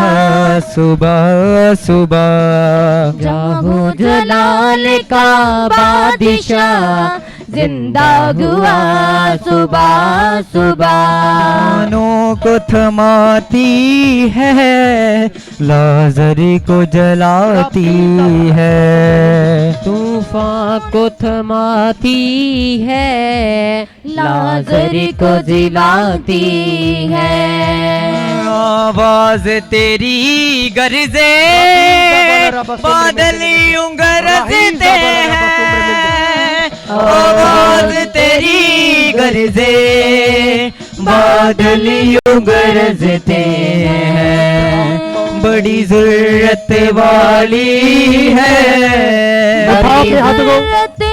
[SPEAKER 2] सुबह सुबह।
[SPEAKER 12] जाहो जलाल का बादशाह जिंदा हुआ सुबह सुबह।
[SPEAKER 2] तूफानों को थमाती है लाज़री को जलाती है।
[SPEAKER 12] तूफान को थमाती है लाज़री को जिलाती है।
[SPEAKER 2] आवाज तेरी गरजे बादल यूं गरजते हैं। आवाज तेरी गरजे बादल यूं गरजते हैं। बड़ी जरूरत वाली है।
[SPEAKER 1] उठाओ अपने हाथों को,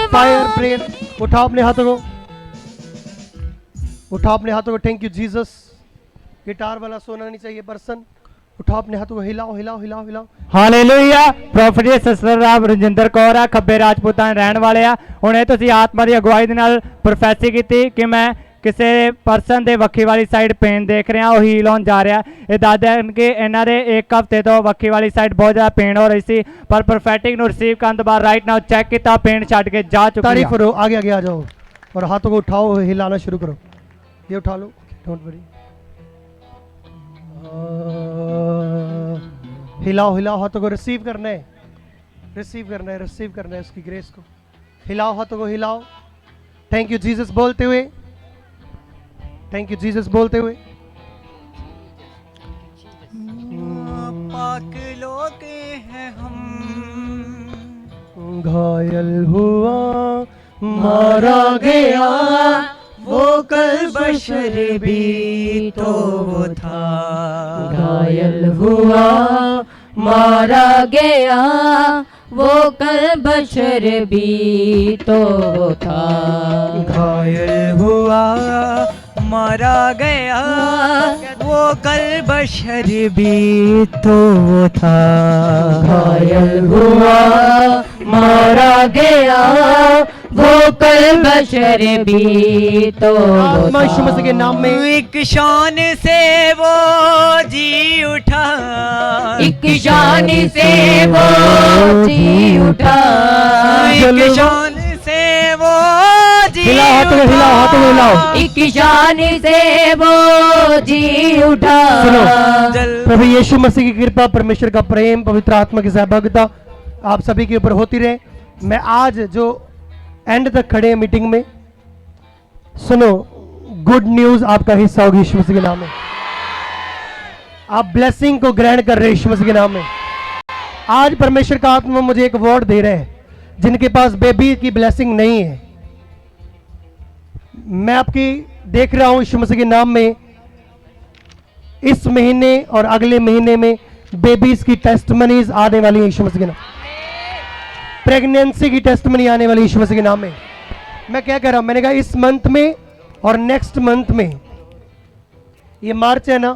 [SPEAKER 1] फायर प्रेयर। उठाओ अपने हाथों को, उठाओ अपने हाथों को। Thank you Jesus. गिटार वाला सोना नहीं चाहिए पर्सन। उठाओ अपने हाथों को, हिलाओ हिलाओ हिलाओ हिलाओ।
[SPEAKER 9] हालेलुया। ਪ੍ਰੋਫੈਟ ਸਿਸਟਰ ਆਪ ਰਜਿੰਦਰ ਕੌਰ ਆ, ਖੱਬੇ ਰਾਜਪੂਤਾਂ ਦੇ ਰਹਿਣ ਵਾਲੇ ਆ। ਹੁਣੇ ਤੁਸੀਂ ਆਤਮਾ ਦੀ ਅਗਵਾਈ ਦੇ ਨਾਲ ਪ੍ਰੋਫੈਸੀ ਕੀਤੀ ਕਿ ਮੈਂ ਕਿਸੇ ਪਰਸਨ ਦੇ ਵੱਖੀ ਵਾਲੀ ਸਾਈਡ ਪੇਨ ਦੇਖ ਰਿਹਾ, ਉਹ ਹੀਲ ਹੋਣ ਜਾ ਰਿਹਾ। ਇਹ ਦੱਸਦੇ ਹਨ ਕਿ ਇਹਨਾਂ ਦੇ 1 ਹਫ਼ਤੇ ਤੋਂ ਵੱਖੀ ਵਾਲੀ ਸਾਈਡ ਬਹੁਤ ਜ਼ਿਆਦਾ ਪੇਨ ਹੋ ਰਹੀ ਸੀ, ਪਰ ਪ੍ਰੋਫੈਟਿਕ ਨੂੰ ਰਿਸੀਵ ਕਰਨ ਤੋਂ ਬਾਅਦ ਰਾਈਟ ਨਾउ ਚੈੱਕ ਕੀਤਾ, ਪੇਨ ਛੱਡ ਕੇ ਜਾ ਚੁੱਕੀ
[SPEAKER 1] तारीफ
[SPEAKER 9] है।
[SPEAKER 1] करो, आगे आगे आ जाओ और हाथों को उठाओ, हिलाना शुरू करो। ये उठा लो, डोंट वरी। हिलाओ हिलाओ हाथों को। रिसीव करना है, रिसीव करना है, रिसीव करना है उसकी ग्रेस को। हिलाओ हाथों को, हिलाओ। थैंक यू जीसस बोलते हुए, थैंक यू जीसस बोलते हुए।
[SPEAKER 2] पाक लोग हैं हम।
[SPEAKER 1] घायल हुआ मारा गया
[SPEAKER 2] वो कल बशर भी तो वो था।
[SPEAKER 12] घायल हुआ मारा गया वो कल बशर भी तो था।
[SPEAKER 2] घायल हुआ मारा गया वो कल बशर भी तो था।
[SPEAKER 12] घायल हुआ मारा गया वो कल बशर भी तो
[SPEAKER 1] आत्मा यीशु मसीह के नाम में।
[SPEAKER 2] एक शान से वो जी उठा।
[SPEAKER 12] एक शान से वो जी उठा।
[SPEAKER 2] एक शान से वो जी
[SPEAKER 1] हिलाओ हाथों को, हिलाओ हाथों को, हिलाओ।
[SPEAKER 12] एक शान से वो जी उठा।
[SPEAKER 1] सुनो, प्रभु यीशु मसीह की कृपा, परमेश्वर का प्रेम, पवित्र आत्मा की सहभागिता आप सभी के ऊपर होती रहे। मैं आज जो एंड तक खड़े हैं मीटिंग में, सुनो, गुड न्यूज आपका हिस्सा होगी यीशु मसीह के नाम में। आप ब्लेसिंग को ग्रहण कर रहे हैं यीशु मसीह के नाम में। आज परमेश्वर का आत्मा मुझे एक वर्ड दे रहे हैं जिनके पास बेबी की ब्लेसिंग नहीं है। मैं आपकी देख रहा हूं यीशु मसीह के नाम में, इस महीने और अगले महीने में बेबीज की टेस्टमनीज आने वाली है यीशु मसीह के नाम। प्रेगनेंसी की टेस्टमनी आने वाली यीशु मसीह के नाम में। मैं क्या कह रहा हूं, मैंने कहा इस मंथ में और नेक्स्ट मंथ में, ये मार्च है ना,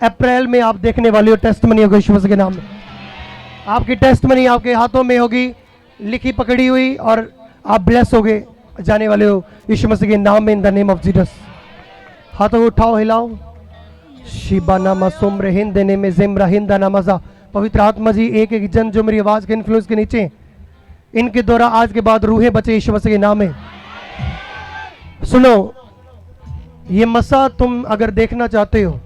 [SPEAKER 1] अप्रैल में आप देखने वाली हो टेस्टमनी होगी यीशु मसीह के नाम में। आपकी टेस्टमनी आपके हाथों में होगी, लिखी पकड़ी हुई, और आप ब्लेस हो गए जाने वाले हो यीशु मसीह के नाम में, in the name of Jesus. हाथों को उठाओ, हिलाओ। शिबा नामा सुम्र हिंदने में जिम्रा हिंदा नामाजा। पवित्र आत्मा जी, एक एक जन जो मेरी आवाज के इन्फ्लुएंस के नीचे, इनके द्वारा आज के बाद रूहें बचे यीशु मसीह के नाम में। सुनो, ये मसा तुम अगर देखना चाहते हो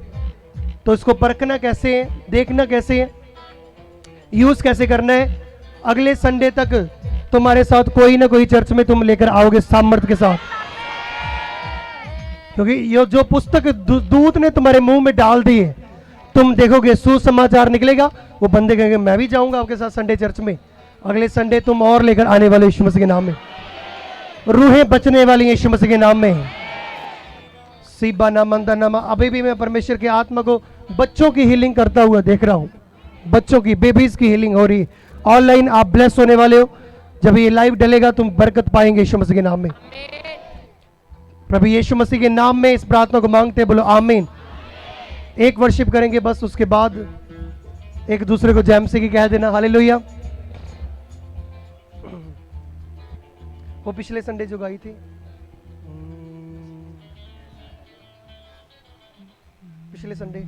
[SPEAKER 1] तो इसको परखना कैसे है, देखना कैसे है, यूज कैसे करना है। अगले संडे तक तुम्हारे साथ कोई ना कोई चर्च में तुम लेकर आओगे सामर्थ्य के साथ, क्योंकि ये जो पुस्तक दूत ने तुम्हारे मुंह में डाल दी है, तुम देखोगे सुसमाचार निकलेगा। वो बंदे कहेंगे मैं भी जाऊंगा आपके साथ संडे चर्च में। अगले संडे तुम और लेकर आने वाले यीशु मसीह के नाम में। रूहें बचने वाली यीशु मसीह के नाम में। सीबा ना मंदा नामा। अभी भी मैं परमेश्वर की आत्मा को बच्चों की हीलिंग करता हुआ देख रहा हूँ। बच्चों की, बेबीज की हीलिंग हो रही है। ऑनलाइन आप ब्लेस होने वाले हो। जब ये लाइव डलेगा तुम बरकत पाएंगे यीशु मसीह के नाम में। प्रभु यीशु मसीह के नाम में इस प्रार्थना को मांगते हैं, बोलो आमीन। एक वर्शिप करेंगे बस, उसके बाद एक दूसरे को जय मसीह की कह देना। हालेलुया। वो पिछले संडे जो गाई थी, पिछले संडे,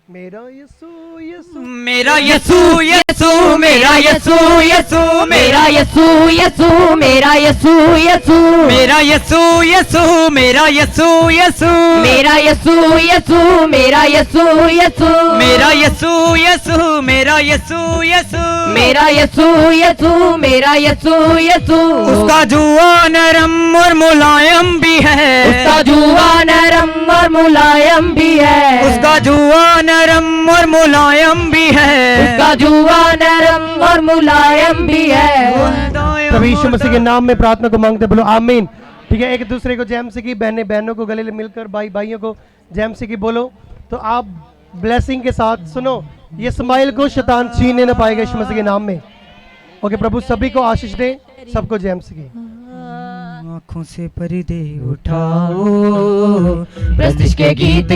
[SPEAKER 1] मेरा यीशु यीशु
[SPEAKER 2] मेरा यीशु यीशु मेरा यीशु यीशु
[SPEAKER 12] मेरा यीशु यीशु मेरा यीशु यीशु
[SPEAKER 2] मेरा यीशु यीशु मेरा यीशु यीशु
[SPEAKER 12] मेरा यीशु यीशु मेरा यीशु यीशु
[SPEAKER 2] मेरा यीशु यीशु मेरा यीशु यीशु
[SPEAKER 12] मेरा यीशु यीशु मेरा यीशु यीशु
[SPEAKER 2] उसका जुआ नरम और मुलायम भी है,
[SPEAKER 12] उसका जुआ नरम और मुलायम भी है,
[SPEAKER 2] उसका जुआ नरम और मुलायम भी है,
[SPEAKER 12] उसका जुआ नरम और मुलायम भी है।
[SPEAKER 1] प्रभु यीशु मसीह के नाम में प्रार्थना को मांगते, बोलो आमीन। ठीक है, एक दूसरे को जय मसीह की, बहनें बहनों को गले मिलकर, भाई भाइयों को जय मसीह की बोलो। तो आप ब्लेसिंग के साथ सुनो, ये स्माइल को शैतान छीनने न पाएगा यीशु मसीह के नाम में। ओके, प्रभु सभी को आशीष दे, सबको जय मसीह की।
[SPEAKER 2] आँखों से पर्दे उठाओ,
[SPEAKER 12] प्रस्तिश के गीत